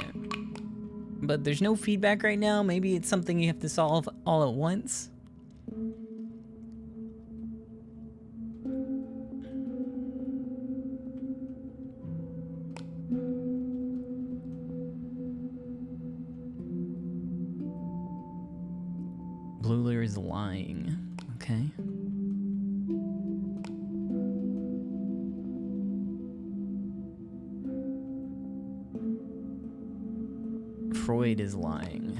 But there's no feedback right now. Maybe it's something you have to solve all at once. Blueler is lying. Okay. Freud is lying.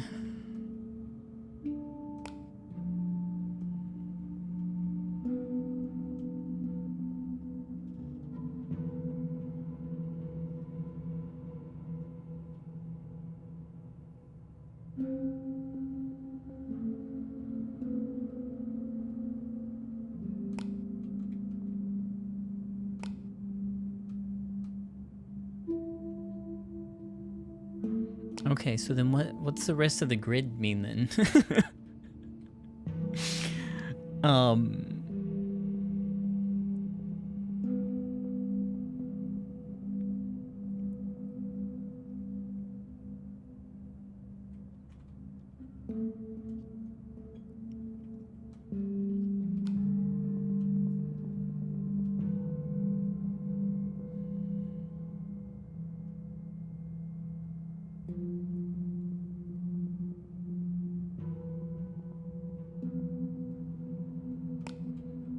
Okay, so then what's the rest of the grid mean then? um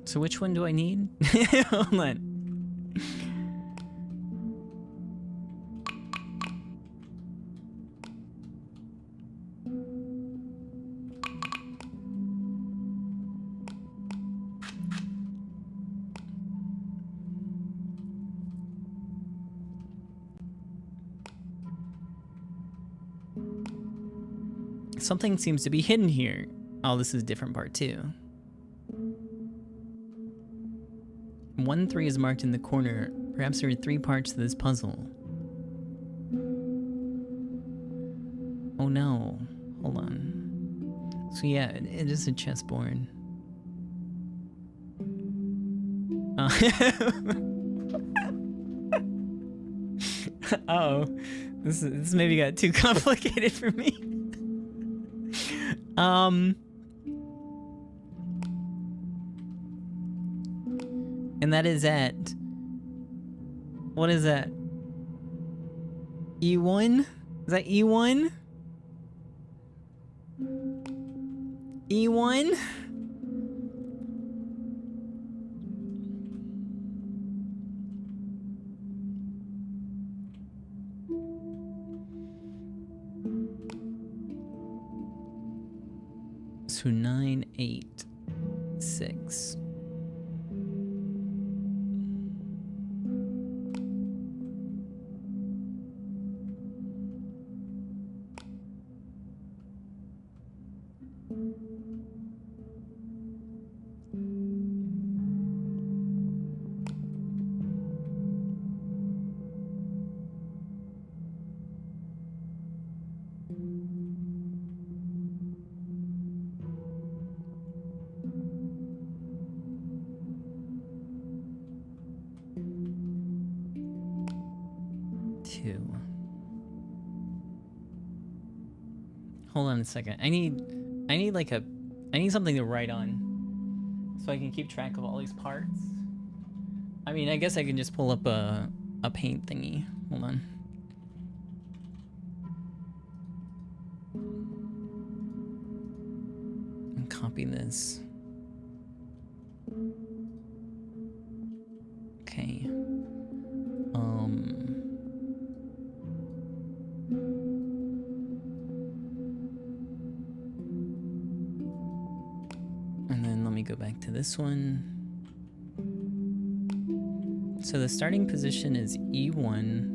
So which one do I need? Hold on. Something seems to be hidden here. Oh, this is a different part too. 1-3 is marked in the corner. Perhaps there are 3 parts to this puzzle. Oh no. Hold on. So yeah, it is a chessboard. Uh-oh. This maybe got too complicated for me. And that is at... What is that? E1? Is that E1? E1? So 9, 8, 6. Hold on a second. I need something to write on so I can keep track of all these parts. I mean, I guess I can just pull up a paint thingy. Hold on. And copy this. Okay. And then let me go back to this one. So the starting position is E1.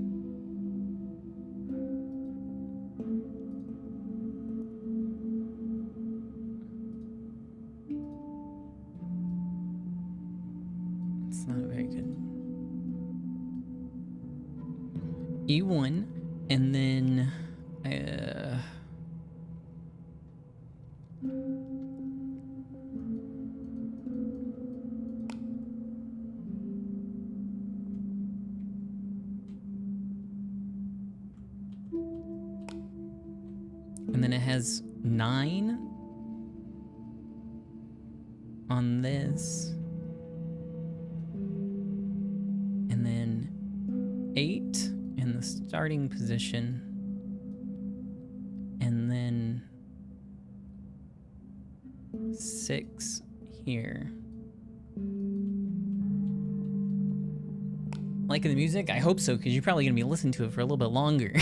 It's not very good. E1, and then and then it has 9 on this, and then 8 in the starting position, and then 6 here. Liking the music? I hope so, because you're probably gonna be listening to it for a little bit longer.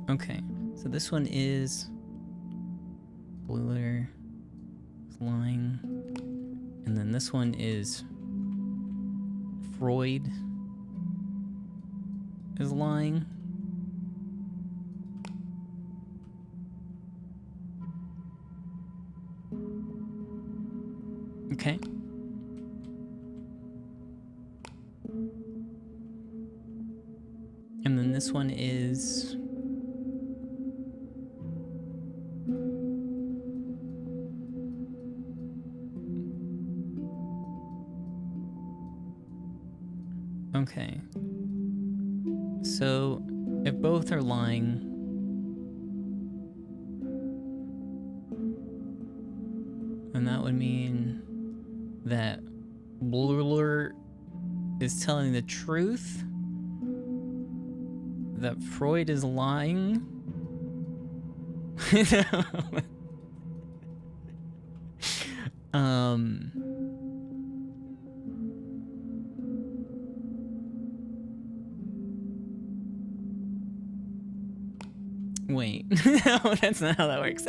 Okay, so this one is Bleuler is lying, and then this one is Freud is lying. Okay. And then this one is... Okay. So, if both are lying... then that would mean that Blur is telling the truth, that Freud is lying. Wait. No, that's not how that works.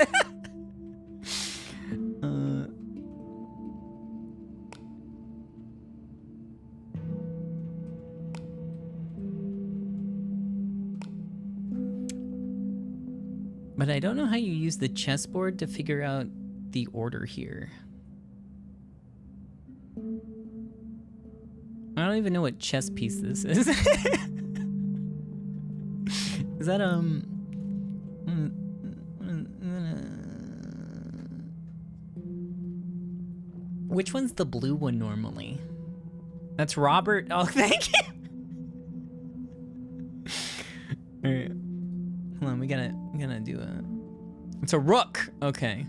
But I don't know how you use the chessboard to figure out the order here. I don't even know what chess piece this is. Is that, which one's the blue one normally? That's Robert. Oh, thank you. All right. Hold on, we gotta do a... It's a rook. Okay.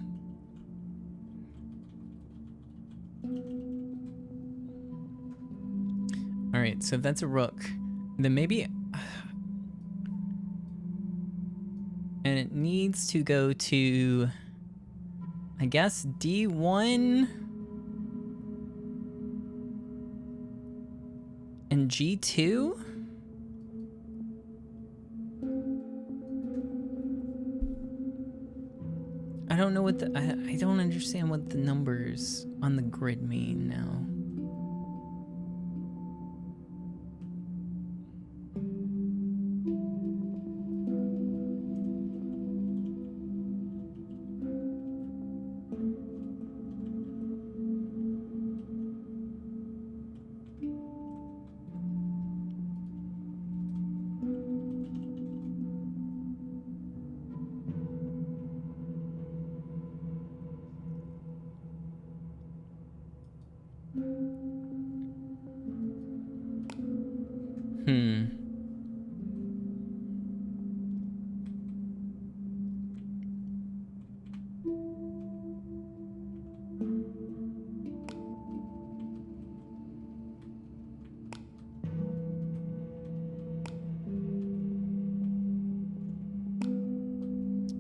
All right, so if that's a rook, then maybe... And it needs to go to... I guess D1... and G2? I don't know what the... I don't understand what the numbers on the grid mean now.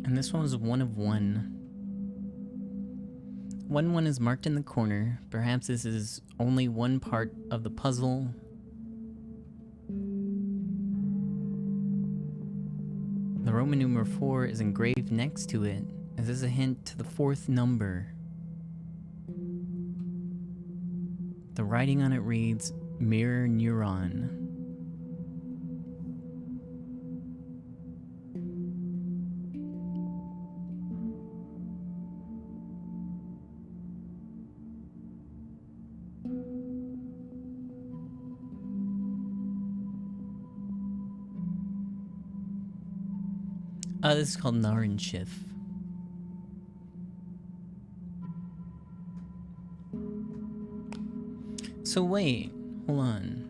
And this one was 1 of 1. 1-1 is marked in the corner. Perhaps this is only one part of the puzzle. The Roman numeral 4 is engraved next to it. Is this a hint to the 4th number? The writing on it reads, Mirror Neuron. This is called Narenschiff. So wait, hold on.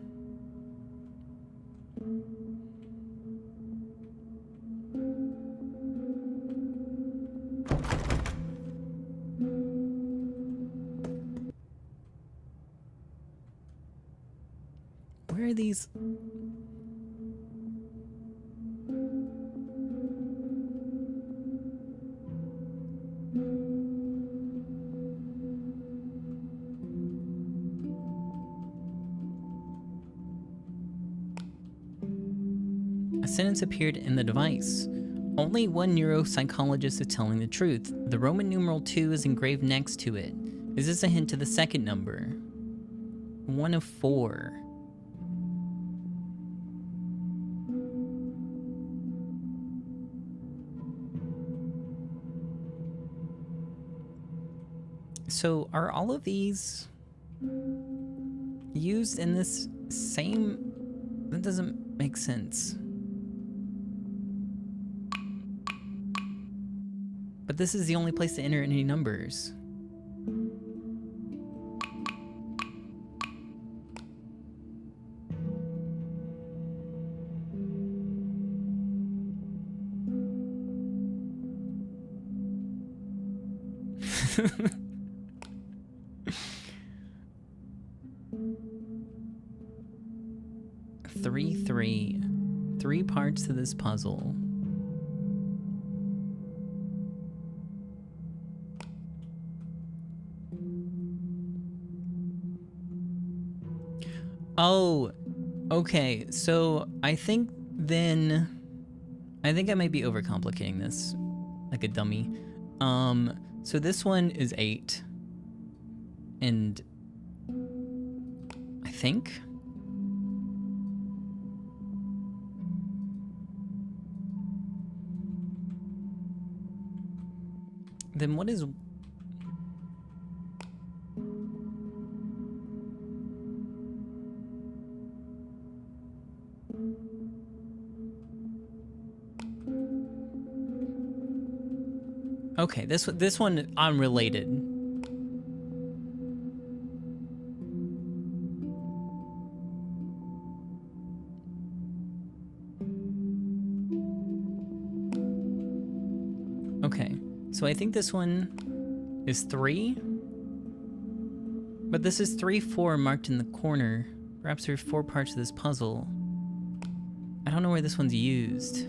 Where are these? A sentence appeared in the device. Only one neuropsychologist is telling the truth. The Roman numeral 2 is engraved next to it. Is this a hint to the 2nd number? 1 of 4. So are all of these used in this same... That doesn't make sense. But this is the only place to enter any numbers. Three parts to this puzzle. Oh, okay. So I think I might be overcomplicating this like a dummy. So this one is 8. And I think then what is... Okay, this one unrelated. Okay, so I think this one is 3. But this is 3, 4 marked in the corner. Perhaps there's 4 parts of this puzzle. I don't know where this one's used.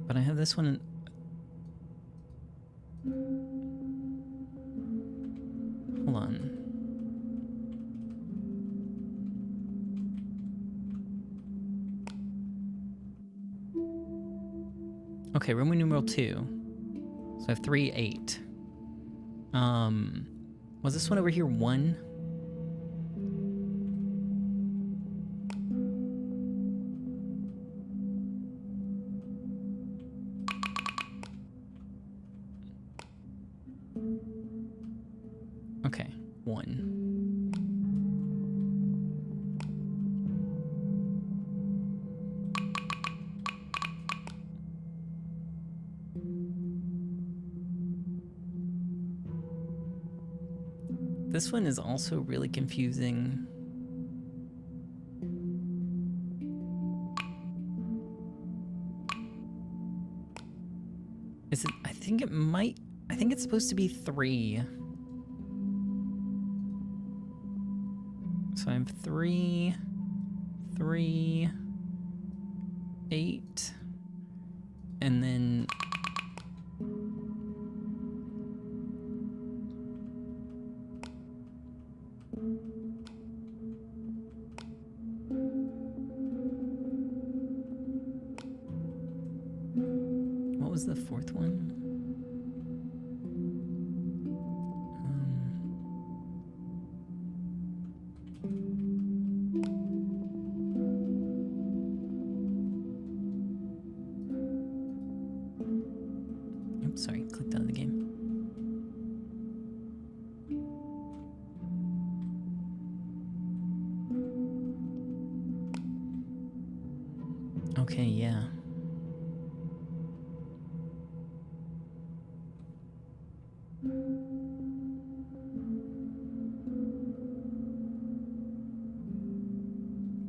But I have this one. Hold on. Okay, Roman numeral 2. So I have 3, 8. Was this one over here 1? Okay, 1. This one is also really confusing. Is it? I think it's supposed to be 3. So I have 3, 3, 8, and then... What was the 4th one? Oops, sorry, clicked out of the game. Okay, yeah.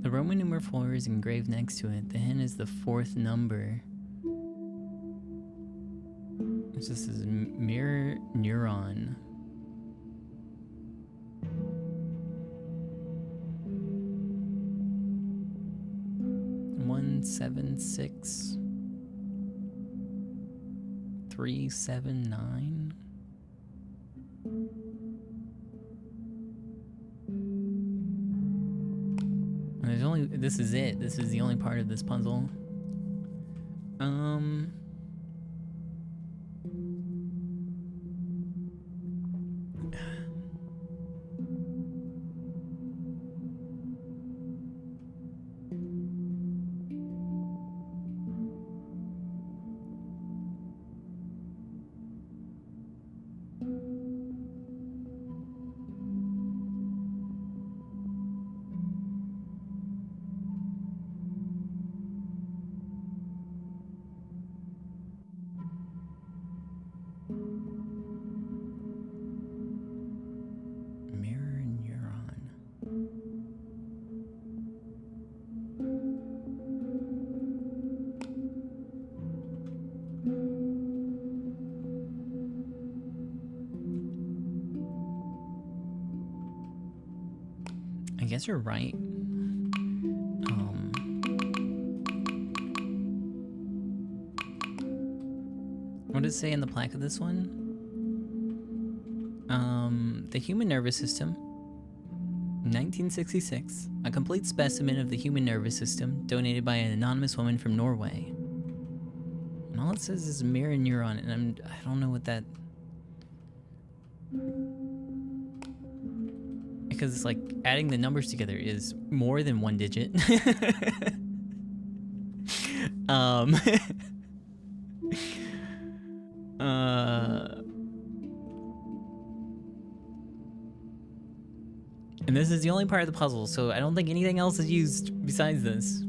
The Roman numeral 4 is engraved next to it. The hint is the 4th number. This is mirror neuron. One, 7, 6, 3, 7, 9. And there's only, this is it. This is the only part of this puzzle. guess you're right. What does it say in the plaque of this one? The human nervous system, 1966. A complete specimen of the human nervous system, donated by an anonymous woman from Norway. And all it says is mirror neuron, and I don't know what that... Because it's like adding the numbers together is more than one digit. And this is the only part of the puzzle, so I don't think anything else is used besides this.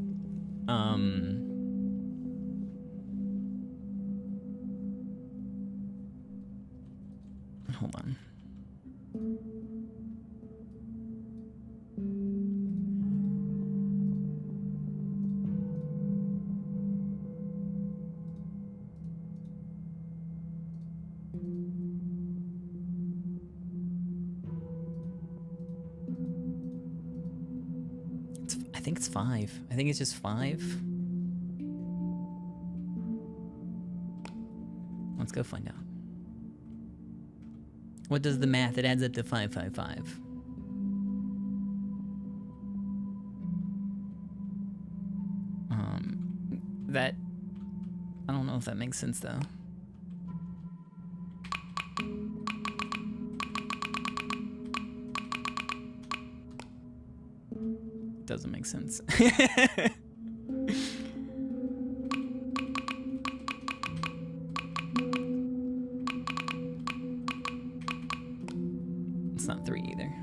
Hold on. I think it's 5. I think it's just 5. Let's go find out. What does the math? It adds up to 555. That... I don't know if that makes sense, though. Doesn't make sense. It's not 3 either.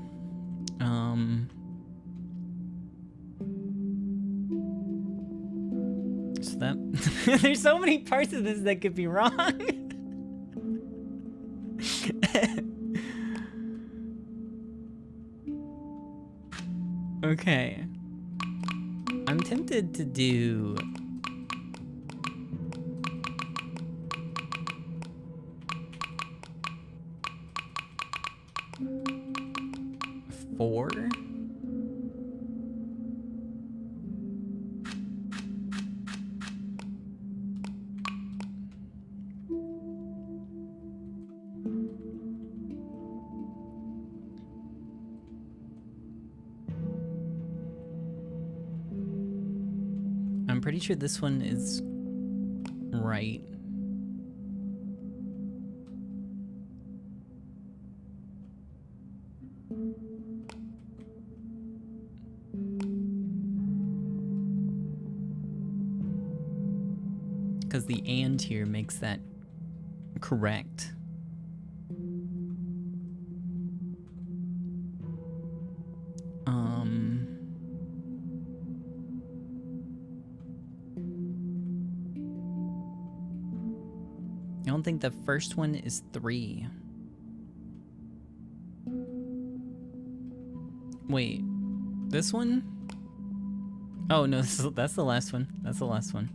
So that there's so many parts of this that could be wrong. Okay. I'm tempted to do... four? I'm pretty sure this one is right. Because the and here makes that correct. I don't think the first one is 3. Wait, this one? Oh no, that's the last one. That's the last one.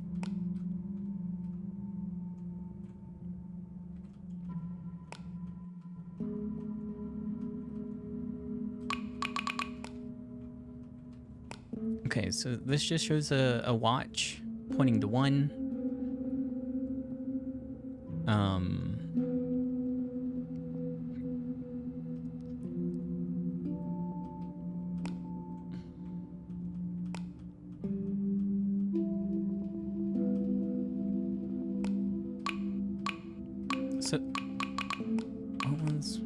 Okay, so this just shows a watch pointing to 1. So, what was...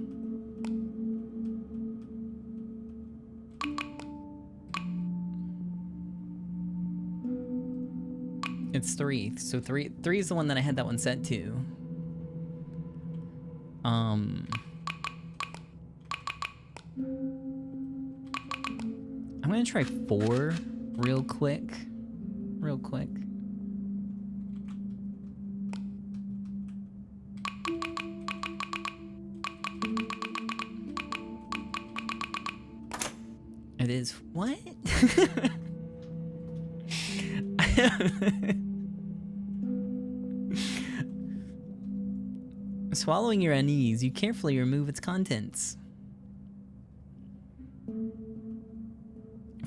It's 3. So 3 is the one that I had that one set to. I'm gonna try 4 real quick. It is what? Swallowing your unease, you carefully remove its contents.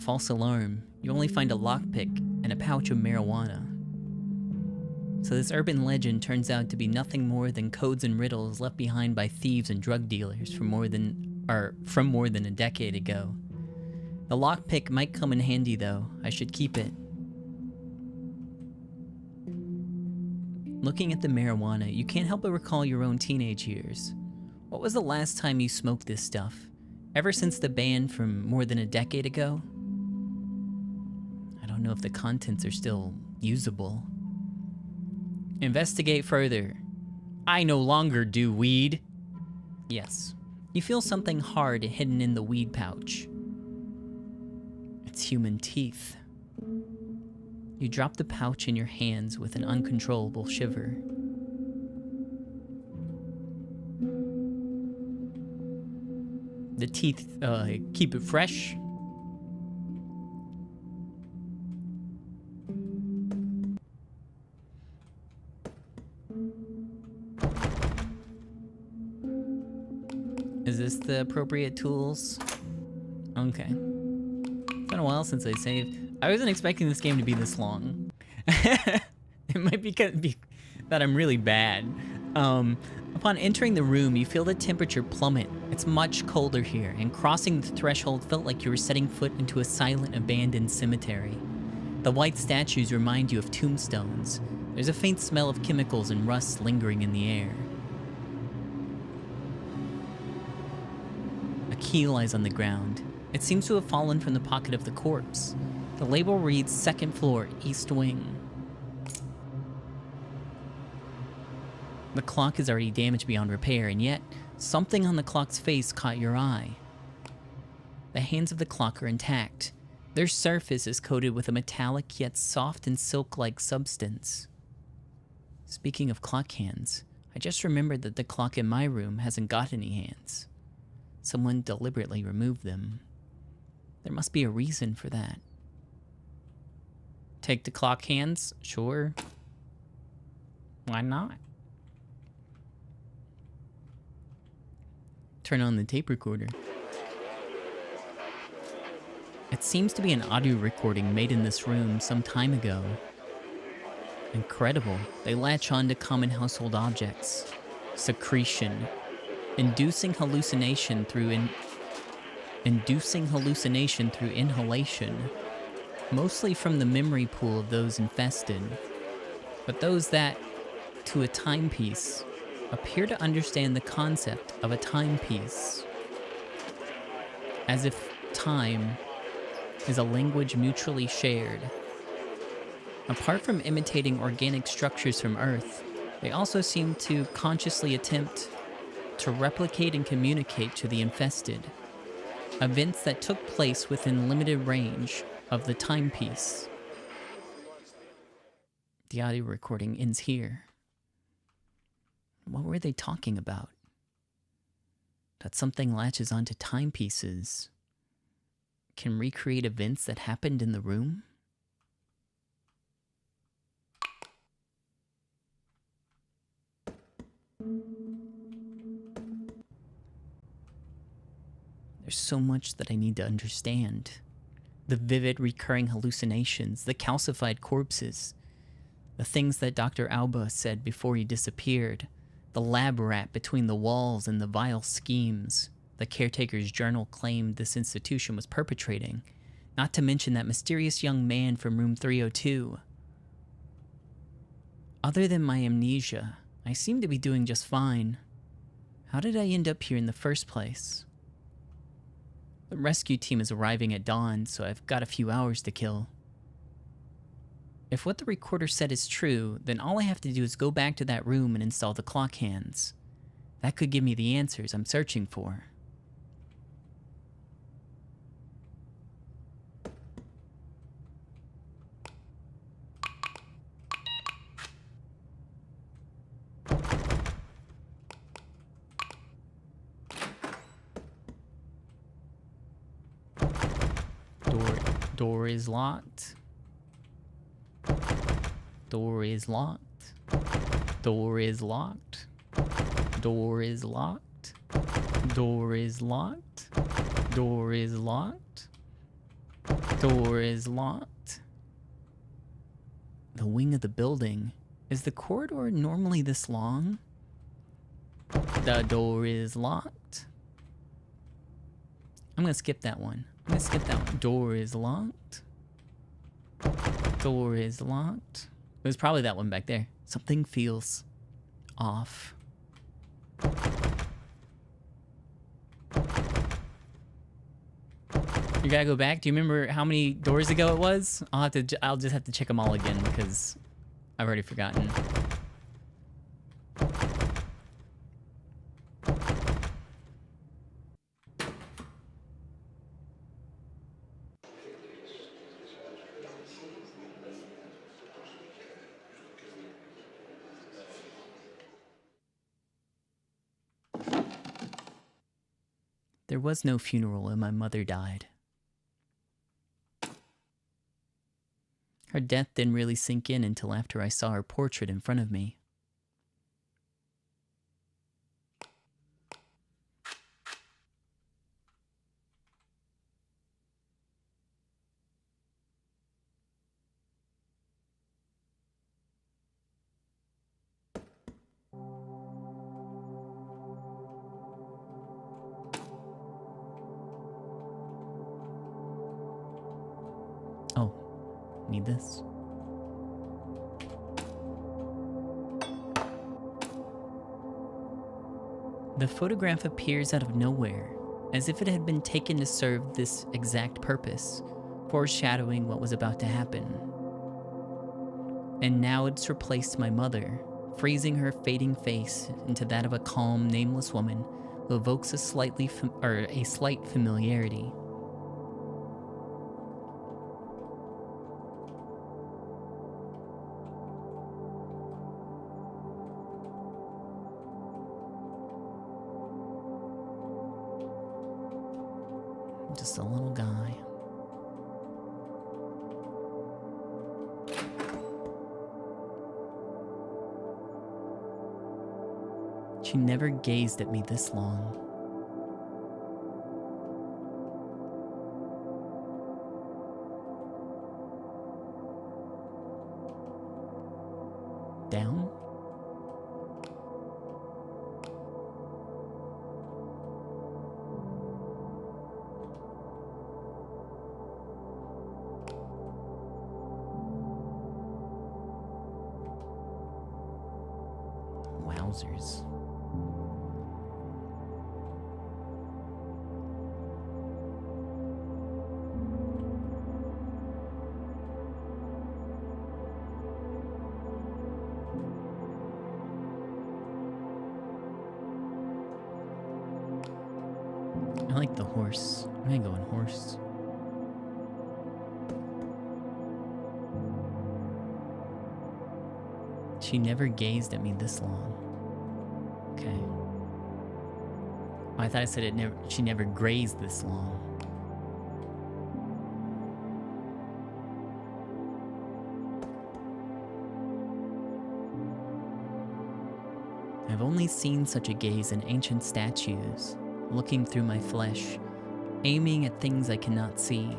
false alarm, you only find a lockpick and a pouch of marijuana. So this urban legend turns out to be nothing more than codes and riddles left behind by thieves and drug dealers from more than a decade ago. The lockpick might come in handy though. I should keep it. Looking at the marijuana, you can't help but recall your own teenage years. What was the last time you smoked this stuff? Ever since the ban from more than a decade ago? I don't know if the contents are still usable. Investigate further. I no longer do weed. Yes. You feel something hard hidden in the weed pouch. It's human teeth. You drop the pouch in your hands with an uncontrollable shiver. The teeth keep it fresh. Is this the appropriate tools? Okay. It's been a while since I saved. I wasn't expecting this game to be this long. It might be that I'm really bad. Upon entering the room, you feel the temperature plummet. It's much colder here, and crossing the threshold felt like you were setting foot into a silent, abandoned cemetery. The white statues remind you of tombstones. There's a faint smell of chemicals and rust lingering in the air. A key lies on the ground. It seems to have fallen from the pocket of the corpse. The label reads second floor, east wing. The clock is already damaged beyond repair, and yet, something on the clock's face caught your eye. The hands of the clock are intact. Their surface is coated with a metallic yet soft and silk-like substance. Speaking of clock hands, I just remembered that the clock in my room hasn't got any hands. Someone deliberately removed them. There must be a reason for that. Take the clock hands? Sure. Why not? Turn on the tape recorder. It seems to be an audio recording made in this room some time ago. Incredible. They latch on to common household objects. Secretion. Inducing hallucination through inhalation. Mostly from the memory pool of those infested. But those that, to a timepiece, appear to understand the concept of a timepiece. As if time is a language mutually shared. Apart from imitating organic structures from Earth, they also seem to consciously attempt to replicate and communicate to the infested. Events that took place within limited range of the timepiece. The audio recording ends here. What were they talking about? That something latches onto timepieces can recreate events that happened in the room? There's so much that I need to understand. The vivid recurring hallucinations, the calcified corpses, the things that Dr. Alba said before he disappeared, the lab rat between the walls and the vile schemes the caretaker's journal claimed this institution was perpetrating, not to mention that mysterious young man from room 302. Other than my amnesia, I seem to be doing just fine. How did I end up here in the first place? The rescue team is arriving at dawn, so I've got a few hours to kill. If what the recorder said is true, then all I have to do is go back to that room and install the clock hands. That could give me the answers I'm searching for. Door is locked. Door is locked. Door is locked. Door is locked. Door is locked. Door is locked. Door is locked. The wing of the building. Is the corridor normally this long? The door is locked. I'm gonna skip that one. I'm gonna skip that one. Door is locked. Door is locked. It was probably that one back there. Something feels off. You gotta go back. Do you remember how many doors ago it was? I'll just have to check them all again because I've already forgotten. There was no funeral and my mother died. Her death didn't really sink in until after I saw her portrait in front of me. Oh, need this. The photograph appears out of nowhere, as if it had been taken to serve this exact purpose, foreshadowing what was about to happen. And now it's replaced my mother, freezing her fading face into that of a calm, nameless woman who evokes a slight familiarity. Just a little guy. She never gazed at me this long. Down? Wowzers. I like the horse. I'm gonna go in horse. She never gazed at me this long. Okay. Oh, I thought I said she never grazed this long. I've only seen such a gaze in ancient statues, looking through my flesh, aiming at things I cannot see.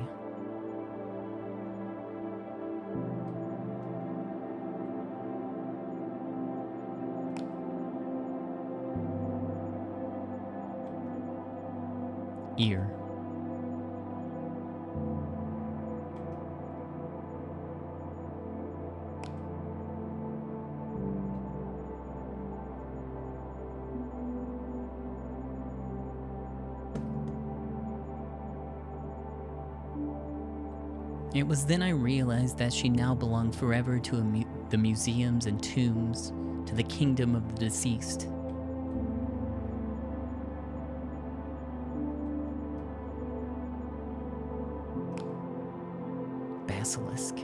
Ear. It was then I realized that she now belonged forever to the museums and tombs, to the kingdom of the deceased. Basilisk.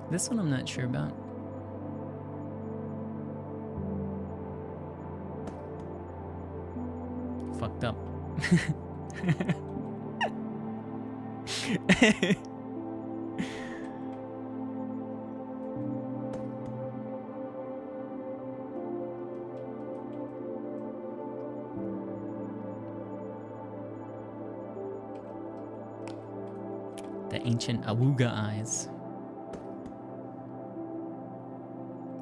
This one I'm not sure about. Fucked up. The ancient Awuga eyes.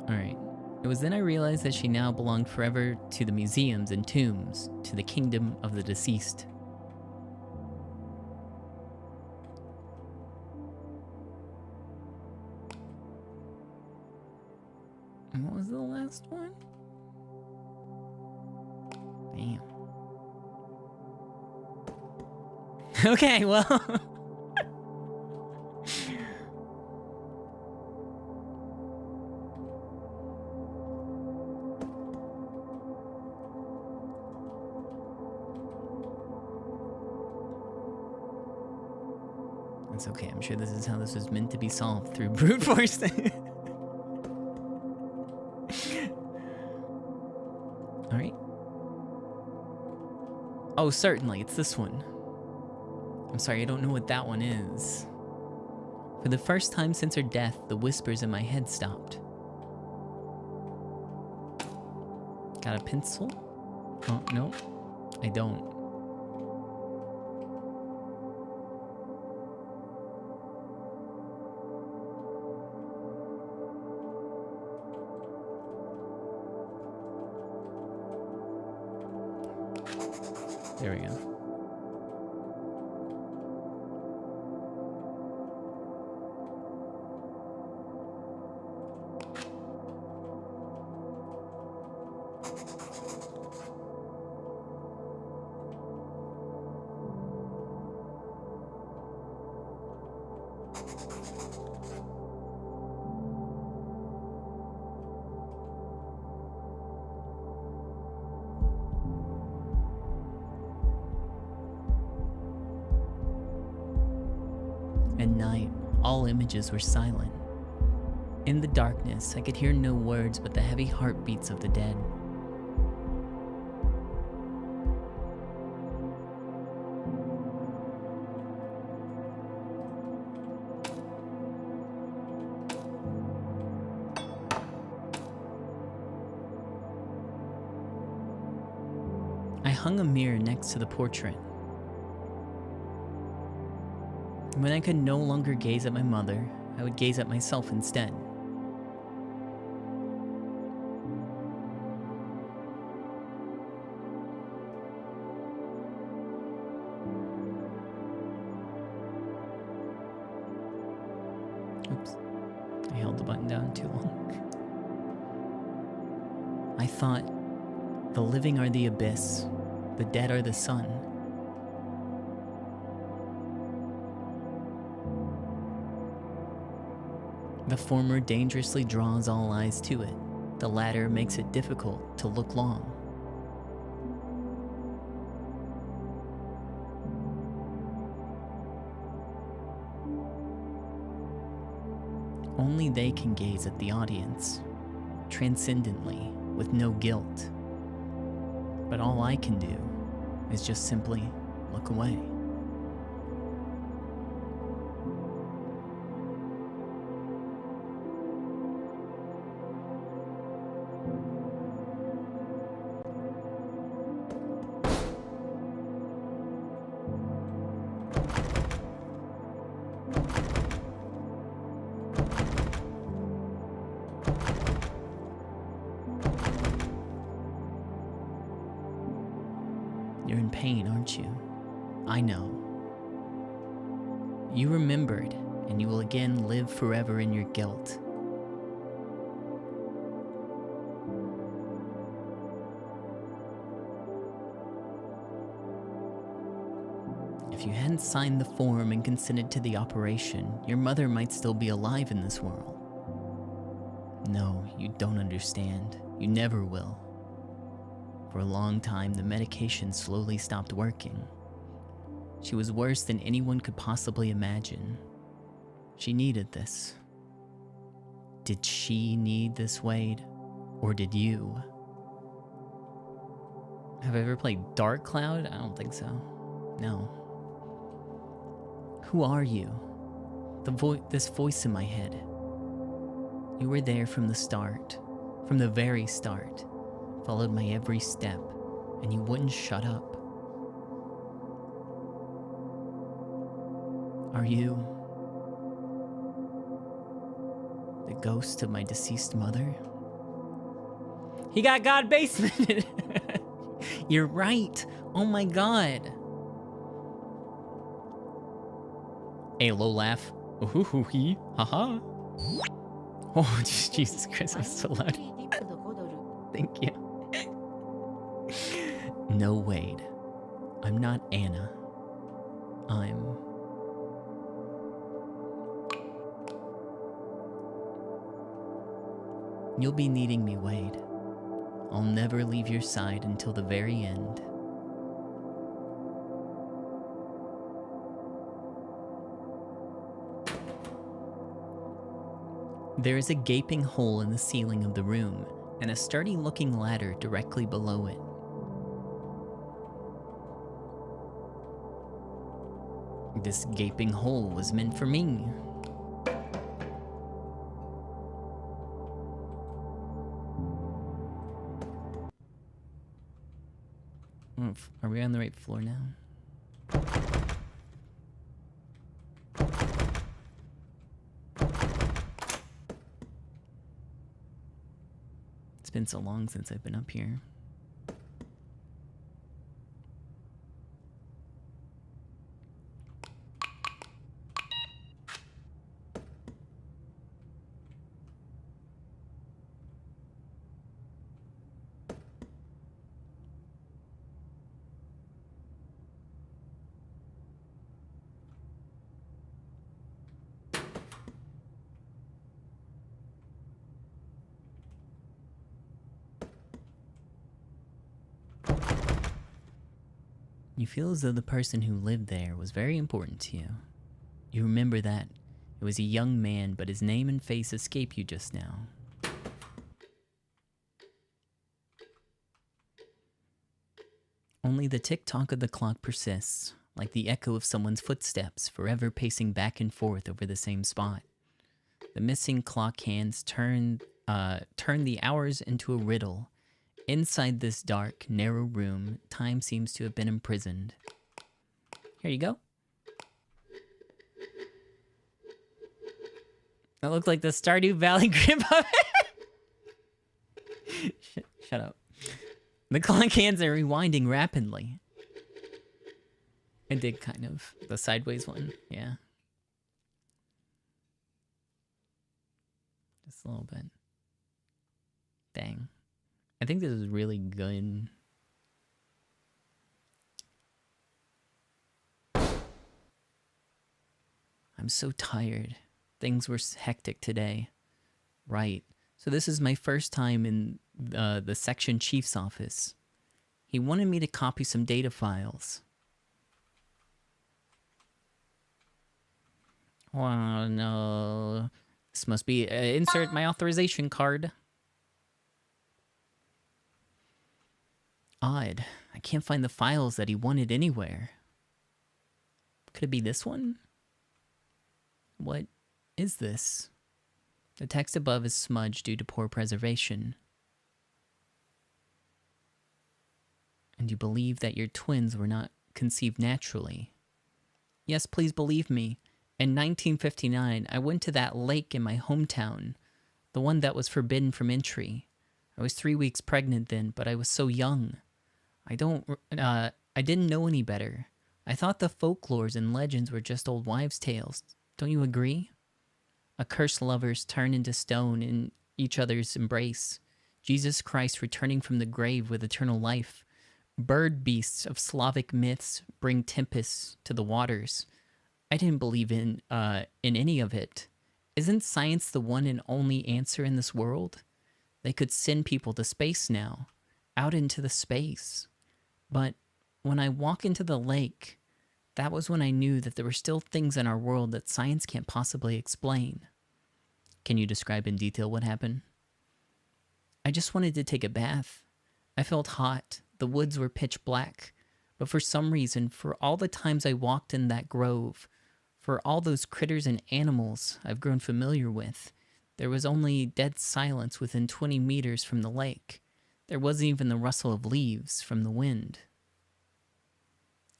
Alright. It was then I realized that she now belonged forever to the museums and tombs, to the kingdom of the deceased. And what was the last one? Damn. Okay, well. It's okay, I'm sure this is how this was meant to be solved, through brute force. Alright. Oh, certainly, it's this one. I'm sorry, I don't know what that one is. For the first time since her death, the whispers in my head stopped. Got a pencil? Oh, no, I don't. There we go. At night, all images were silent. In the darkness, I could hear no words but the heavy heartbeats of the dead. I hung a mirror next to the portrait. When I could no longer gaze at my mother, I would gaze at myself instead. Oops, I held the button down too long. I thought, the living are the abyss, the dead are the sun. The former dangerously draws all eyes to it. The latter makes it difficult to look long. Only they can gaze at the audience, transcendently, with no guilt. But all I can do is just simply look away. You're in pain, aren't you? I know. You remembered, and you will again live forever in your guilt. If you hadn't signed the form and consented to the operation, your mother might still be alive in this world. No, you don't understand. You never will. For a long time, the medication slowly stopped working. She was worse than anyone could possibly imagine. She needed this. Did she need this, Wade? Or did you? Have I ever played Dark Cloud? I don't think so. No. Who are you? This voice in my head. You were there from the start. From the very start. Followed my every step, and you wouldn't shut up. Are you The ghost of my deceased mother? He got God basemented! You're right! Oh my god! Hey, low laugh. Ooh, hoo, hee, haha. Oh, Jesus Christ, I'm so loud. Thank you. No, Wade. I'm not Anna. You'll be needing me, Wade. I'll never leave your side until the very end. There is a gaping hole in the ceiling of the room, and a sturdy-looking ladder directly below it. This gaping hole was meant for me. Are we on the right floor now? It's been so long since I've been up here. You feel as though the person who lived there was very important to you. You remember that it was a young man, but his name and face escape you just now. Only the tick-tock of the clock persists, like the echo of someone's footsteps, forever pacing back and forth over the same spot. The missing clock hands turn the hours into a riddle. Inside this dark, narrow room, time seems to have been imprisoned. Here you go. That looked like the Stardew Valley grip of it. Shut up. The clock hands are rewinding rapidly. I did kind of. The sideways one, yeah. Just a little bit. Dang. I think this is really good. I'm so tired. Things were hectic today. Right. So this is my first time in the section chief's office. He wanted me to copy some data files. Oh no. This must be insert my authorization card. Odd. I can't find the files that he wanted anywhere. Could it be this one? What is this? The text above is smudged due to poor preservation. And you believe that your twins were not conceived naturally. Yes, please believe me. In 1959, I went to that lake in my hometown, the one that was forbidden from entry. I was 3 weeks pregnant then, but I was so young. I didn't know any better. I thought the folklores and legends were just old wives' tales. Don't you agree? Accursed lovers turn into stone in each other's embrace. Jesus Christ returning from the grave with eternal life. Bird beasts of Slavic myths bring tempests to the waters. I didn't believe in any of it. Isn't science the one and only answer in this world? They could send people to space now, out into the space. But when I walk into the lake, that was when I knew that there were still things in our world that science can't possibly explain. Can you describe in detail what happened? I just wanted to take a bath. I felt hot. The woods were pitch black. But for some reason, for all the times I walked in that grove, for all those critters and animals I've grown familiar with, there was only dead silence within 20 meters from the lake. There wasn't even the rustle of leaves from the wind.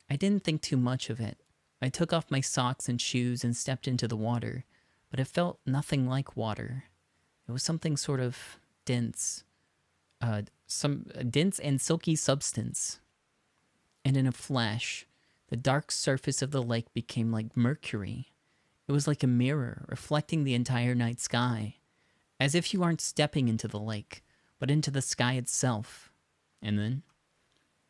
I didn't think too much of it. I took off my socks and shoes and stepped into the water, but it felt nothing like water. It was something sort of dense, some dense and silky substance. And in a flash, the dark surface of the lake became like mercury. It was like a mirror reflecting the entire night sky, as if you aren't stepping into the lake, but into the sky itself. And then,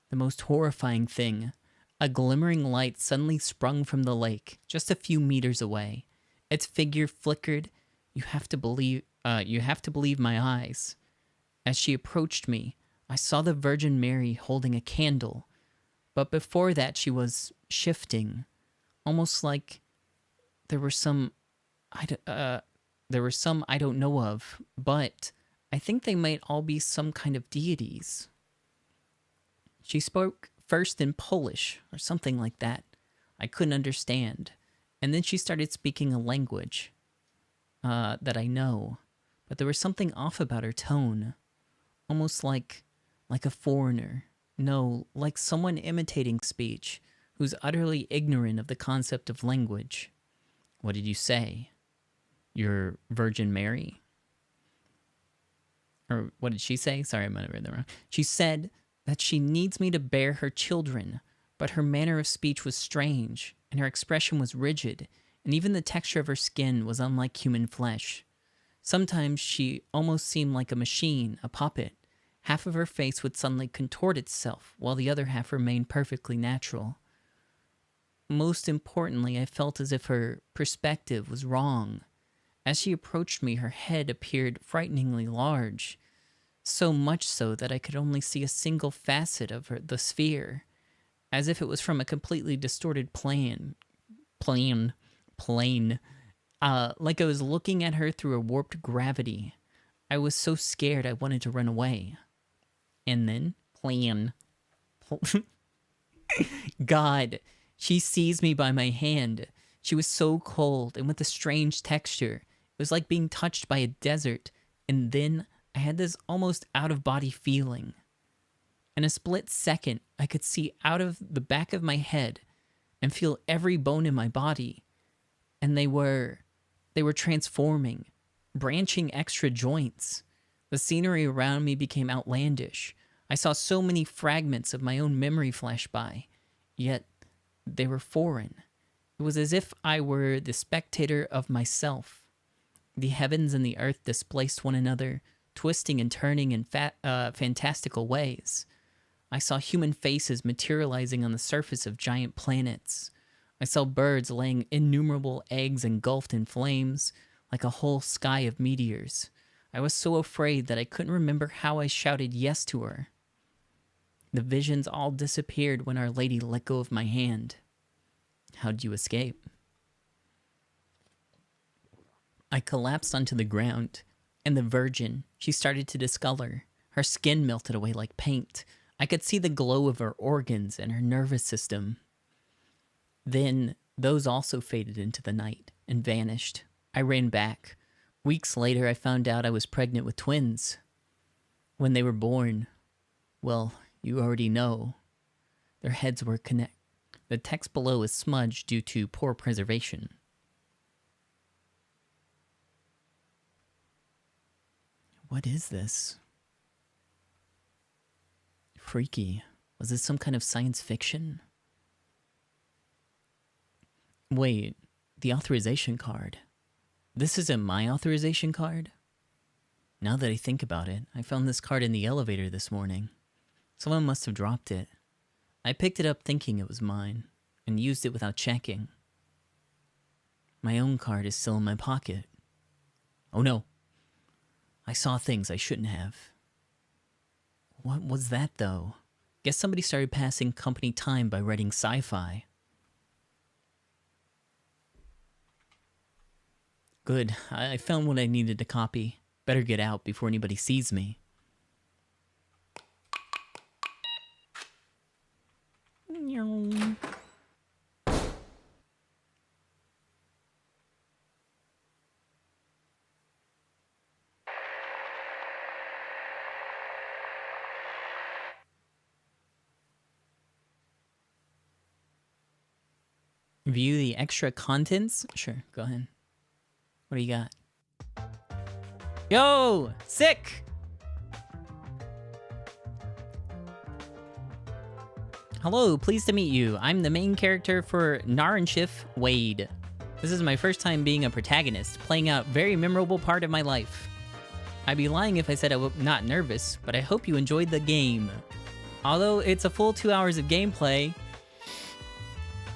the most horrifying thing, a glimmering light suddenly sprung from the lake, just a few meters away. Its figure flickered. You have to believe my eyes. As she approached me, I saw the Virgin Mary holding a candle, but before that she was shifting, almost like there were some I don't know of, but I think they might all be some kind of deities. She spoke first in Polish or something like that. I couldn't understand. And then she started speaking a language that I know, but there was something off about her tone, almost like a foreigner. No, like someone imitating speech who's utterly ignorant of the concept of language. What did you say? Your Virgin Mary? Or what did she say? Sorry, I might have read that wrong. She said that she needs me to bear her children, but her manner of speech was strange, and her expression was rigid, and even the texture of her skin was unlike human flesh. Sometimes she almost seemed like a machine, a puppet. Half of her face would suddenly contort itself, while the other half remained perfectly natural. Most importantly, I felt as if her perspective was wrong. As she approached me, her head appeared frighteningly large, so much so that I could only see a single facet of the sphere, as if it was from a completely distorted plane. Like I was looking at her through a warped gravity. I was so scared I wanted to run away. And then, God, she seized me by my hand. She was so cold and with a strange texture. It was like being touched by a desert. And then I had this almost out-of-body feeling. In a split second, I could see out of the back of my head and feel every bone in my body. And they were transforming, branching extra joints. The scenery around me became outlandish. I saw so many fragments of my own memory flash by, yet they were foreign. It was as if I were the spectator of myself. The heavens and the earth displaced one another, twisting and turning in fantastical ways. I saw human faces materializing on the surface of giant planets. I saw birds laying innumerable eggs engulfed in flames, like a whole sky of meteors. I was so afraid that I couldn't remember how I shouted yes to her. The visions all disappeared when Our Lady let go of my hand. How'd you escape? I collapsed onto the ground, and the Virgin, she started to discolor. Her skin melted away like paint. I could see the glow of her organs and her nervous system. Then those also faded into the night and vanished. I ran back. Weeks later, I found out I was pregnant with twins. When they were born, well, you already know. Their heads were connected. The text below is smudged due to poor preservation. What is this? Freaky. Was this some kind of science fiction? Wait, the authorization card. This isn't my authorization card? Now that I think about it, I found this card in the elevator this morning. Someone must have dropped it. I picked it up thinking it was mine, and used it without checking. My own card is still in my pocket. Oh no. I saw things I shouldn't have. What was that, though? Guess somebody started passing company time by writing sci-fi. Good. I found what I needed to copy. Better get out before anybody sees me. View the extra contents? Sure, go ahead. What do you got? Yo, sick. Hello, pleased to meet you. I'm the main character for Narenshiff Wade. This is my first time being a protagonist, playing a very memorable part of my life. I'd be lying if I said I'm not nervous, but I hope you enjoyed the game. Although it's a full 2 hours of gameplay,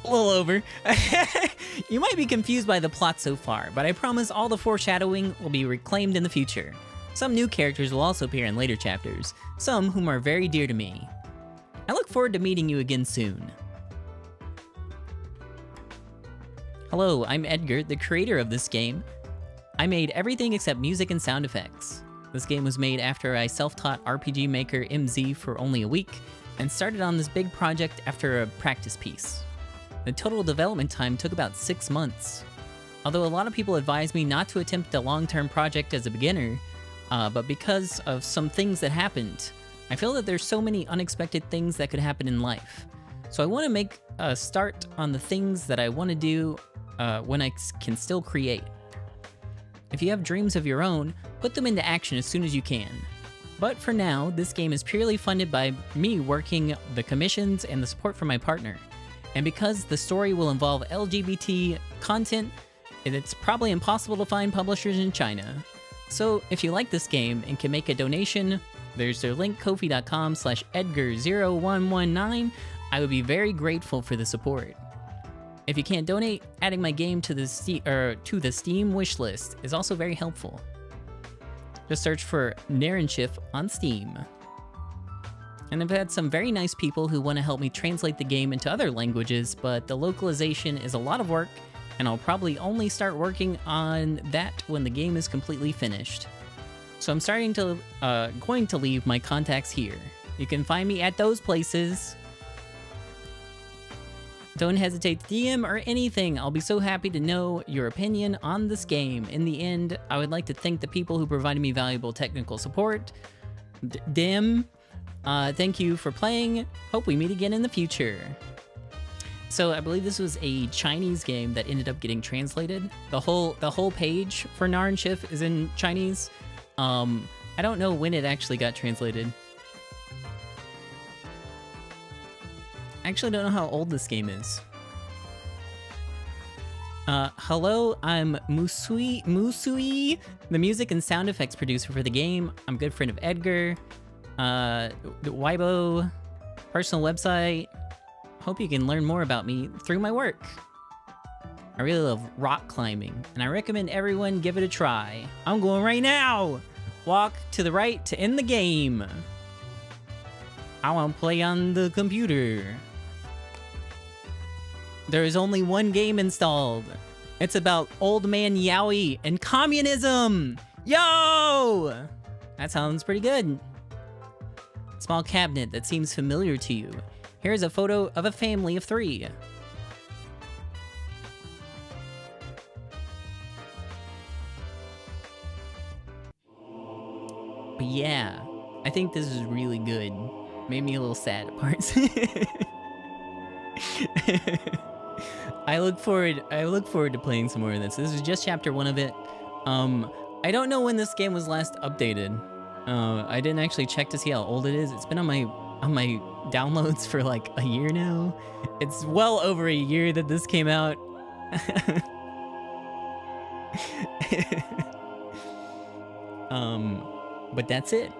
a little over. You might be confused by the plot so far, but I promise all the foreshadowing will be reclaimed in the future. Some new characters will also appear in later chapters, some whom are very dear to me. I look forward to meeting you again soon. Hello, I'm Edgar, the creator of this game. I made everything except music and sound effects. This game was made after I self-taught RPG maker MZ for only a week, and started on this big project after a practice piece. The total development time took about 6 months. Although a lot of people advised me not to attempt a long-term project as a beginner, but because of some things that happened, I feel that there's so many unexpected things that could happen in life. So I want to make a start on the things that I want to do when I can still create. If you have dreams of your own, put them into action as soon as you can. But for now, this game is purely funded by me working the commissions and the support from my partner. And because the story will involve LGBT content, it's probably impossible to find publishers in China. So if you like this game and can make a donation, there's their link, kofi.com/edgar0119. I would be very grateful for the support. If you can't donate, adding my game to the Steam wishlist is also very helpful. Just search for Narenshiff on Steam. And I've had some very nice people who want to help me translate the game into other languages, but the localization is a lot of work, and I'll probably only start working on that when the game is completely finished. So I'm going to leave my contacts here. You can find me at those places. Don't hesitate to DM or anything. I'll be so happy to know your opinion on this game. In the end, I would like to thank the people who provided me valuable technical support. Dim, thank you for playing. Hope we meet again in the future. So I believe this was a Chinese game that ended up getting translated. The whole page for Narenshiff is in Chinese. I don't know when it actually got translated. I actually don't know how old this game is. Hello, I'm Musui, the music and sound effects producer for the game. I'm a good friend of Edgar. Weibo, personal website. Hope you can learn more about me through my work. I really love rock climbing, and I recommend everyone give it a try. I'm going right now! Walk to the right to end the game. I want to play on the computer. There is only one game installed. It's about Old Man Yowie and communism! Yo! That sounds pretty good. Small cabinet that seems familiar to you. Here's a photo of a family of 3. But yeah, I think this is really good. Made me a little sad at parts. I look forward to playing some more of this. This is just chapter 1 of it. I don't know when this game was last updated. I didn't actually check to see how old it is. It's been on my downloads for like a year now. It's well over a year that this came out. But that's it.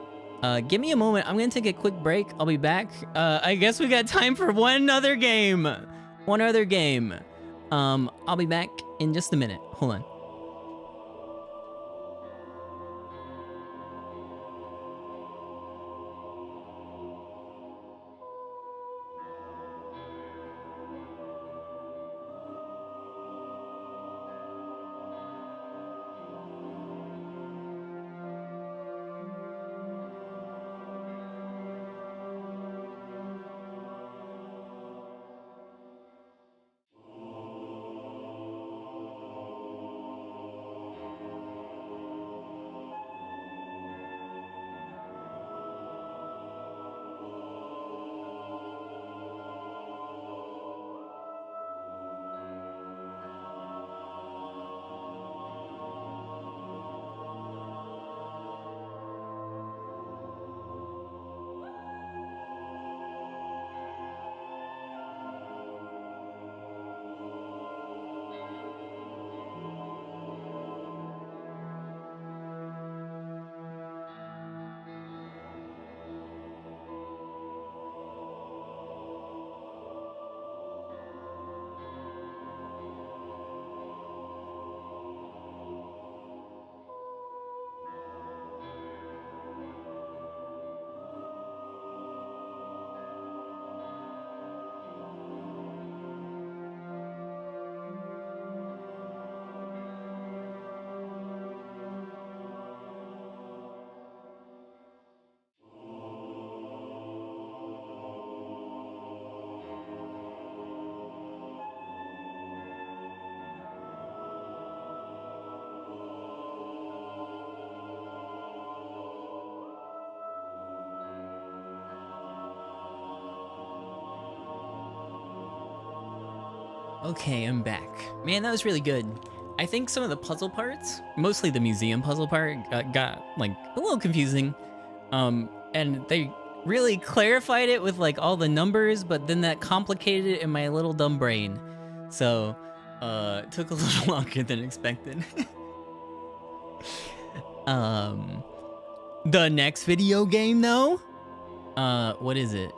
Give me a moment. I'm gonna take a quick break. I'll be back. I guess we got time for one other game. I'll be back in just a minute. Hold on. Okay, I'm back. Man, that was really good. I think some of the puzzle parts, mostly the museum puzzle part, got like a little confusing. And they really clarified it with like all the numbers, but then that complicated it in my little dumb brain. So, it took a little longer than expected. The next video game though, what is it?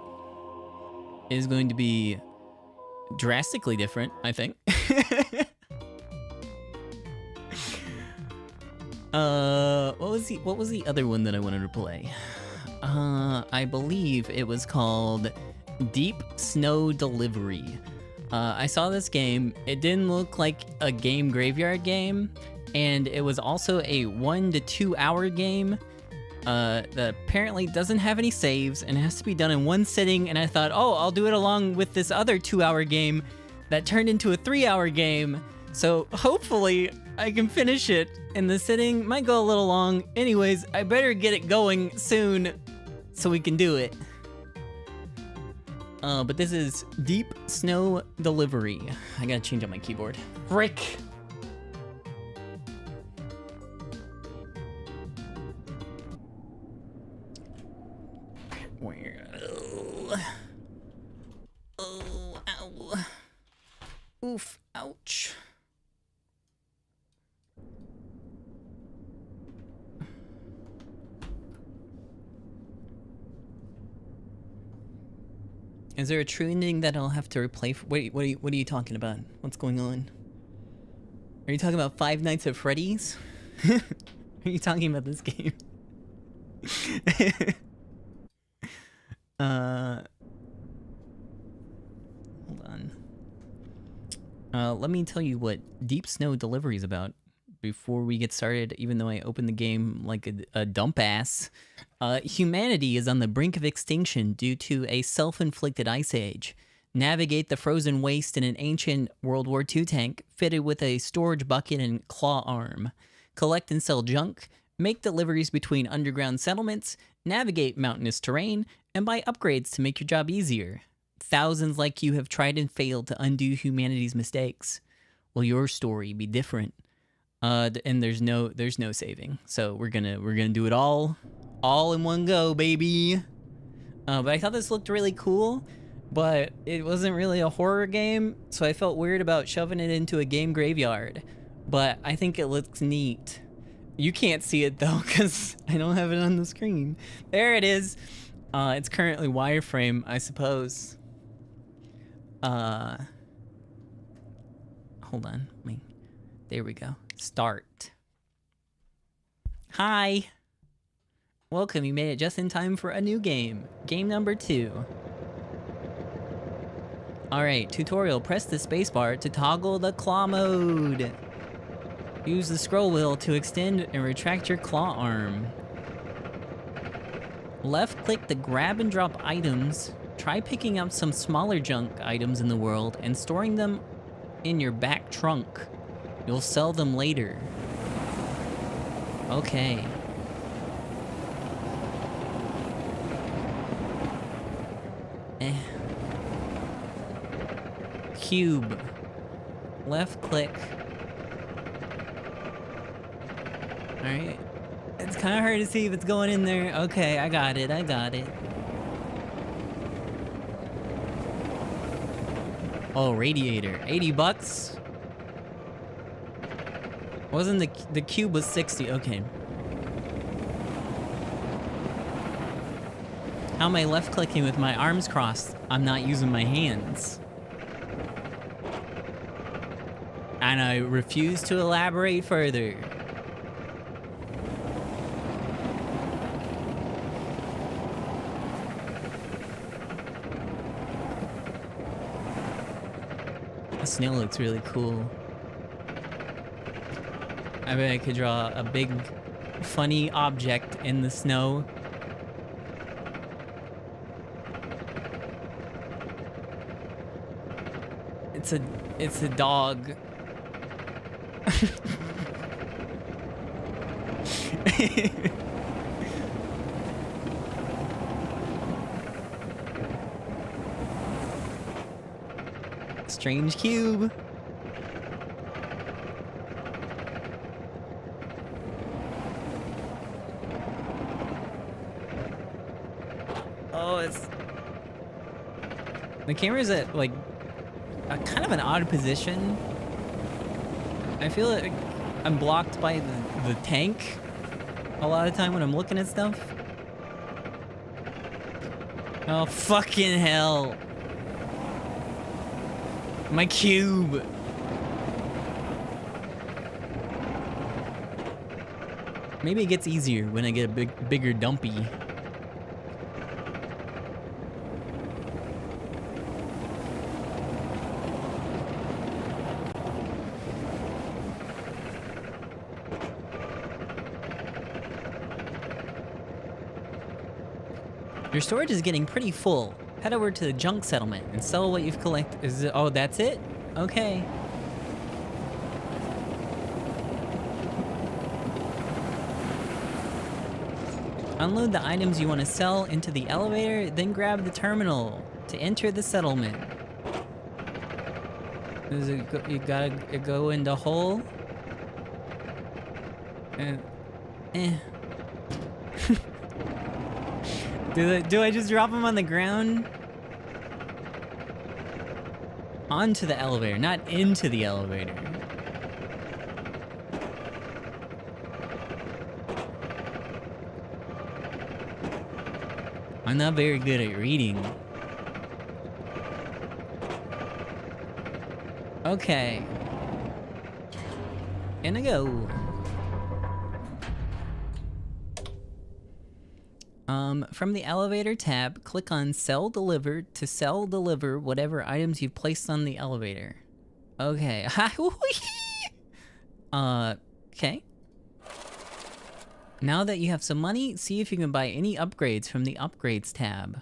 Is going to be drastically different, I think. What was the other one that I wanted to play? I believe it was called Deep Snow Delivery. I saw this game. It didn't look like a game graveyard game, and it was also a 1 to 2 hour game that apparently doesn't have any saves and has to be done in one sitting. And I thought, oh, I'll do it along with this other 2-hour game that turned into a 3-hour game. So hopefully I can finish it in the sitting. Might go a little long. Anyways, I better get it going soon so we can do it. But this is Deep Snow Delivery. I gotta change up my keyboard. Frick! Oh, ow. Oof, ouch. Is there a true ending that I'll have to replay? Wait, what are you talking about? What's going on? Are you talking about Five Nights at Freddy's? Are you talking about this game? Hold on. Let me tell you what Deep Snow Delivery is about before we get started, even though I opened the game like a dump ass. Humanity is on the brink of extinction due to a self-inflicted ice age. Navigate the frozen waste in an ancient World War II tank fitted with a storage bucket and claw arm. Collect and sell junk, make deliveries between underground settlements, navigate mountainous terrain, and buy upgrades to make your job easier. Thousands like you have tried and failed to undo humanity's mistakes. Will your story be different? And there's no saving. So we're gonna do it all in one go, baby. But I thought this looked really cool, but it wasn't really a horror game, so I felt weird about shoving it into a game graveyard. But I think it looks neat. You can't see it though, because I don't have it on the screen. There it is. It's currently wireframe, I suppose. Hold on. There we go. Start. Hi. Welcome, you made it just in time for a new game. Game number 2. Alright, tutorial. Press the spacebar to toggle the claw mode. Use the scroll wheel to extend and retract your claw arm. Left click to grab and drop items. Try picking up some smaller junk items in the world and storing them in your back trunk. You'll sell them later. Okay. Cube. Left click. Alright. It's kind of hard to see if it's going in there. Okay, I got it. Oh, radiator. 80 bucks? Wasn't the cube was 60. Okay. How am I left clicking with my arms crossed? I'm not using my hands. And I refuse to elaborate further. The snail looks really cool. I bet I could draw a big, funny object in the snow. It's a dog. Strange cube. Oh, it's... The camera's at, like, a kind of an odd position. I feel like I'm blocked by the tank a lot of the time when I'm looking at stuff. Oh, fucking hell. My cube. Maybe it gets easier when I get a bigger dumpy. Your storage is getting pretty full. Head over to the junk settlement and sell what you've collected. Is it? Oh, that's it? Okay. Unload the items you want to sell into the elevator, then grab the terminal to enter the settlement. You gotta go in the hole. Do I just drop him on the ground? Onto the elevator, not into the elevator. I'm not very good at reading. Okay. In I go. From the elevator tab, click on Sell Deliver to sell deliver whatever items you've placed on the elevator. Okay. Okay. Now that you have some money, see if you can buy any upgrades from the Upgrades tab.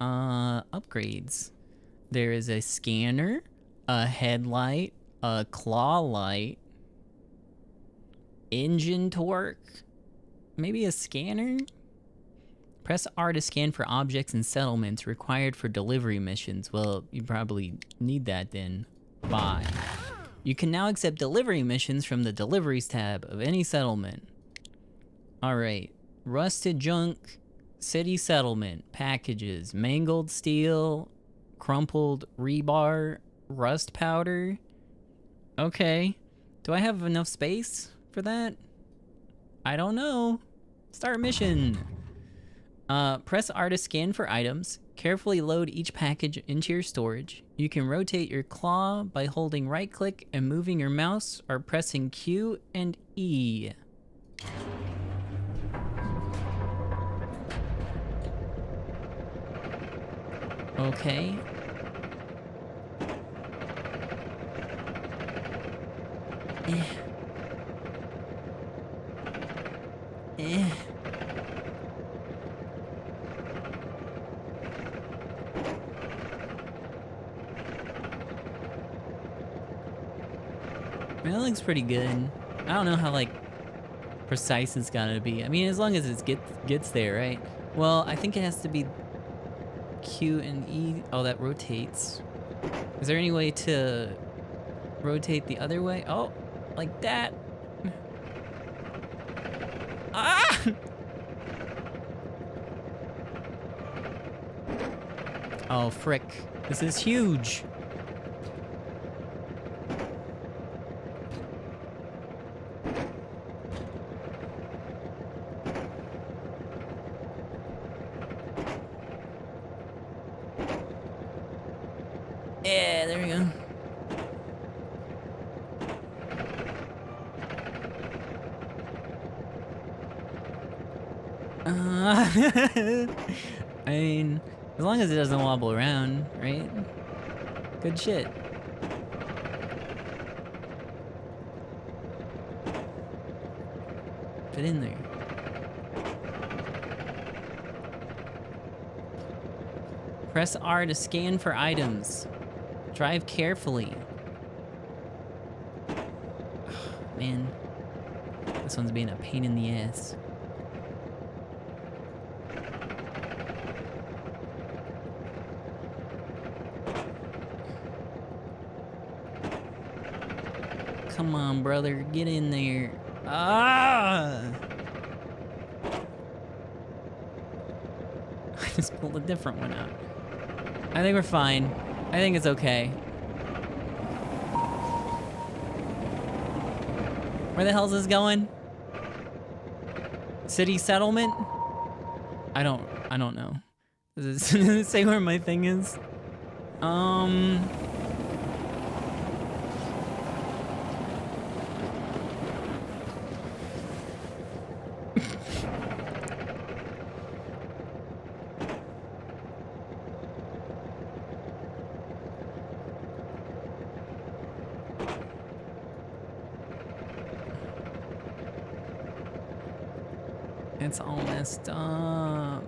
Upgrades. There is a scanner, a headlight, a claw light, engine torque, maybe a scanner? Press R to scan for objects and settlements required for delivery missions. Well, you probably need that then. Buy. You can now accept delivery missions from the Deliveries tab of any settlement. Alright. Rusted junk, city settlement, packages, mangled steel, crumpled rebar, rust powder. Okay. Do I have enough space for that? I don't know. Start mission. Press R to scan for items. Carefully load each package into your storage. You can rotate your claw by holding right click and moving your mouse or pressing Q and E. Okay. I mean, that looks pretty good. I don't know how, like, precise it's gotta be. I mean, as long as it gets there, right? Well, I think it has to be Q and E. Oh, that rotates. Is there any way to rotate the other way? Oh, like that. Ah! Oh, frick. This is huge. Yeah, there we go. I mean, as long as it doesn't wobble around, right? Good shit. Fit in there. Press R to scan for items. Drive carefully. Man, this one's being a pain in the ass. Come on, brother. Get in there. Ah! I just pulled a different one out. I think we're fine. I think it's okay. Where the hell is this going? City settlement? I don't know. Does it say where my thing is? It's all messed up.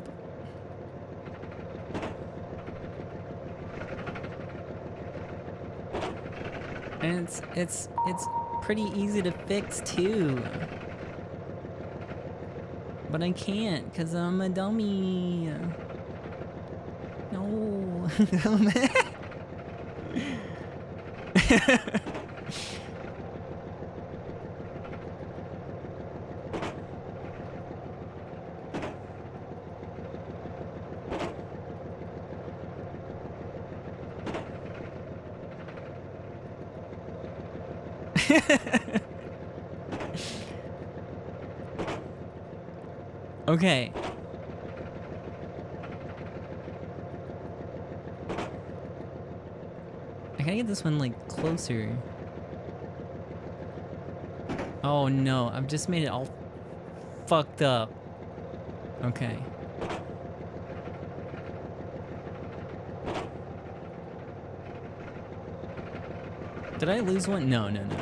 And it's pretty easy to fix too. But I can't, cause I'm a dummy. No. Okay. I gotta get this one, like, closer. Oh no, I've just made it all fucked up. Okay. Did I lose one? No, no, no.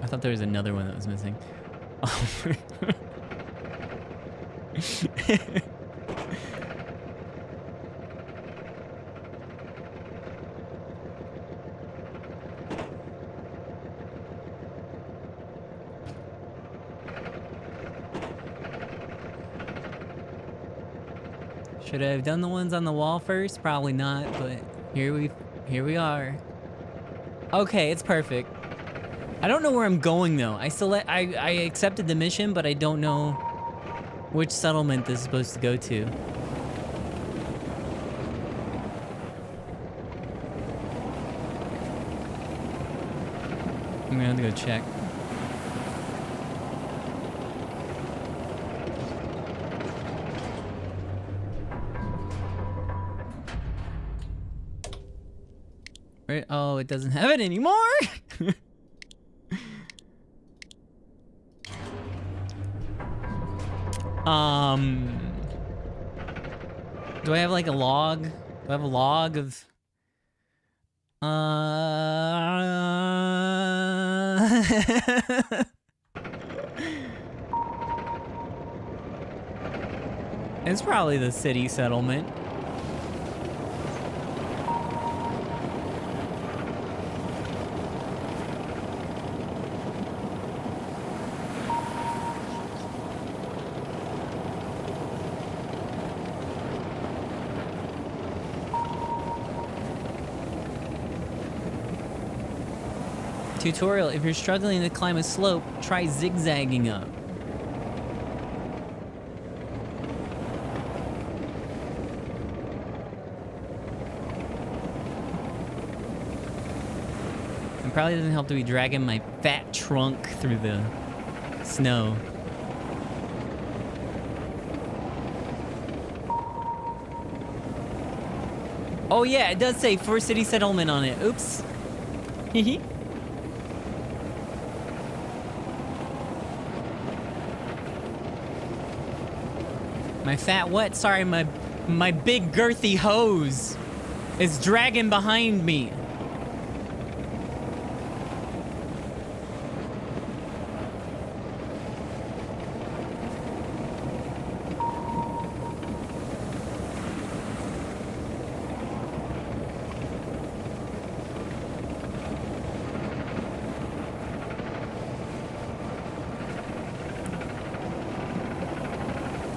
I thought there was another one that was missing. Oh. Should I have done the ones on the wall first? Probably not, but here we are. Okay, it's perfect. I don't know where I'm going though. I accepted the mission, but I don't know which settlement this is supposed to go to. I'm gonna have to go check. Right? Oh, it doesn't have it anymore. Do I have like a log? Do I have a log of... It's probably the city settlement. Tutorial, if you're struggling to climb a slope, try zigzagging up. It probably doesn't help to be dragging my fat trunk through the snow. Oh yeah, it does say for city settlement on it. Oops. Hehe. My fat what? Sorry, my big girthy hose is dragging behind me.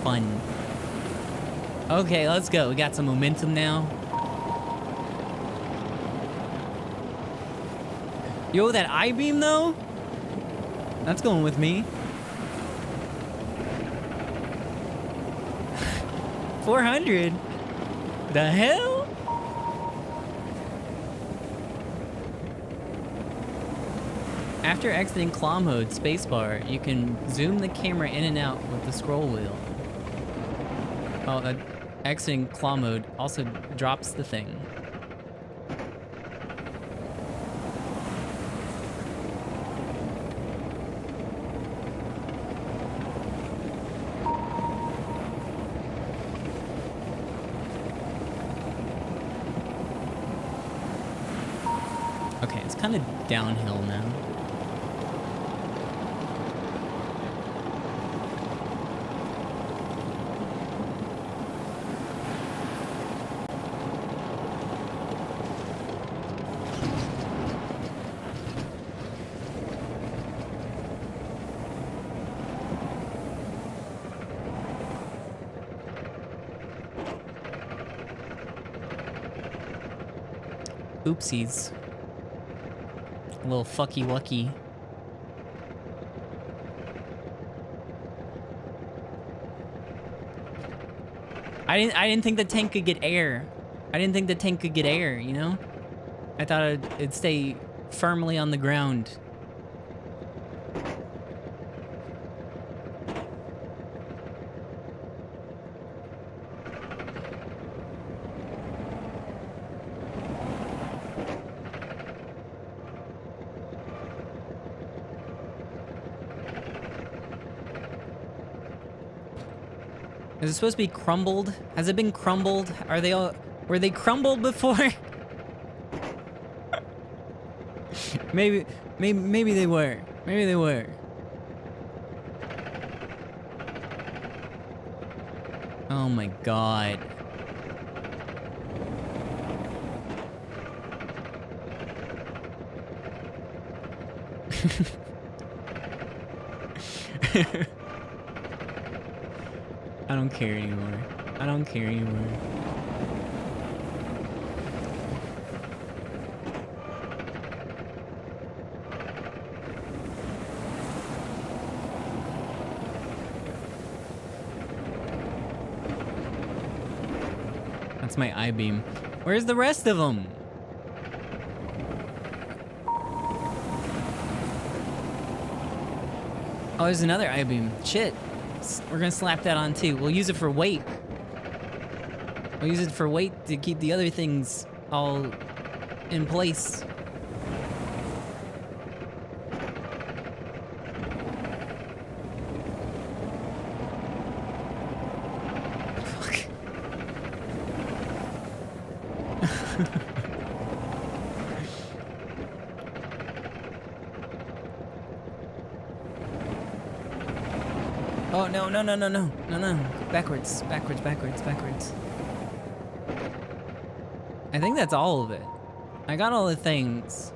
Fun. Okay, let's go. We got some momentum now. Yo, that I-beam though? That's going with me. 400? The hell? After exiting claw mode, spacebar, you can zoom the camera in and out with the scroll wheel. Oh, exiting claw mode also drops the thing. Okay, it's kind of downhill now. Oopsies. A little fucky wucky. I didn't think the tank could get air. I didn't think the tank could get air, you know? I thought it'd stay firmly on the ground. Is it supposed to be crumbled? Has it been crumbled? Are they all... Were they crumbled before? maybe they were. Maybe they were. Oh my god. I don't care anymore. I don't care anymore. That's my I-beam. Where's the rest of them? Oh, there's another I-beam. Shit. We're gonna slap that on too. We'll use it for weight. We'll use it for weight to keep the other things all in place. Fuck. Oh, no. Backwards. I think that's all of it. I got all the things.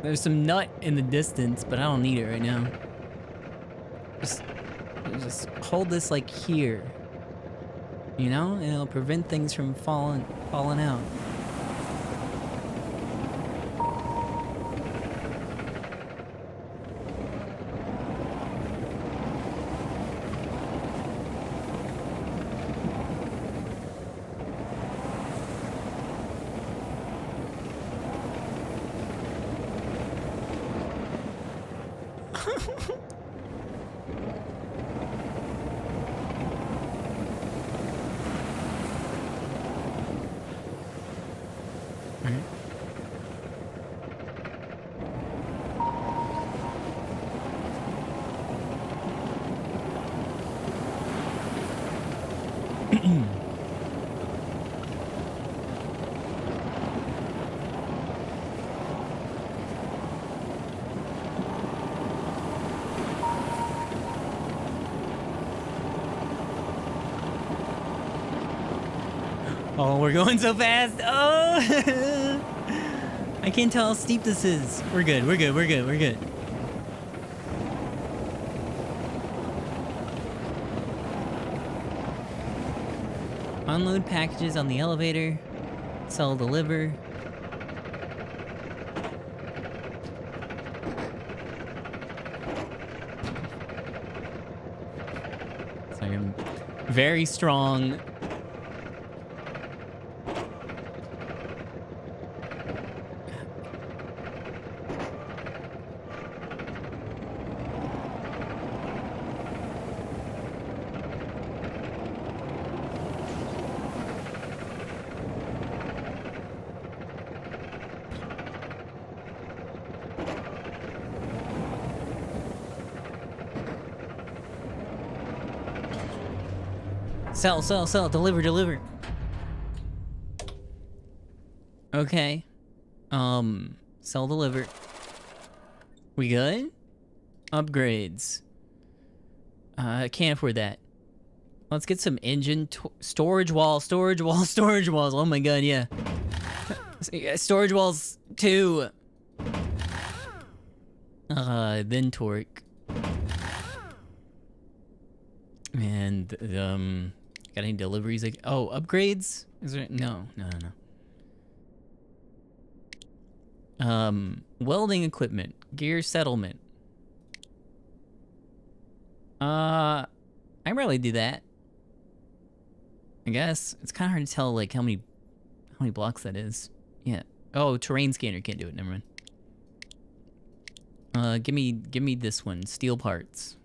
There's some nut in the distance, but I don't need it right now. Just hold this like here. You know? And it'll prevent things from falling out. Oh, we're going so fast. Oh! I can't tell how steep this is. We're good. Unload packages on the elevator. Sell, deliver. Very strong. Sell, deliver. Okay. Sell, deliver. We good? Upgrades. I can't afford that. Let's get some engine storage walls. Oh my god, yeah. Storage walls 2. Then torque. And, got any deliveries? Like, oh, upgrades? Is there? No. Welding equipment. Gear settlement. I rarely do that. I guess. It's kind of hard to tell, like, how many blocks that is. Yeah. Oh, terrain scanner can't do it. Never mind. Give me this one. Steel parts.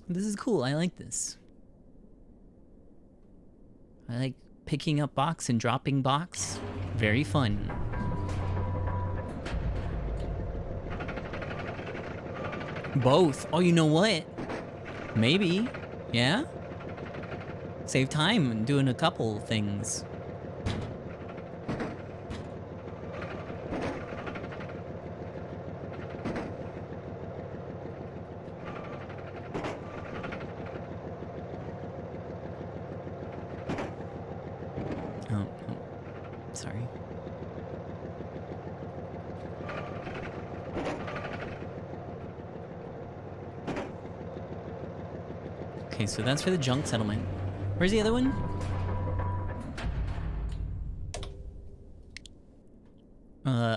This is cool. I like this. I like picking up box and dropping box. Very fun. Both. Oh, you know what? Maybe. Yeah? Save time doing a couple things. Sorry. Okay, so that's for the junk settlement. Where's the other one?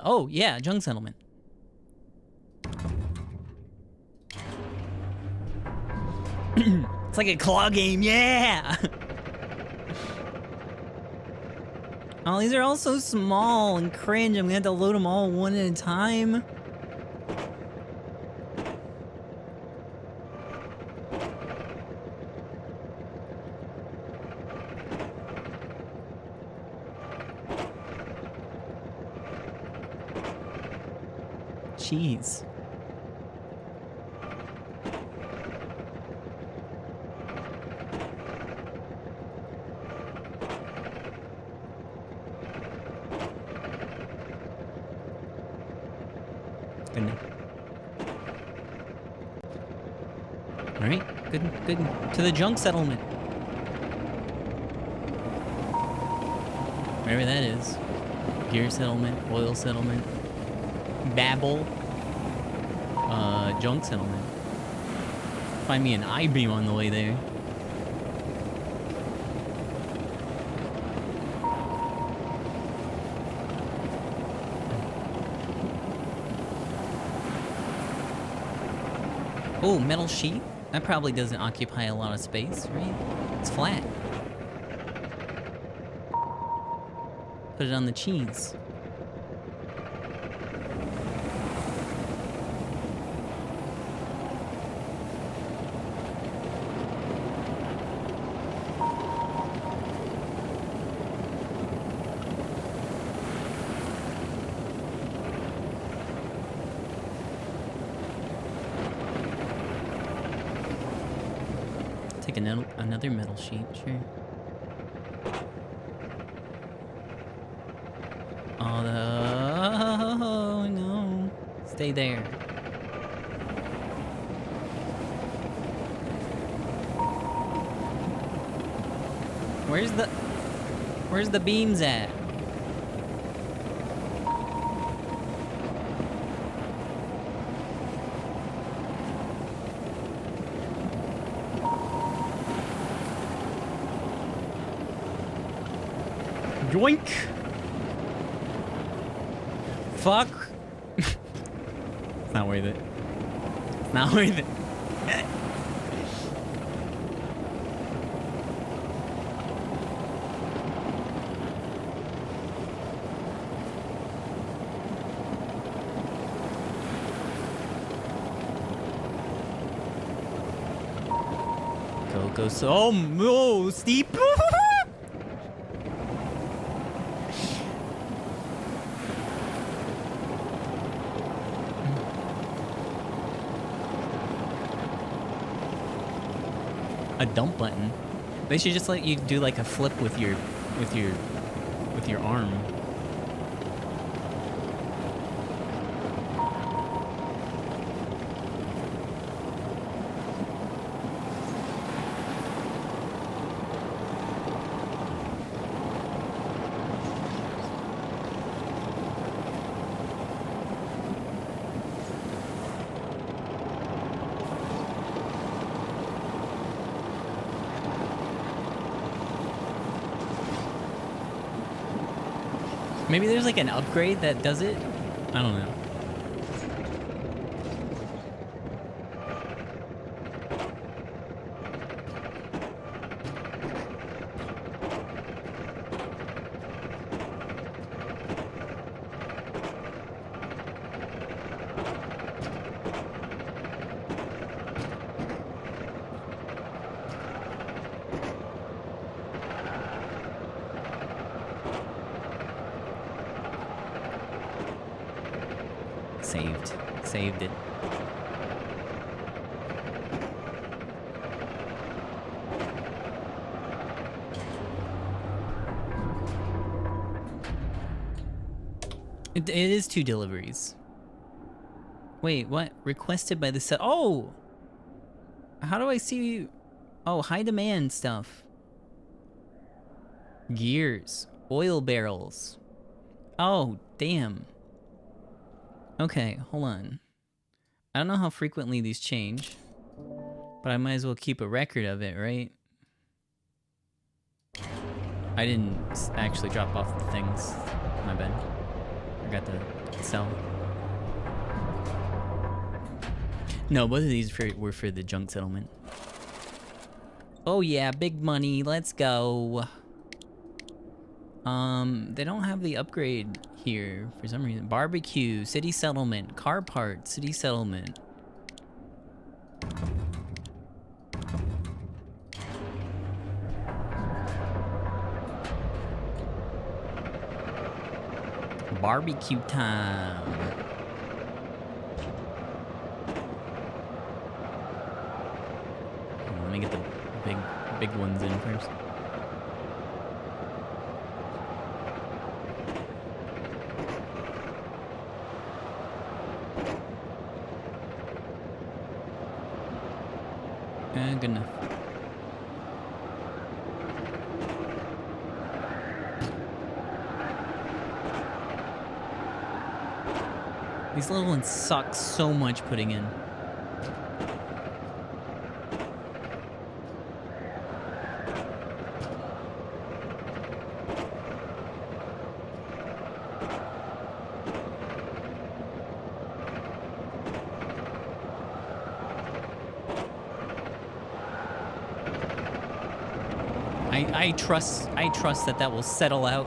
Oh, yeah, junk settlement. It's like a claw game, yeah! Oh, these are all so small and cringe. I'm gonna have to load them all one at a time. Jeez. Alright, good. To the junk settlement. Wherever that is. Gear settlement, oil settlement, Babel, junk settlement. Find me an I-beam on the way there. Oh, metal sheet? That probably doesn't occupy a lot of space, right? It's flat. Put it on the cheese. Take another metal sheet, sure. Oh no. Stay there. Where's the beams at? Yoink! Fuck! It's not worth it. It's not worth it. Don't go so steep. A dump button. They should just let you do like a flip with your arm. Maybe there's like an upgrade that does it? I don't know. Saved it. It is 2 deliveries. Wait, what? Requested by the set. Oh! How do I see? Oh, high demand stuff. Gears. Oil barrels. Oh, damn. Okay, hold on. I don't know how frequently these change, but I might as well keep a record of it, right? I didn't actually drop off the things. My bad. Forgot to sell. No, both of these were for the junk settlement. Oh yeah, big money. Let's go. They don't have the upgrade here for some reason. Barbecue, city settlement, car parts, city settlement. Barbecue time. Let me get the big ones in first. Good enough. These little ones suck so much putting in. I trust that will settle out.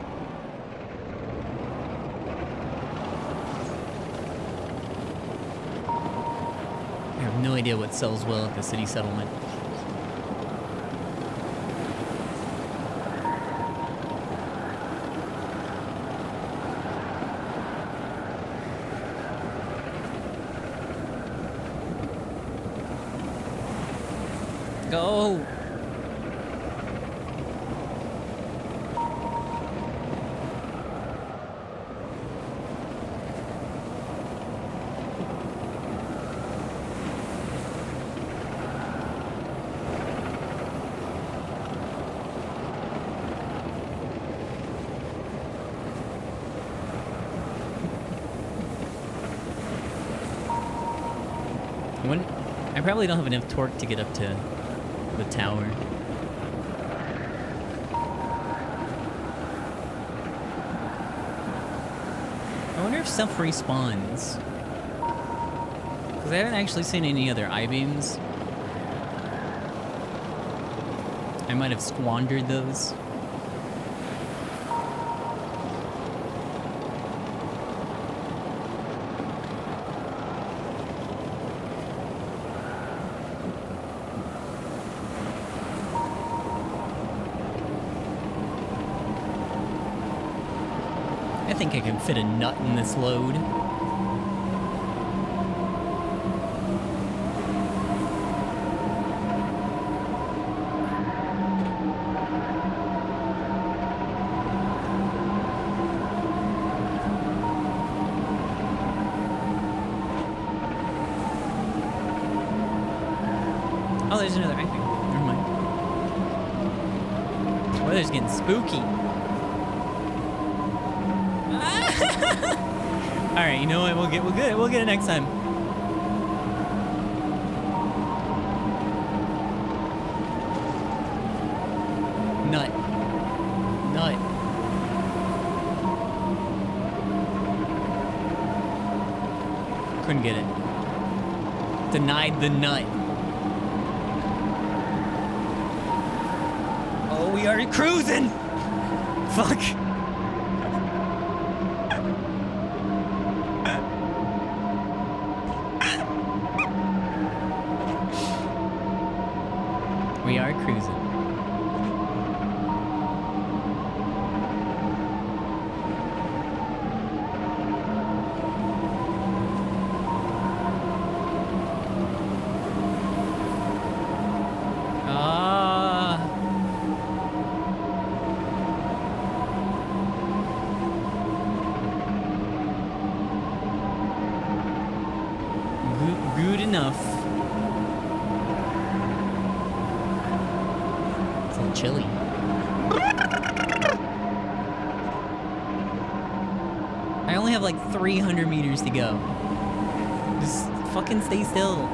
I have no idea what sells well at the city settlement. Go! I probably don't have enough torque to get up to the tower. I wonder if stuff respawns. Because I haven't actually seen any other I-beams. I might have squandered those. I think I can fit a nut in this load. Oh, there's another acting. Never mind. Weather's getting spooky. All right, you know what? We'll get it next time. Nut. Couldn't get it. Denied the nut. Oh, we are cruising! Fuck. We are cruising. Good enough. It's a little chilly. I only have like 300 meters to go. Just fucking stay still.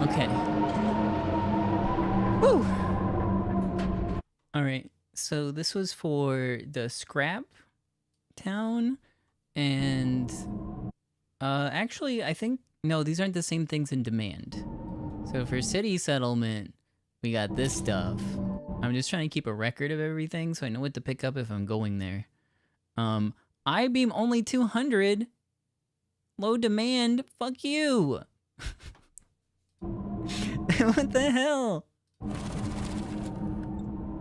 Okay. Woo! Alright, so this was for the scrap town, and actually I think, no, these aren't the same things in demand. So for city settlement, we got this stuff. I'm just trying to keep a record of everything so I know what to pick up if I'm going there. I-beam only 200. Low demand, fuck you. What the hell?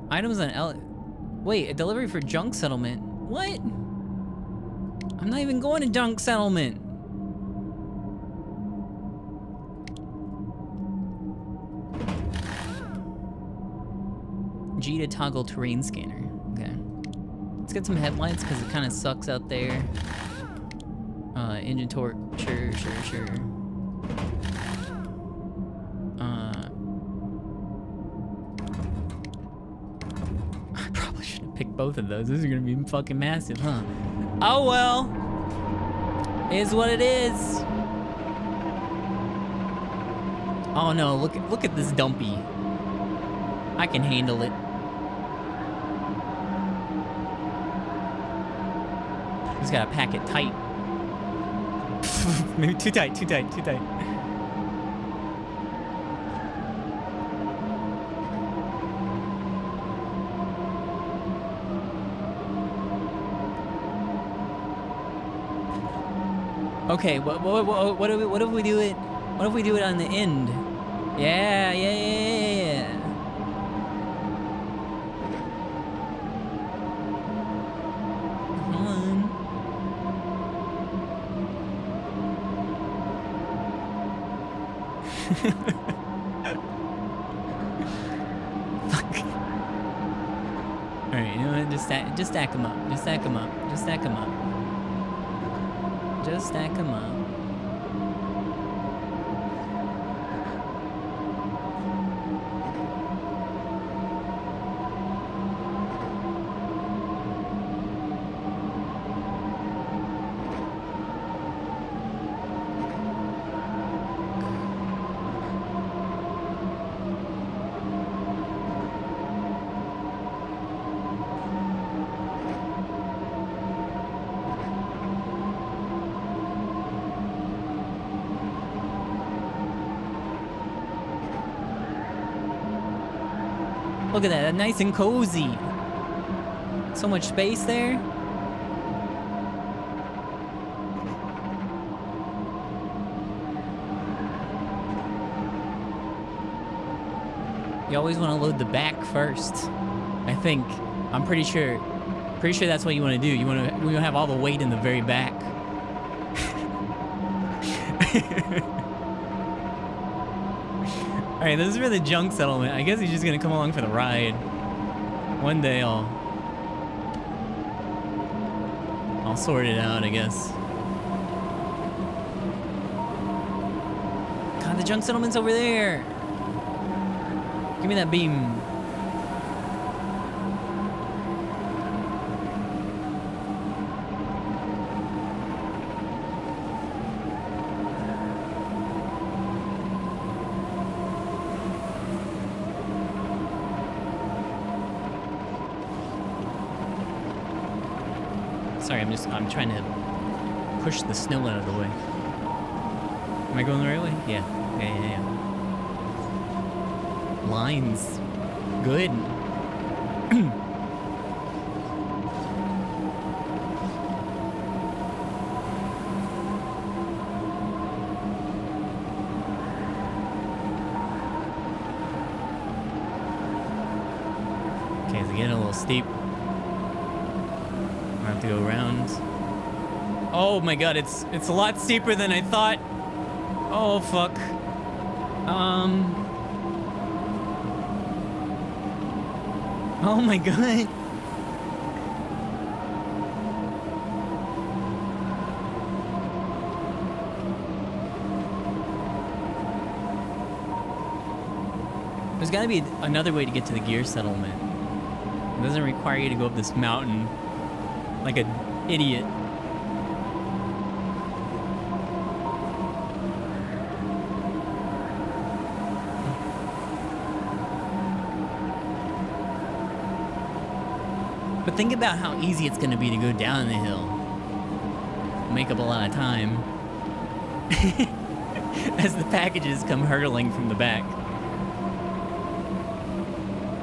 Items on Wait, a delivery for junk settlement? What? I'm not even going to junk settlement. G to toggle terrain scanner. Okay. Let's get some headlights because it kind of sucks out there. Engine torque. Sure. I probably should have picked both of those. Those are gonna be fucking massive, huh? Oh well. Is what it is. Oh no, look at this dumpy. I can handle it. Just gotta pack it tight. Maybe too tight. Okay, what if we do it? What if we do it on the end? Yeah. Come on. Fuck. All right, you know what? Just stack them up. Just stack them up. Look at that, nice and cozy. So much space there. You always want to load the back first. I think. I'm pretty sure. Pretty sure that's what you want to do. You want to have all the weight in the very back. Alright, this is for the junk settlement. I guess he's just gonna come along for the ride. One day I'll sort it out, I guess. God, the junk settlement's over there. Give me that beam. Sorry, I'm trying to push the snow out of the way. Am I going the right way? Yeah. Lines. Good. Okay, it's getting a little steep. I have to go around. Oh my god, it's a lot steeper than I thought. Oh fuck. Oh my god. There's gotta be another way to get to the gear settlement. It doesn't require you to go up this mountain like an idiot. But think about how easy it's gonna be to go down the hill. Make up a lot of time. As the packages come hurtling from the back.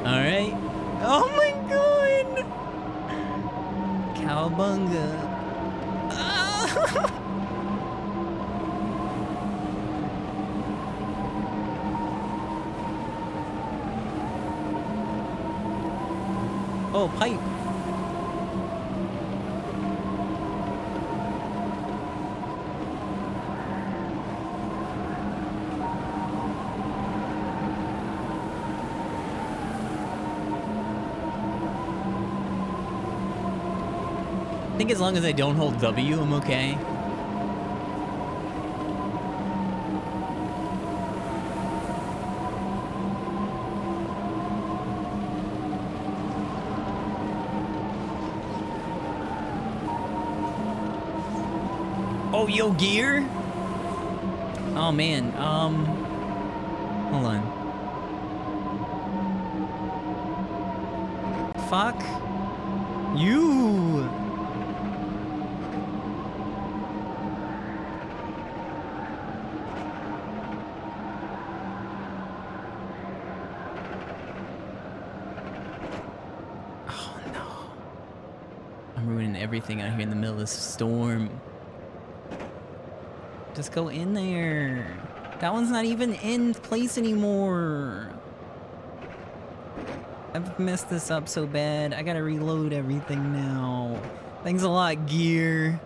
Alright. Oh my god! Cowabunga. Ah! Oh, pipe. I think as long as I don't hold W, I'm okay. Oh, yo, gear? Oh, man. Hold on. Fuck. You. Everything out here in the middle of this storm. Just go in there. That one's not even in place anymore. I've messed this up so bad. I gotta reload everything now. Thanks a lot, gear.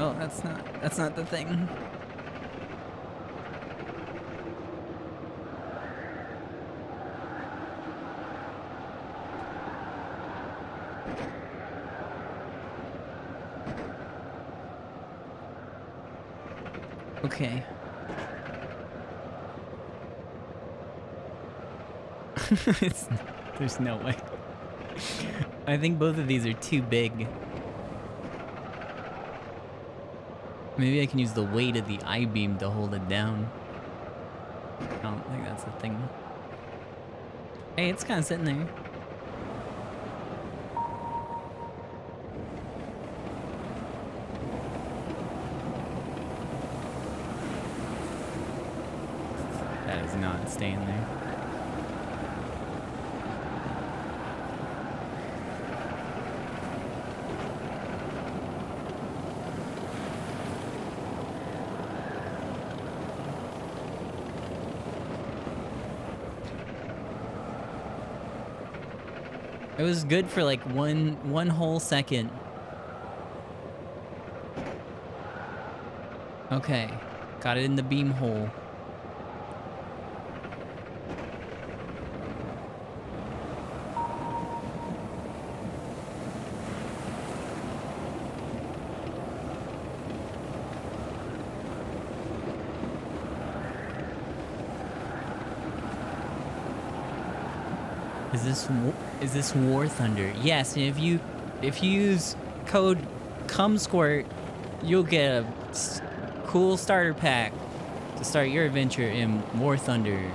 Oh, that's not the thing. Okay. There's no way. I think both of these are too big. Maybe I can use the weight of the I-beam to hold it down. I don't think that's the thing. Hey, it's kind of sitting there. not staying there. It was good for like one whole second. Okay, got it in the beam hole. Is this War Thunder? Yes, and if you use code CUMSQUIRT, you'll get a cool starter pack to start your adventure in War Thunder.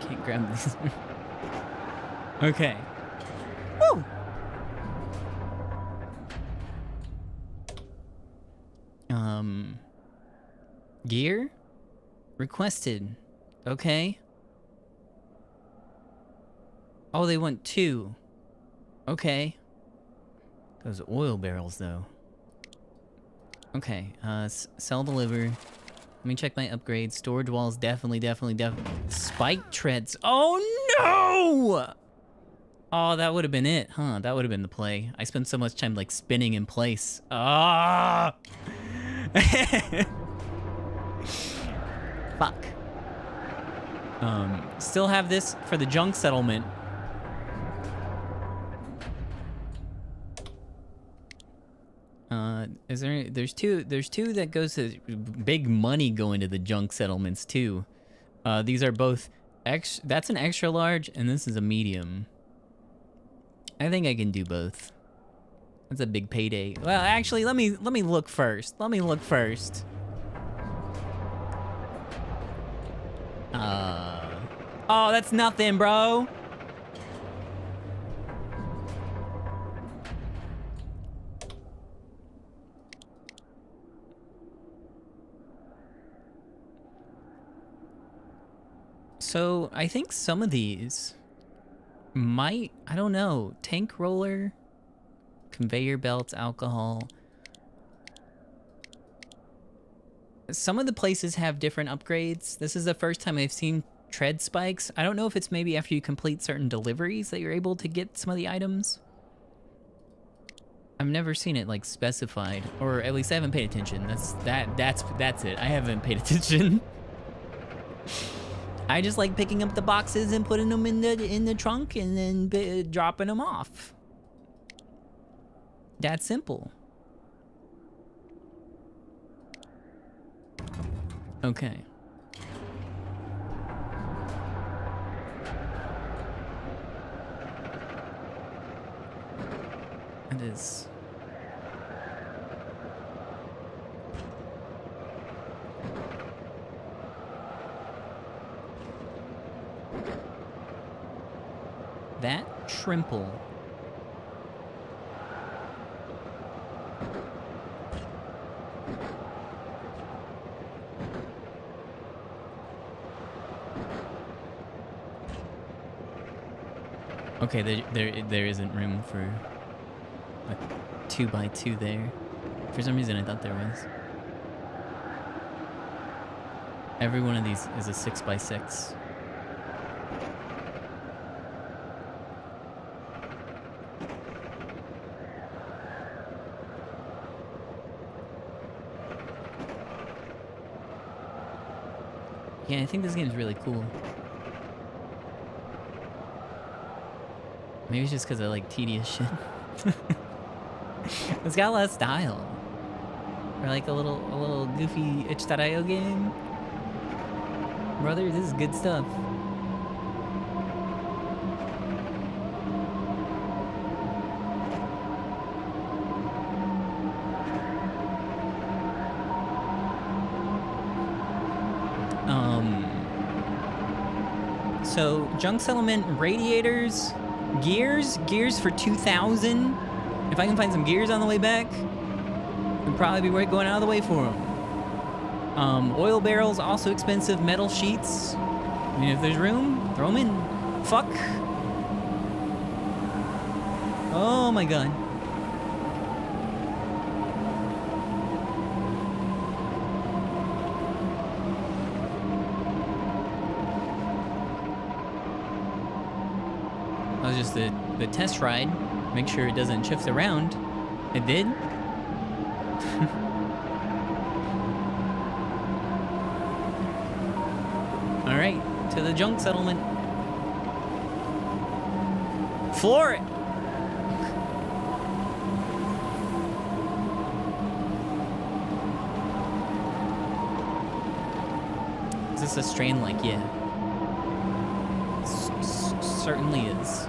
Can't grab this. Okay. Woo! Gear? Requested. Okay. Oh, they want 2. Okay. Those oil barrels, though. Okay, sell, deliver. Let me check my upgrades. Storage walls, definitely. Spike treads. Oh, no! Oh, that would have been it, huh? That would have been the play. I spent so much time, like, spinning in place. Ah! Fuck. Still have this for the junk settlement. There's two that goes to big money going to the junk settlements too. These are both that's an extra large and this is a medium. I think I can do both. That's a big payday. Well, actually, let me look first. Oh, that's nothing, bro. So, I think some of these might, I don't know, tank roller, conveyor belts, alcohol. Some of the places have different upgrades. This is the first time I've seen tread spikes. I don't know if it's maybe after you complete certain deliveries that you're able to get some of the items. I've never seen it like specified, or at least I haven't paid attention. That's it. I haven't paid attention. I just like picking up the boxes and putting them in the trunk and then dropping them off. That simple. Okay. It is. That Trimple. Okay, there isn't room for a 2x2 there. For some reason, I thought there was. Every one of these is a 6x6. Yeah, I think this game's really cool. Maybe it's just because I like tedious shit. It's got a lot of style. Or like a little goofy itch.io game. Brother, this is good stuff. So junk settlement, radiators, gears for 2,000. If I can find some gears on the way back, it'd probably be worth going out of the way for them. Oil barrels, also expensive. Metal sheets. I mean, if there's room, throw them in. Fuck. Oh my god. That was just the test ride. Make sure it doesn't shift around. It did. All right, to the junk settlement. Floor it. Is this a strain like? Yeah. Certainly is.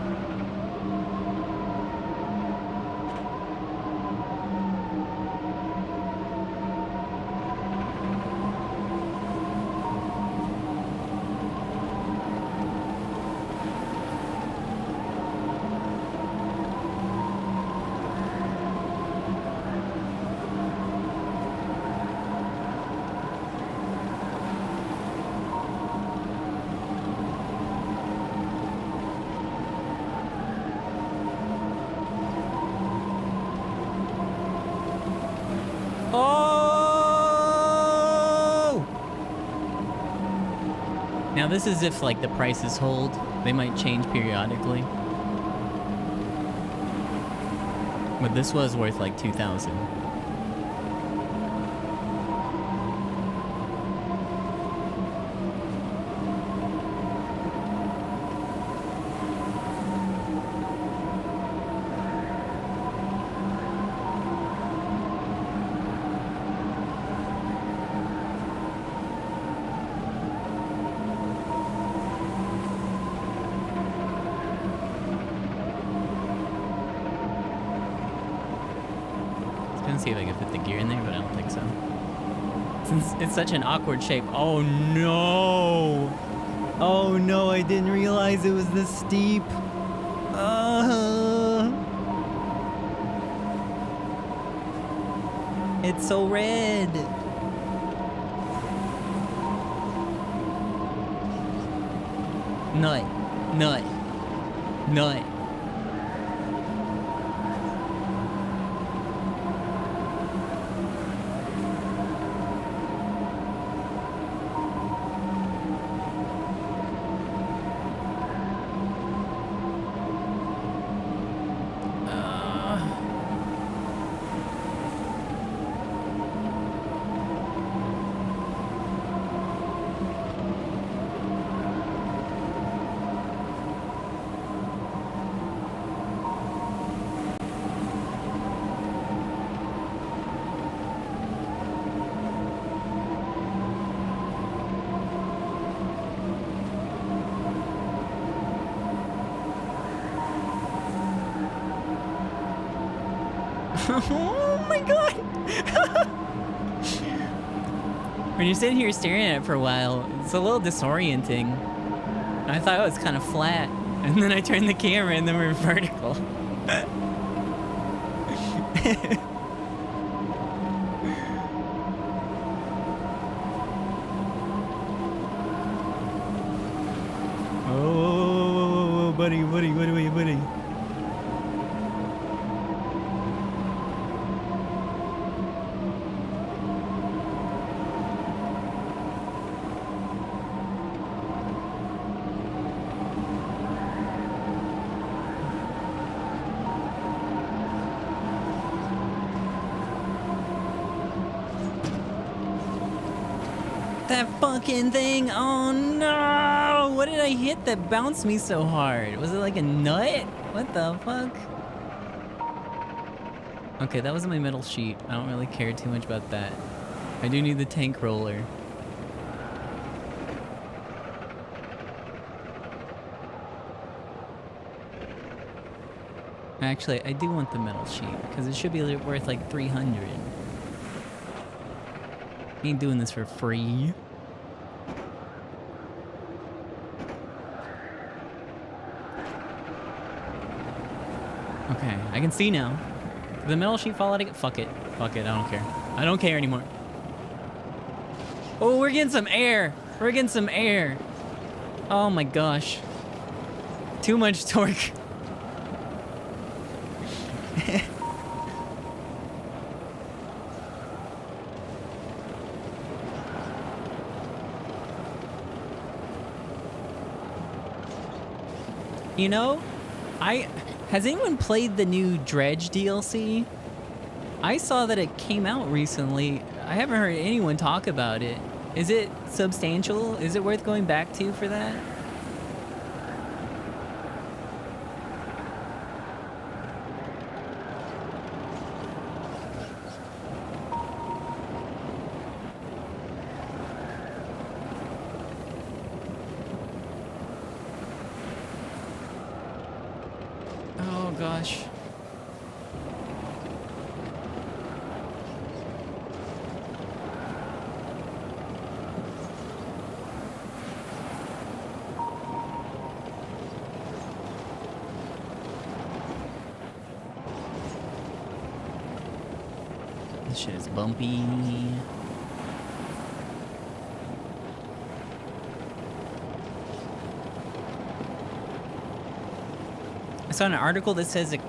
Now this is if like the prices hold. They might change periodically. But this was worth like 2,000. See if I can fit the gear in there, but I don't think so. Since it's such an awkward shape. Oh no! Oh no, I didn't realize it was this steep. It's so red. Nut. Nut. Nut. Oh my god! When you're sitting here staring at it for a while, it's a little disorienting. I thought it was kind of flat, and then I turned the camera and then we're vertical. Oh, buddy. That fucking thing, oh no! What did I hit that bounced me so hard? Was it like a nut? What the fuck? Okay, that was my metal sheet. I don't really care too much about that. I do need the tank roller. Actually, I do want the metal sheet, because it should be worth like 300. Ain't doing this for free. Okay, I can see now. Did the metal sheet fall out again? Fuck it. Fuck it, I don't care. I don't care anymore. Oh, we're getting some air. We're getting some air. Oh my gosh. Too much torque. You know, has anyone played the new Dredge DLC? I saw that it came out recently. I haven't heard anyone talk about it. Is it substantial? Is it worth going back to for that? Oh gosh. This shit is bumpy. I saw an article that says it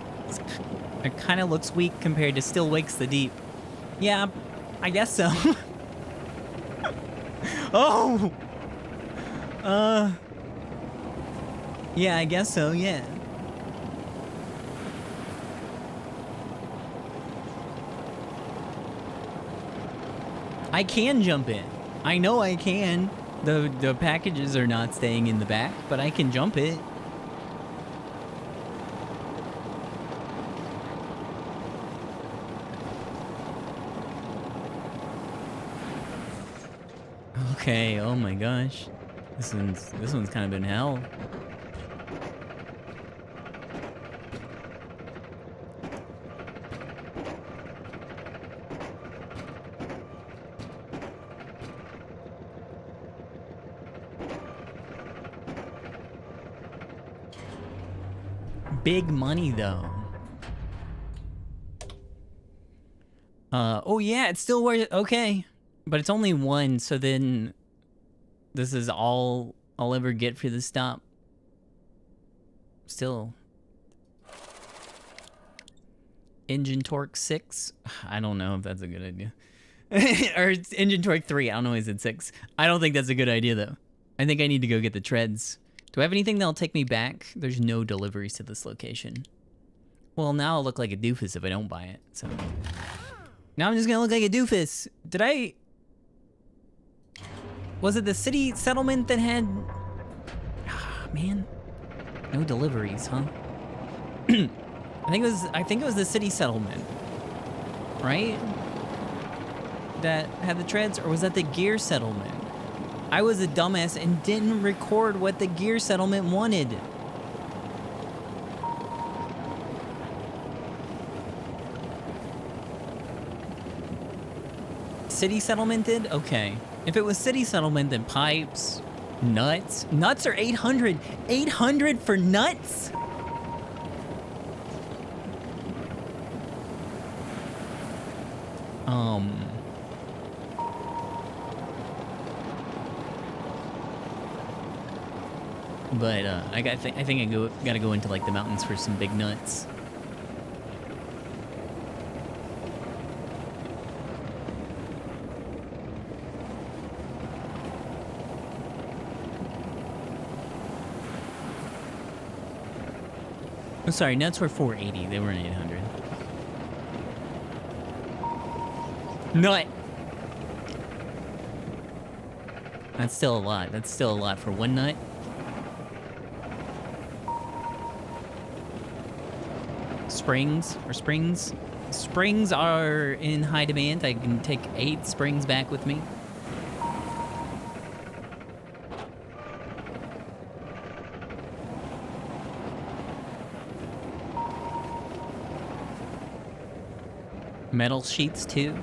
kind of looks weak compared to Still Wakes the Deep. Yeah, I guess so. Oh! Yeah, I guess so, yeah. I can jump in. I know I can. The packages are not staying in the back, but I can jump it. Okay, oh my gosh. This one's kind of been hell. Big money though. Oh yeah, it's still worth it. Okay. But it's only one, so then this is all I'll ever get for the stop. Still. Engine torque 6? I don't know if that's a good idea. Or it's engine torque 3. I don't know, is it 6? I don't think that's a good idea though. I think I need to go get the treads. Do I have anything that'll take me back? There's no deliveries to this location. Well, now I'll look like a doofus if I don't buy it, so. Now I'm just gonna look like a doofus. Did I... Was it the city settlement that had... Ah, man. No deliveries, huh? I think it was the city settlement. Right? That had the treads, or was that the gear settlement? I was a dumbass and didn't record what the gear settlement wanted. City settlement did? Okay. If it was city settlement, then pipes, nuts. Nuts are 800. 800 for nuts? But I think I gotta go into like the mountains for some big nuts. I'm sorry, nuts were 480. They weren't 800. Nut. That's still a lot. That's still a lot for one nut. Springs or springs. Springs are in high demand. I can take 8 springs back with me. Metal sheets too.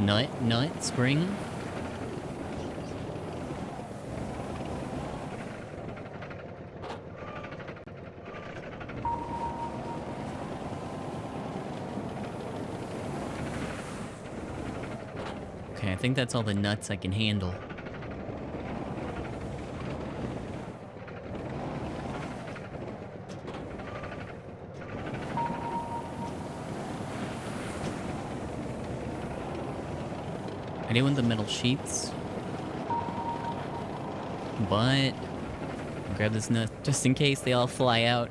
Nut, spring. Okay, I think that's all the nuts I can handle. I do want the metal sheets, but I'll grab this nut just in case they all fly out.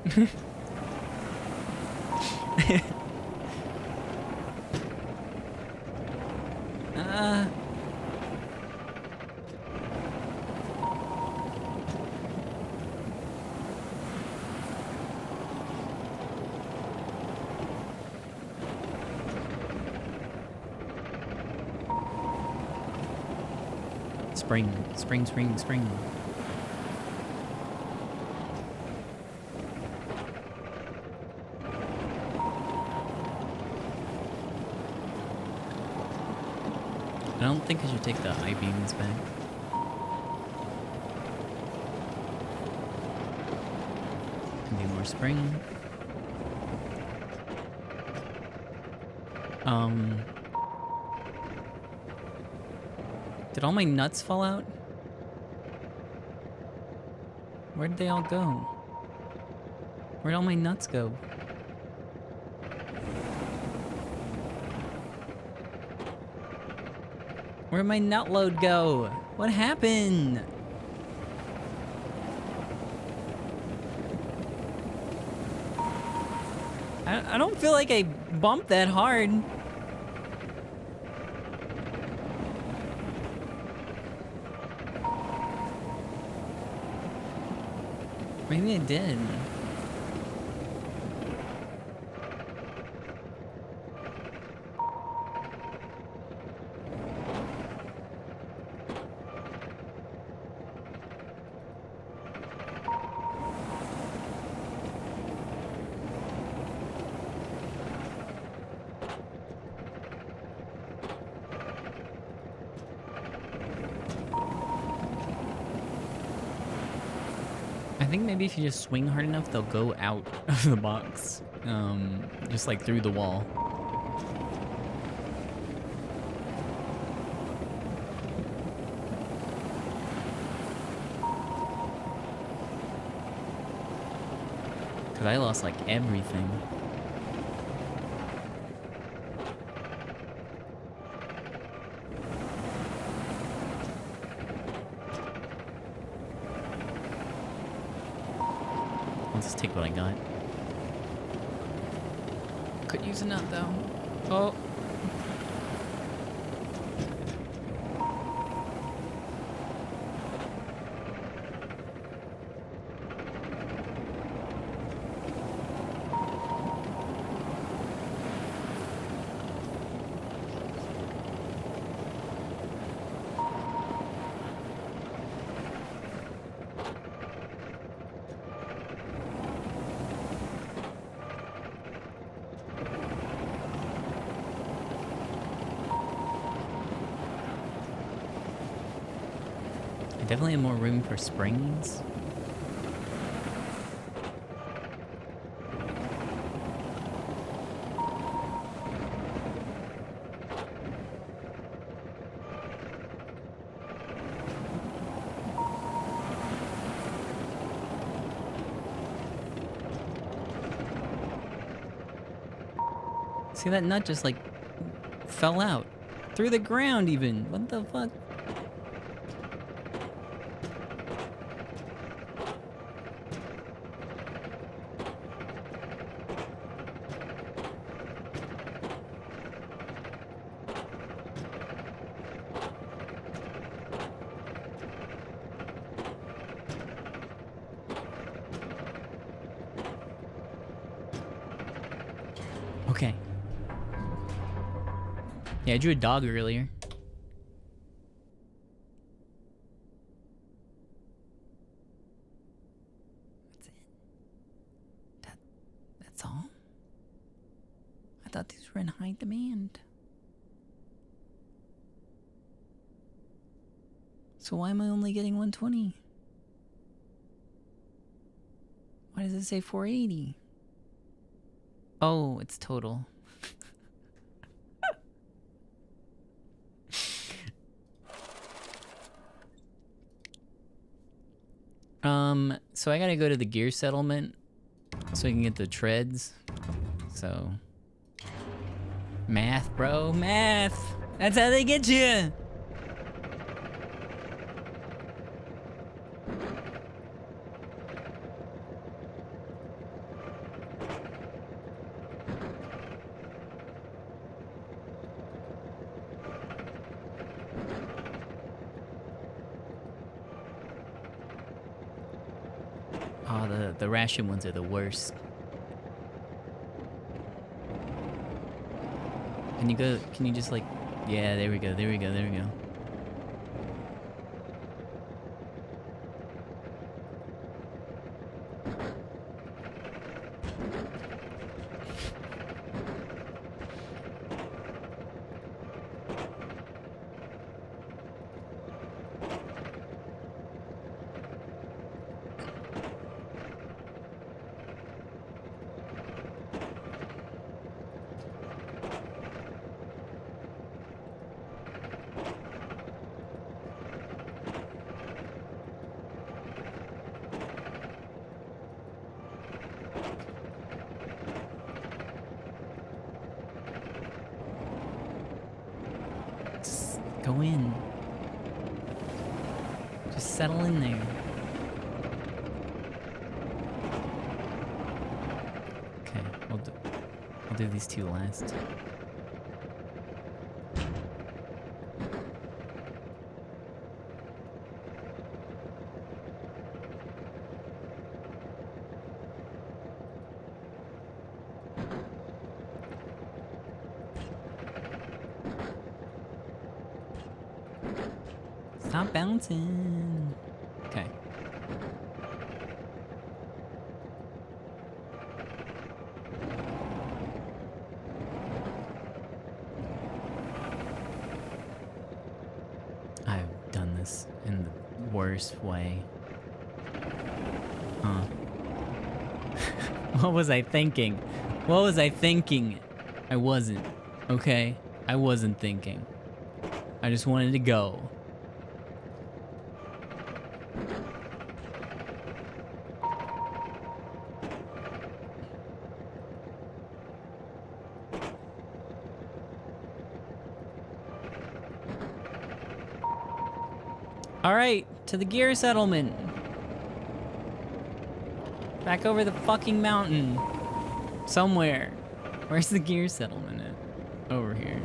Spring. I don't think I should take the I-beams back. Need more spring. Did all my nuts fall out? Where did they all go? Where'd all my nuts go? Where'd my nut load go? What happened? I don't feel like I bumped that hard. Maybe I did. I think maybe if you just swing hard enough, they'll go out of the box. Just like through the wall. Cause I lost like everything. I'll just take what I got. Could use a nut though. Oh. I definitely have more room for springs. See, that nut just like fell out through the ground even. What the fuck? Okay. Yeah, I drew a dog earlier. That's it. That's all? I thought these were in high demand. So why am I only getting 120? Why does it say 480? Oh, it's total. So I gotta go to the gear settlement so I can get the treads. So, math, bro, math. That's how they get you. Oh, the ration ones are the worst. Can you go, can you just like, yeah, there we go, there we go, there we go. Go in. Just settle in there. Okay, I'll do these two last. Stop bouncing. Okay. I've done this in the worst way. Huh. What was I thinking? What was I thinking? I wasn't. Okay? I wasn't thinking. I just wanted to go. Alright, to the gear settlement. Back over the fucking mountain. Somewhere. Where's the gear settlement at? Over here.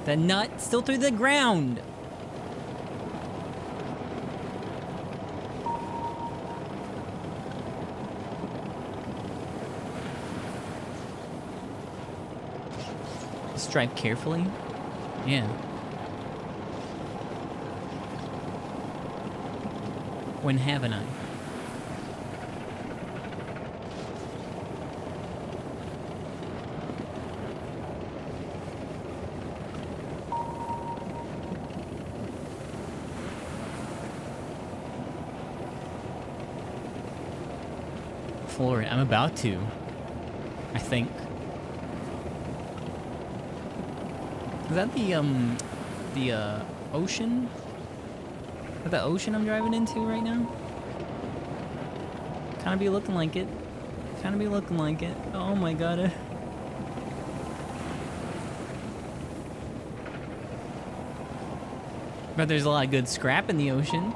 The nut still through the ground. Just drive carefully. Yeah. When haven't I? Floor it. I'm about to. I think. Is that the ocean? Is that the ocean I'm driving into right now? Kinda be looking like it. Kinda be looking like it. Oh my god. But there's a lot of good scrap in the ocean.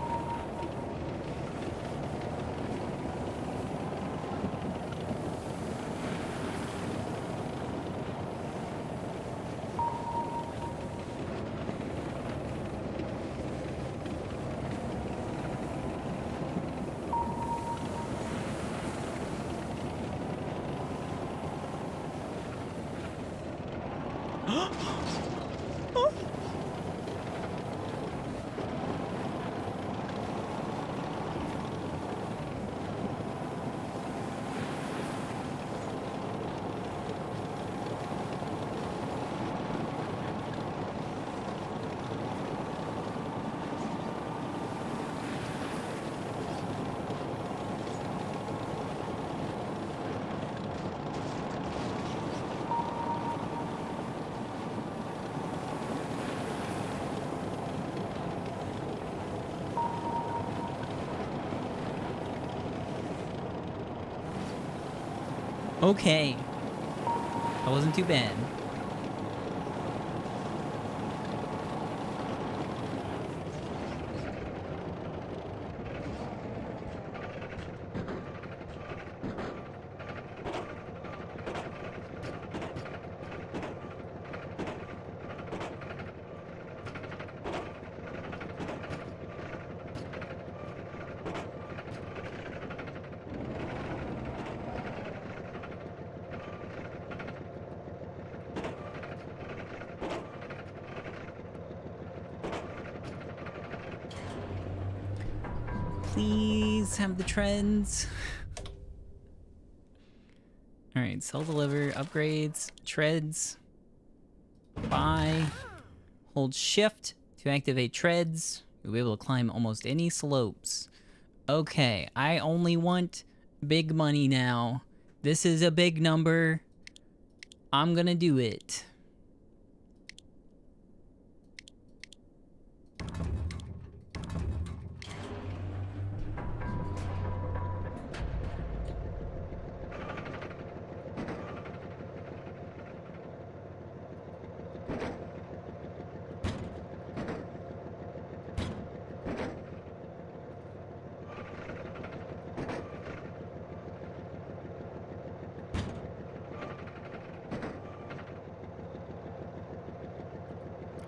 Okay. That wasn't too bad. Please have the trends. Alright, sell, deliver, upgrades, treads, buy, hold shift to activate treads. You'll be able to climb almost any slopes. Okay, I only want big money now. This is a big number. I'm gonna do it.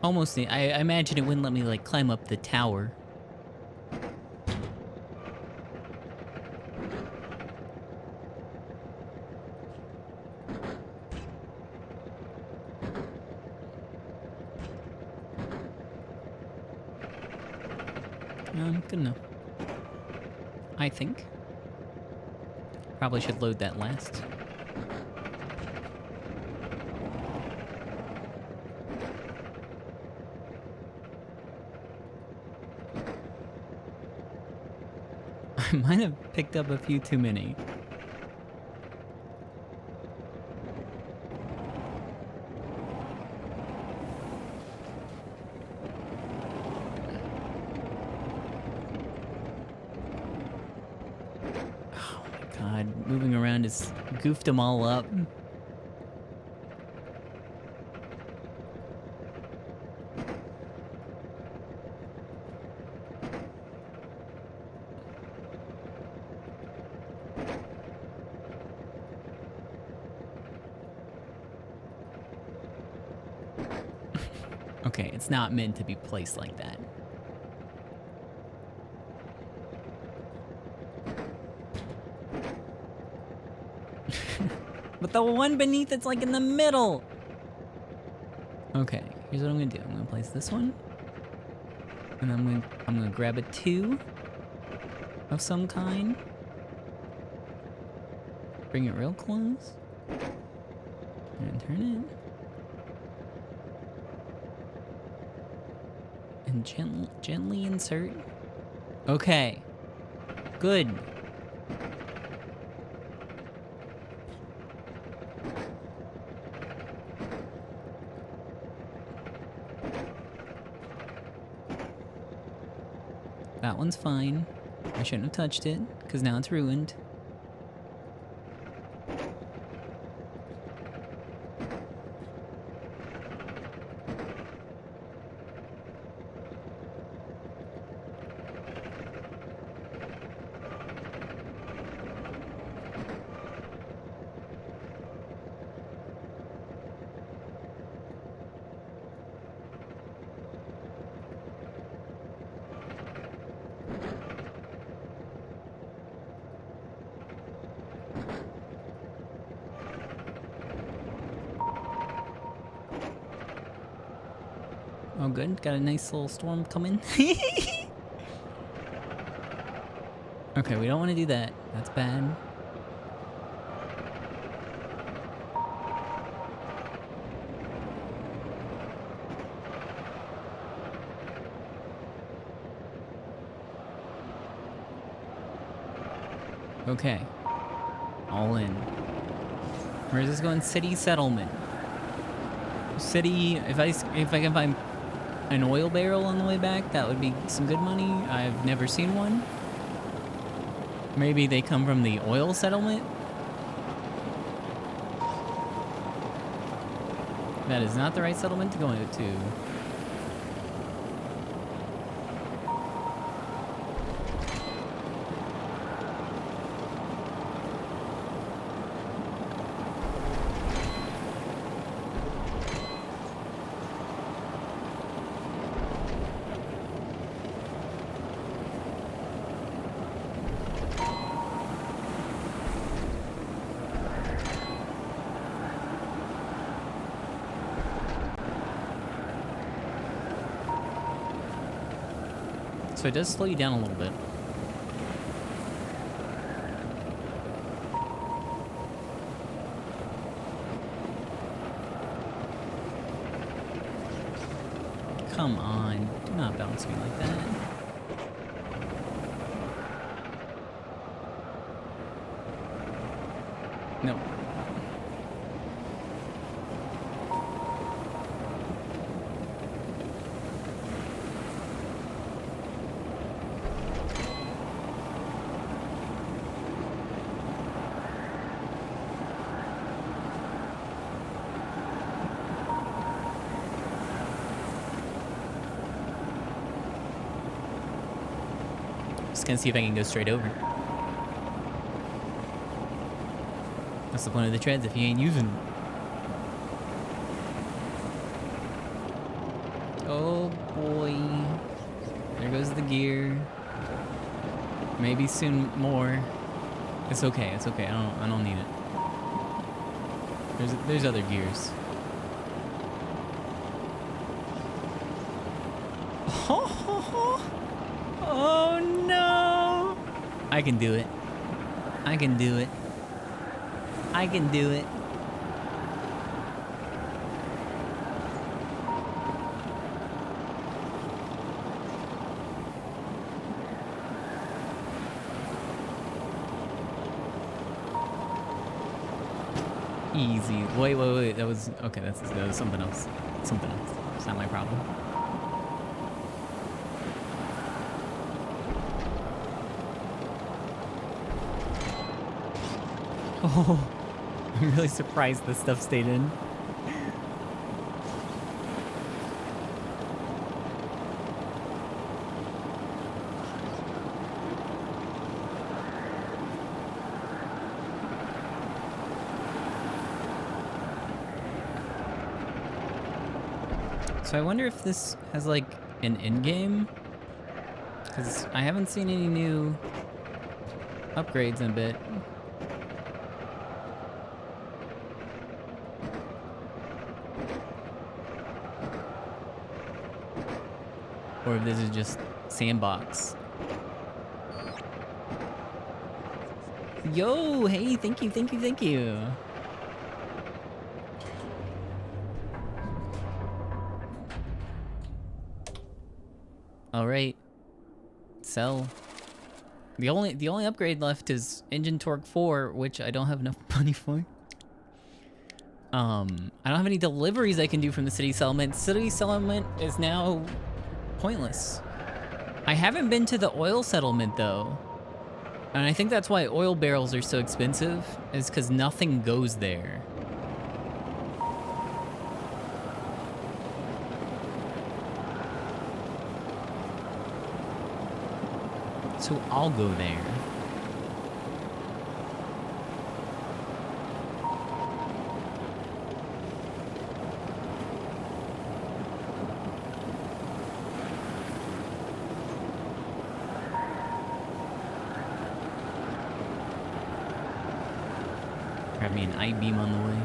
Almost, I imagine it wouldn't let me, like, climb up the tower. Good enough. I think. Probably should load that last. I might have picked up a few too many. Oh my god, moving around has goofed them all up. Okay, it's not meant to be placed like that. But the one beneath it's like in the middle. Okay, here's what I'm gonna do. I'm gonna place this one. And I'm gonna grab a 2 of some kind. Bring it real close. And turn it. And gently insert. Okay. Good. That one's fine. I shouldn't have touched it, because now it's ruined. Oh good, got a nice little storm coming. Okay, we don't want to do that. That's bad. Okay. All in. Where is this going? City settlement. City, if I can find an oil barrel on the way back, that would be some good money. I've never seen one. Maybe they come from the oil settlement? That is not the right settlement to go to. So it does slow you down a little bit. Come on, do not bounce me like that. No. Just gonna see if I can go straight over. What's the point of the treads if you ain't using them? Oh boy. There goes the gear. Maybe soon more. It's okay, it's okay. I don't need it. There's other gears. Oh no! I can do it. I can do it. I can do it. Easy. Wait. That was okay. That was something else. Something else. It's not my problem. Oh, I'm really surprised this stuff stayed in. So I wonder if this has like an in-game, because I haven't seen any new upgrades in a bit. Or if this is just sandbox. Yo, hey, thank you. All right, sell. The only upgrade left is engine torque 4, which I don't have enough money for. I don't have any deliveries I can do from the city settlement. City settlement is now pointless. I haven't been to the oil settlement though, and I think that's why oil barrels are so expensive, is because nothing goes there. So I'll go there. Grab me an I-beam on the way.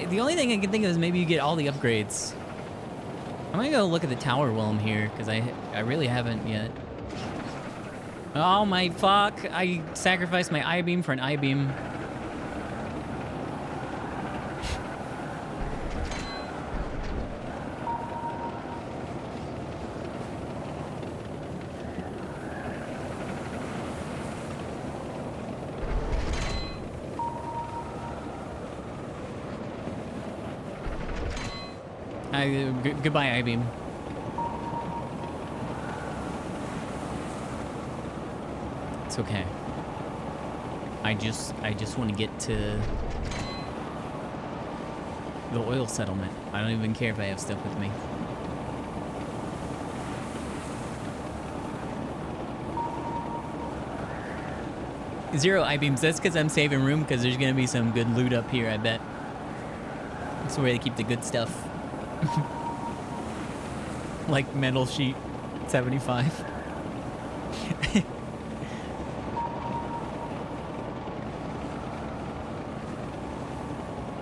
The only thing I can think of is maybe you get all the upgrades. I'm gonna go look at the tower while I'm here, because I really haven't yet. Oh my fuck, I sacrificed my I-beam for an I-beam. Goodbye, I-beam. It's okay. I just want to get to the oil settlement. I don't even care if I have stuff with me. Zero I-beams. That's because I'm saving room because there's going to be some good loot up here, I bet. That's where they keep the good stuff. Like metal sheet 75.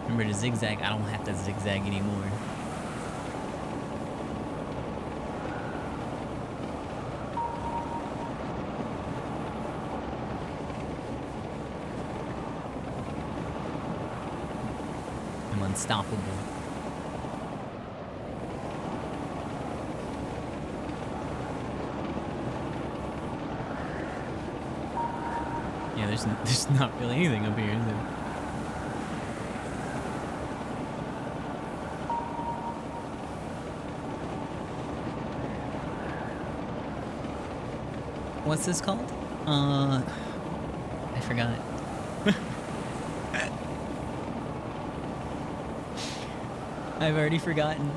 Remember to zigzag? I don't have to zigzag anymore. I'm unstoppable. Yeah, there's not really anything up here, is there? What's this called? I forgot. I've already forgotten.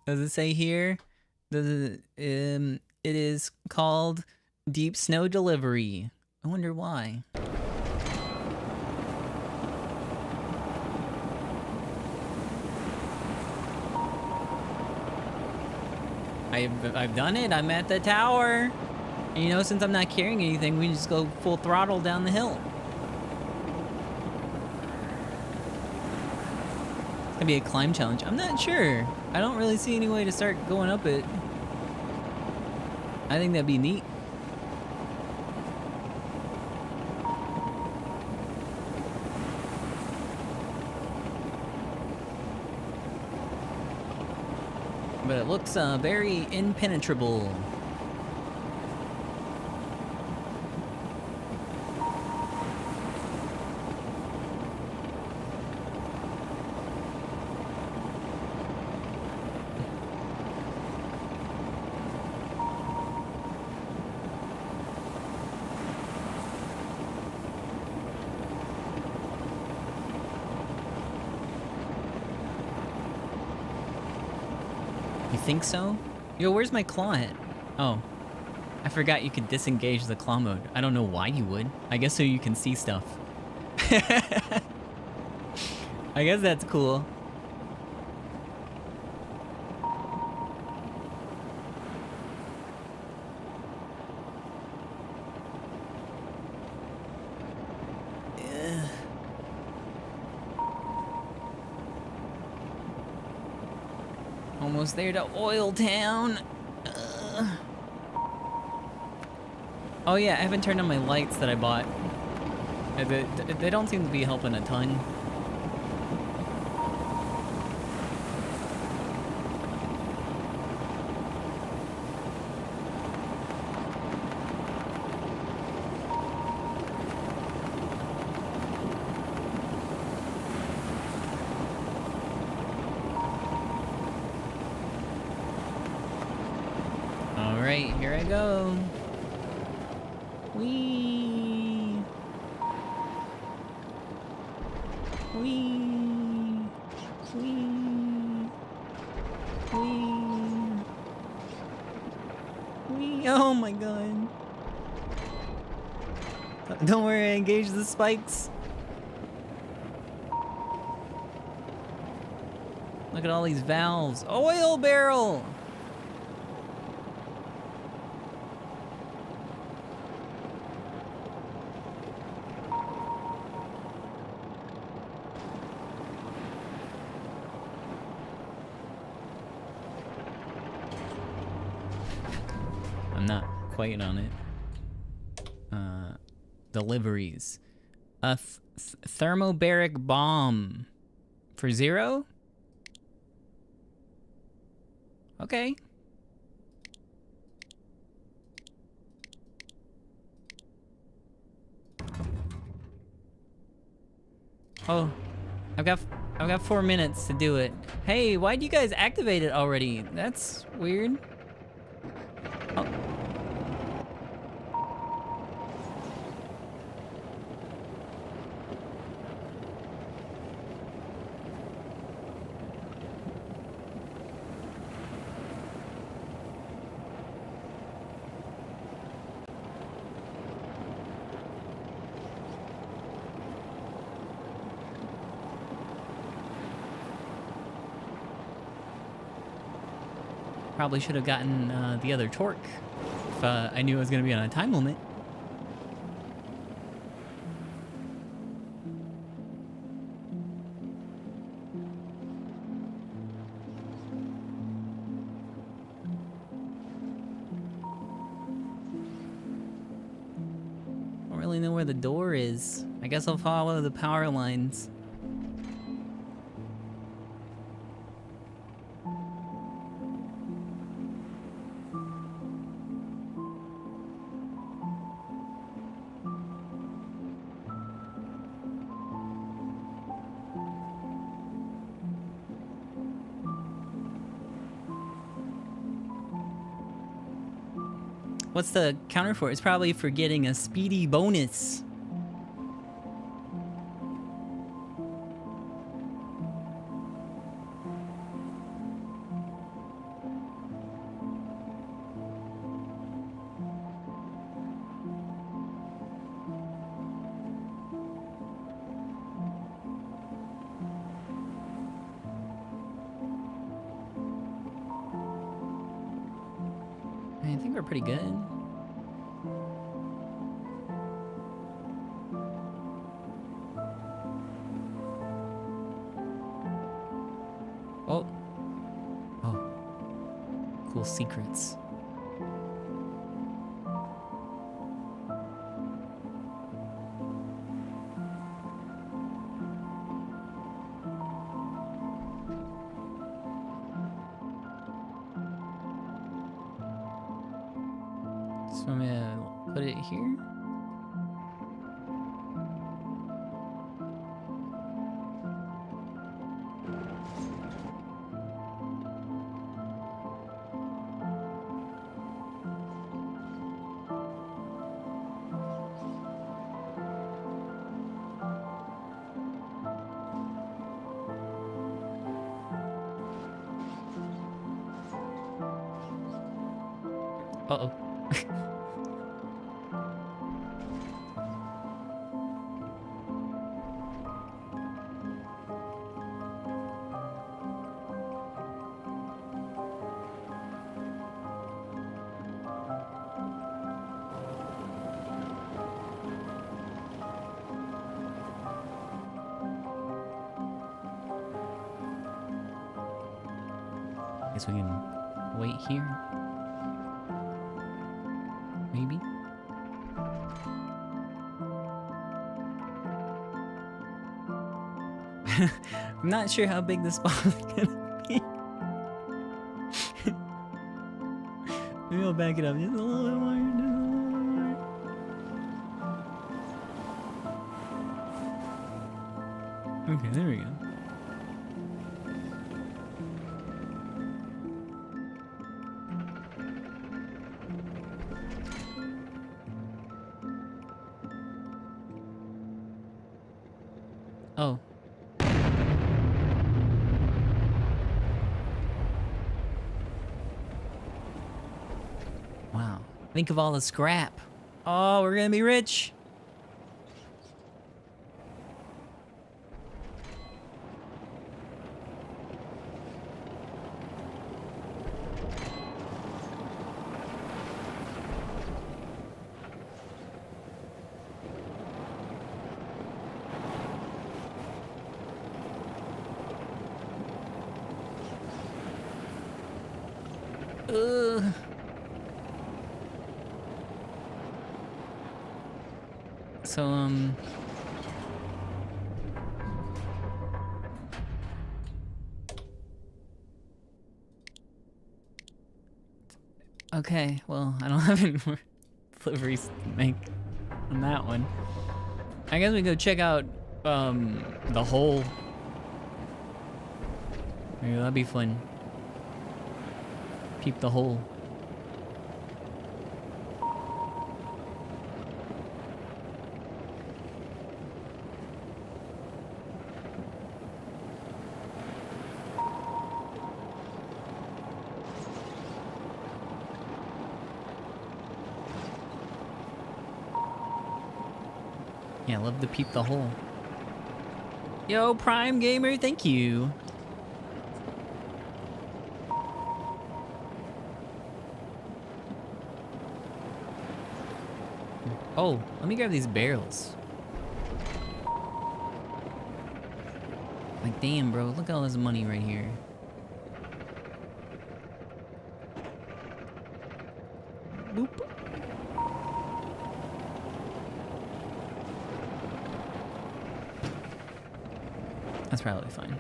Does it say here? It is called Deep Snow Delivery. I wonder why. I've done it. I'm at the tower. And you know, since I'm not carrying anything, we just go full throttle down the hill. It's gonna be a climb challenge. I'm not sure. I don't really see any way to start going up it. I think that'd be neat. But it looks very impenetrable. You think so? Yo, where's my claw at? Oh. I forgot you could disengage the claw mode. I don't know why you would. I guess so you can see stuff. I guess that's cool. Almost there to Oil Town. Oh yeah, I haven't turned on my lights that I bought. They don't seem to be helping a ton. Alright, here I go. Whee! Whee! Whee! Whee! Whee! Oh my god. Don't worry, I engaged the spikes. Look at all these valves. Oil barrel! I'm not quite on it. Deliveries. A thermobaric bomb. For 0? Okay. Oh, I've got I've got 4 minutes to do it. Hey, why'd you guys activate it already? That's weird. Oh. Probably should have gotten the other torque if I knew I was going to be on a time limit. Don't really know where the door is. I guess I'll follow the power lines. What's the counter for? It's probably for getting a speedy bonus. I think we're pretty good. Oh. Oh. Cool secrets. So I'm gonna put it here. Uh-oh. Guess we can wait here. Maybe. I'm not sure how big the spawn is gonna be. Maybe I'll back it up just a little bit more. Just a little bit more. Okay, there we go. Oh. Wow. Think of all the scrap. Oh, we're gonna be rich. So, okay, well, I don't have any more deliveries to make on that one. I guess we go check out, the hole Maybe that'd be fun. Peep the hole. Yeah, love to peep the hole. Yo, Prime Gamer, thank you. Oh, let me grab these barrels. Like, damn, bro, look at all this money right here. Boop. That's probably fine.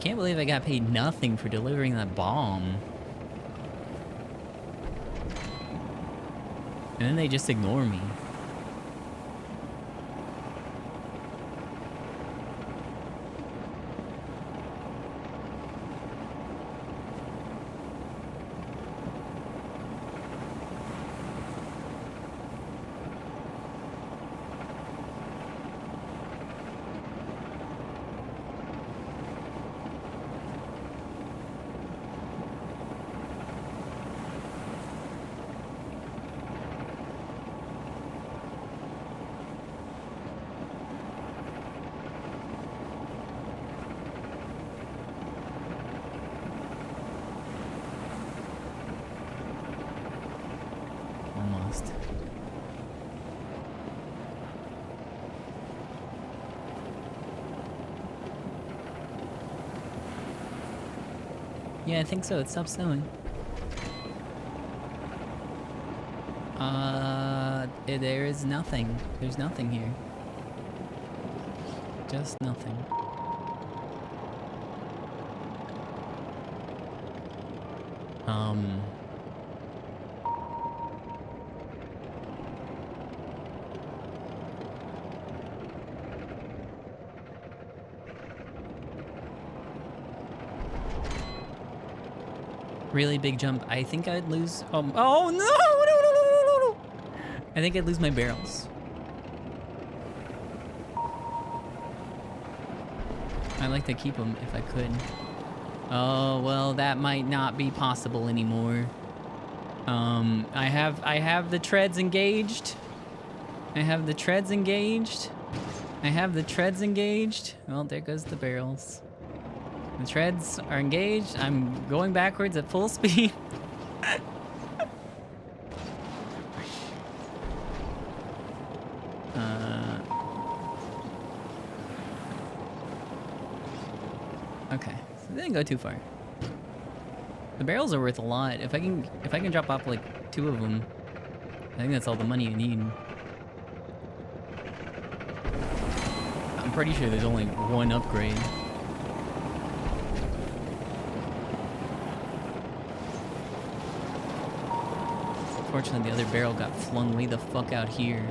Can't believe I got paid nothing for delivering that bomb. And then they just ignore me. Almost. Yeah, I think so. It stopped snowing. There is nothing. There's nothing here. Just nothing. Really big jump. I think I'd lose. Oh no! No! No! No! No! I think I'd lose my barrels. I'd like to keep them if I could. Oh well, that might not be possible anymore. I have the treads engaged. I have the treads engaged. I have the treads engaged. Well, there goes the barrels. The treads are engaged. I'm going backwards at full speed. Okay, so they didn't go too far. The barrels are worth a lot. If I can drop off like 2 of them, I think that's all the money you need. I'm pretty sure there's only 1 upgrade. Unfortunately, the other barrel got flung way the fuck out here.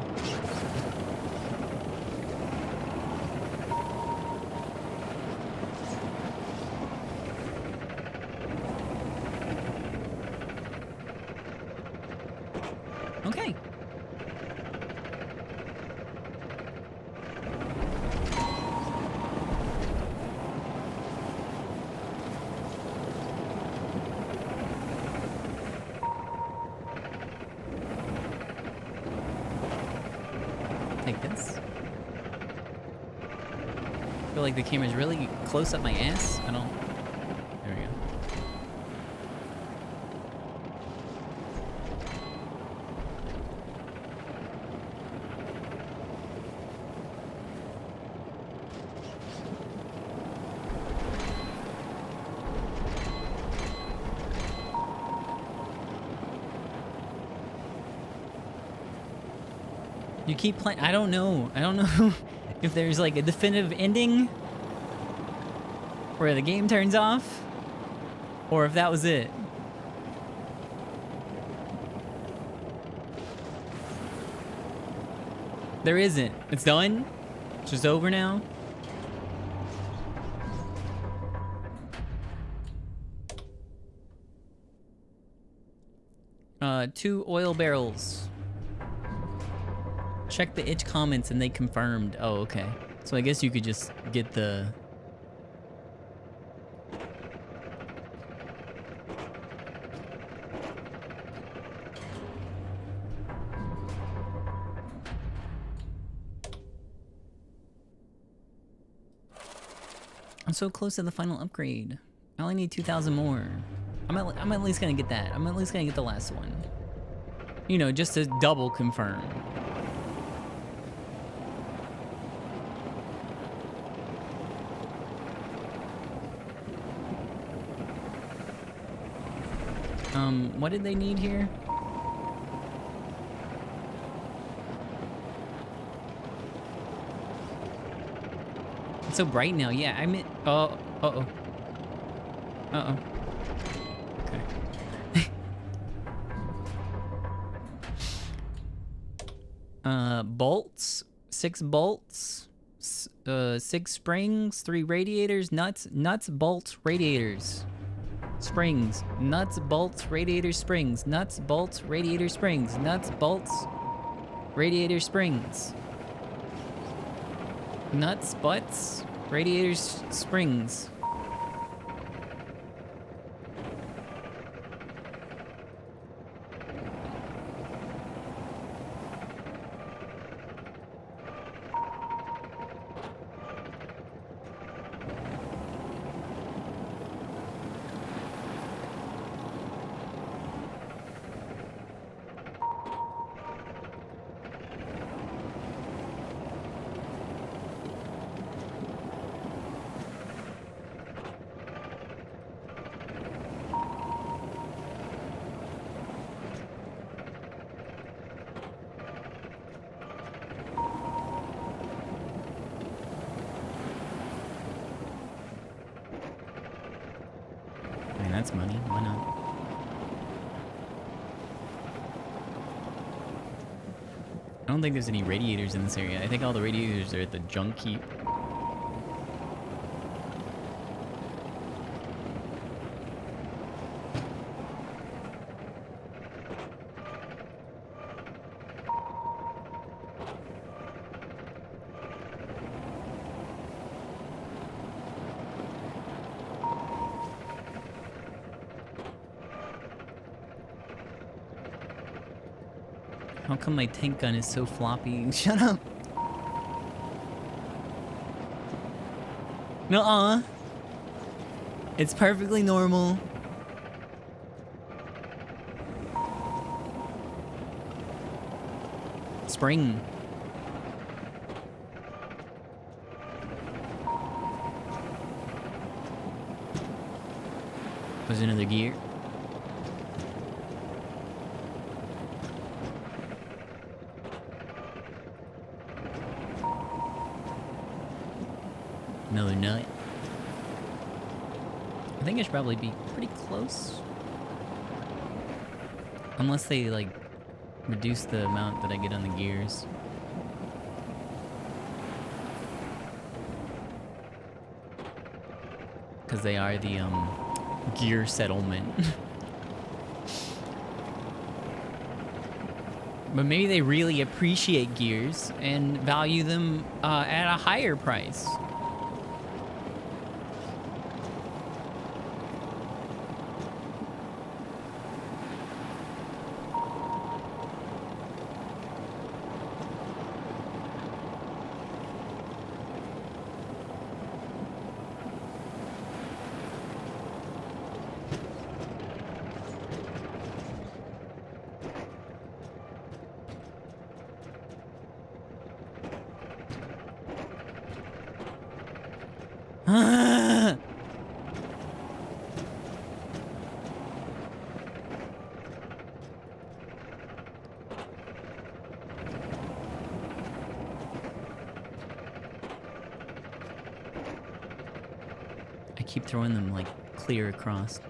Okay. Take this. I feel like the camera's really close up my ass. I don't... There we go. You keep playing. I don't know. if there's like a definitive ending where the game turns off, or if that was it. There isn't. It's done. It's just over now. Two oil barrels. Check the itch comments and they confirmed. Oh, okay. So I guess you could just get the... I'm so close to the final upgrade. I only need 2,000 more. I'm at least gonna get that. I'm at least gonna get the last one. You know, just to double confirm. What did they need here? It's so bright now. Yeah, I'm in. Oh, uh-oh. Uh-oh. Okay. Bolts. 6 bolts. 6 springs. 3 radiators. Nuts, bolts, radiators. Springs. Nuts, bolts, radiators, springs. Nuts, bolts, radiator springs. Nuts, bolts, radiator springs. Nuts, butts, radiators, springs. That's money. Why not? I don't think there's any radiators in this area. I think all the radiators are at the junk heap. How come my tank gun is so floppy? Shut up! Nuh-uh. It's perfectly normal. Spring. Was another gear? Another nut. I think I should probably be pretty close. Unless they, like, reduce the amount that I get on the gears. Because they are the, gear settlement. But maybe they really appreciate gears and value them at a higher price. I keep throwing them like clear across.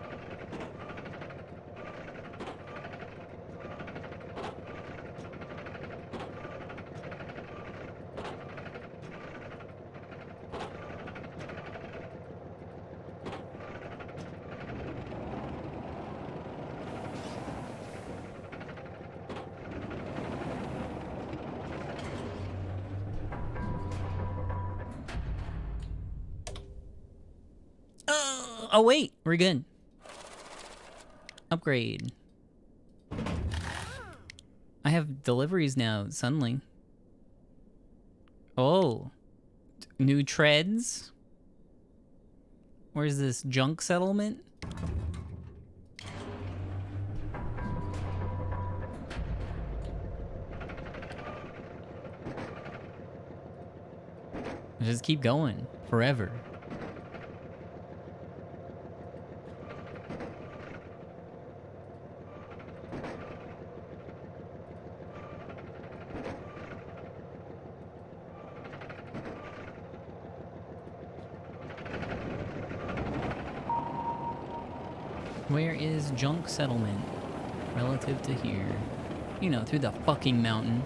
Oh wait, we're good. Upgrade. I have deliveries now, suddenly. Oh. New treads? Where's this junk settlement? Just keep going. Forever. Where is junk settlement relative to here? You know, through the fucking mountain.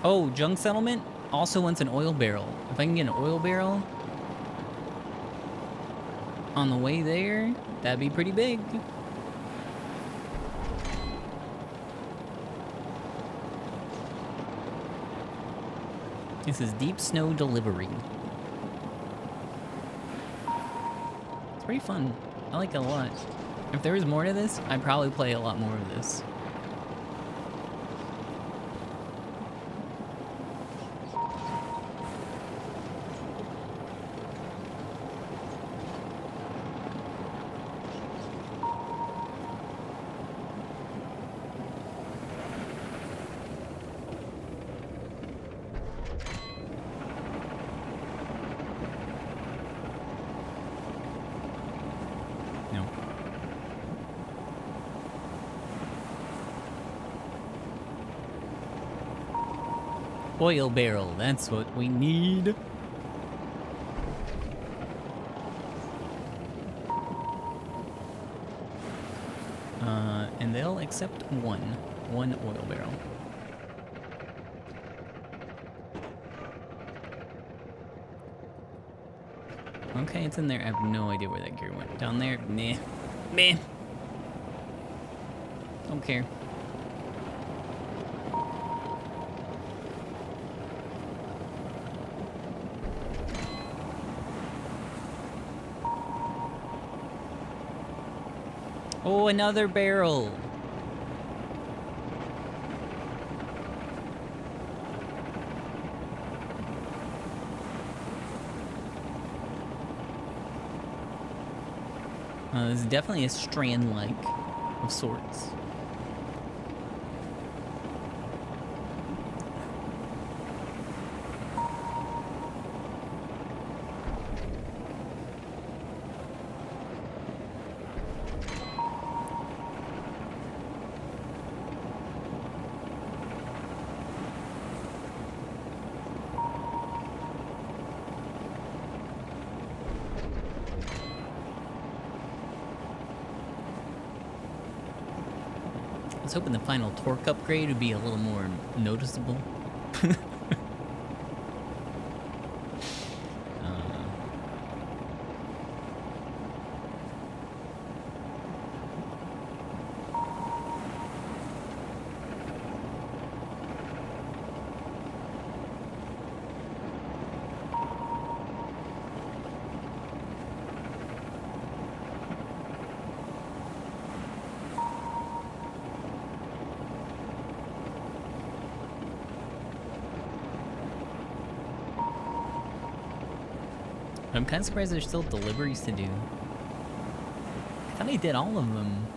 Oh, junk settlement also wants an oil barrel. If I can get an oil barrel on the way there, that'd be pretty big. This is Deep Snow Delivery. It's pretty fun. I like it a lot. If there was more to this, I'd probably play a lot more of this. No. Oil barrel, that's what we need. And they'll accept one oil barrel. Okay, it's in there. I have no idea where that gear went. Down there? Nah. Meh. Don't care. Oh, another barrel. This is definitely a strand-like of sorts. I was hoping the final torque upgrade would be a little more noticeable. I'm kind of surprised there's still deliveries to do. I thought I did all of them.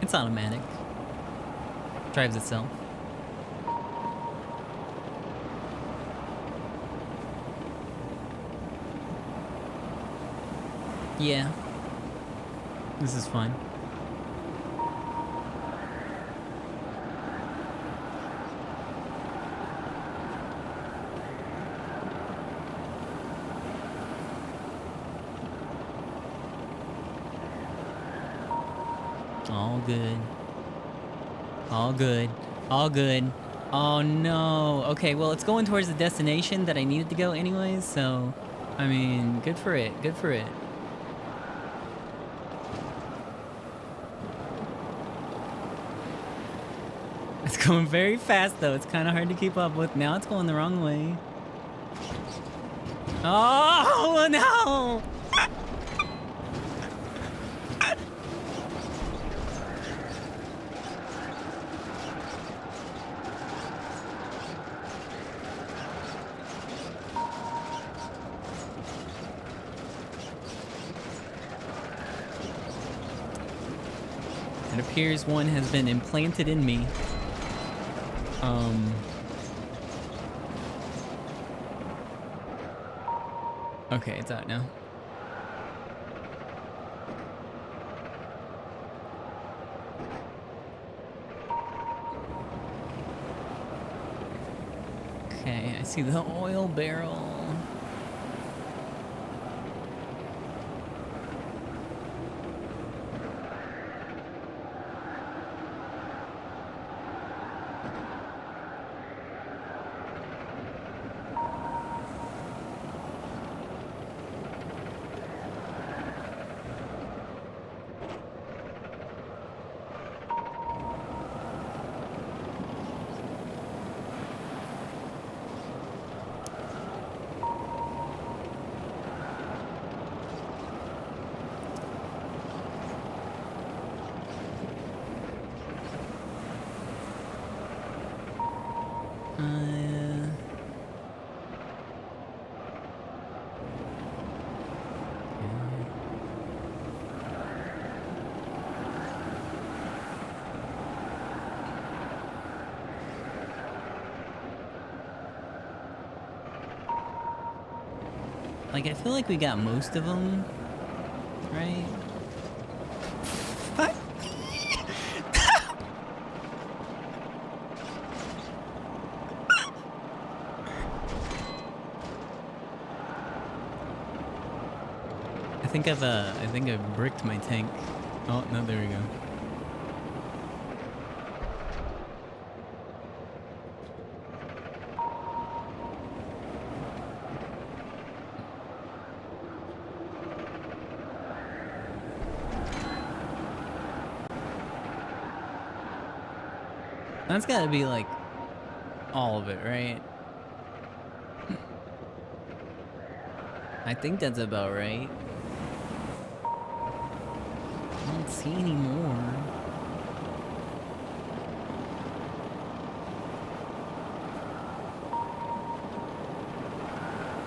It's automatic. Drives itself. Yeah. This is fun. All good. All good. All good. Oh no. Okay, well, it's going towards the destination that I needed to go anyways, so... I mean, good for it. Good for it. It's going very fast, though. It's kind of hard to keep up with. Now it's going the wrong way. Oh, no! It appears one has been implanted in me. Okay, it's out now. Okay, I see the oil barrel. Like, I feel like we got most of them, right? What? I think I've bricked my tank. Oh, no, there we go. That's gotta be like all of it, right? I think that's about right. I don't see any more.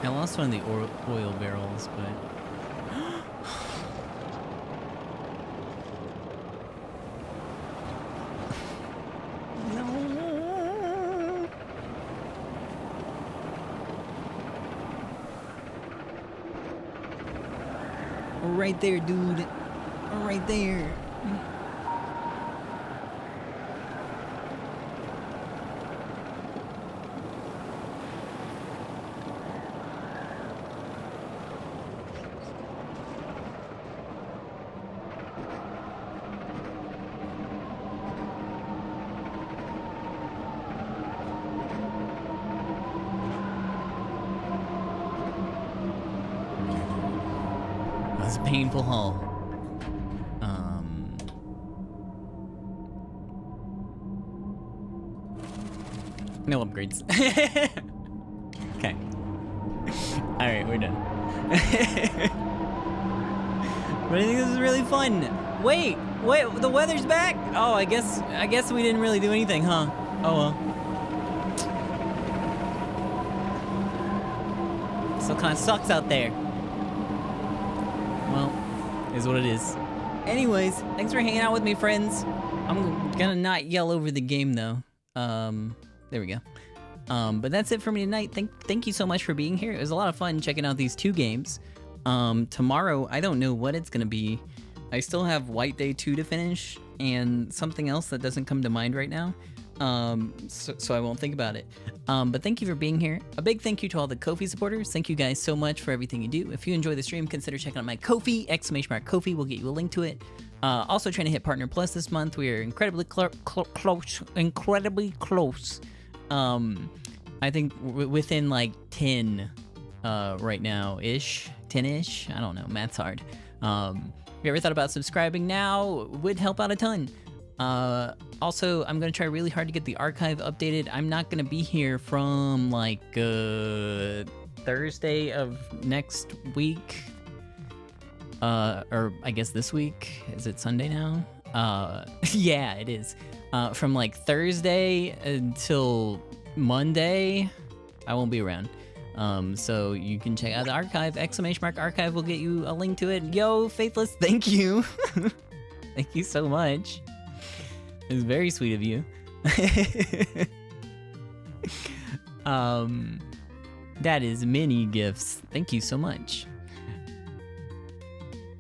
I lost one of the oil barrels, but... Right there, dude. Right there. That was a painful haul. No upgrades. Okay. Alright, we're done. But I think this is really fun. Wait, the weather's back? Oh, I guess we didn't really do anything, huh? Oh well. Still kinda sucks out there. Well, is what it is. Anyways, thanks for hanging out with me, friends. I'm gonna not yell over the game though. There we go. But that's it for me tonight. Thank you so much for being here. It was a lot of fun checking out these 2 games. Tomorrow, I don't know what it's gonna be. I still have White Day 2 to finish, and something else that doesn't come to mind right now. So I won't think about it. But thank you for being here. A big thank you to all the Ko-fi supporters. Thank you guys so much for everything you do. If you enjoy the stream, consider checking out my Ko-fi, !Ko-fi, we'll get you a link to it. Also trying to hit Partner Plus this month. We are incredibly close, incredibly close. I think within like 10 right now-ish, 10-ish, I don't know, math's hard. If you ever thought about subscribing now, would help out a ton. Also, I'm gonna try really hard to get the archive updated. I'm not gonna be here from like Thursday of next week, or I guess this week. Is it Sunday now? Yeah, it is. From like Thursday until Monday, I won't be around. So you can check out the archive. !Archive will get you a link to it. Yo, Faithless, thank you. Thank you so much. It was very sweet of you. That is many gifts. Thank you so much.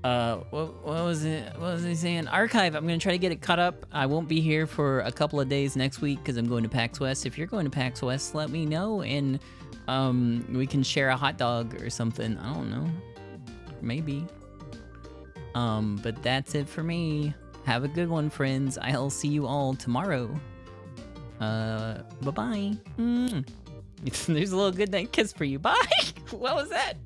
What was it? What was I saying? Archive. I'm gonna try to get it caught up. I won't be here for a couple of days next week because I'm going to PAX West. If you're going to PAX West, let me know, and we can share a hot dog or something. I don't know. Maybe. But that's it for me. Have a good one, friends. I'll see you all tomorrow. Bye-bye. There's a little good night kiss for you. Bye. What was that?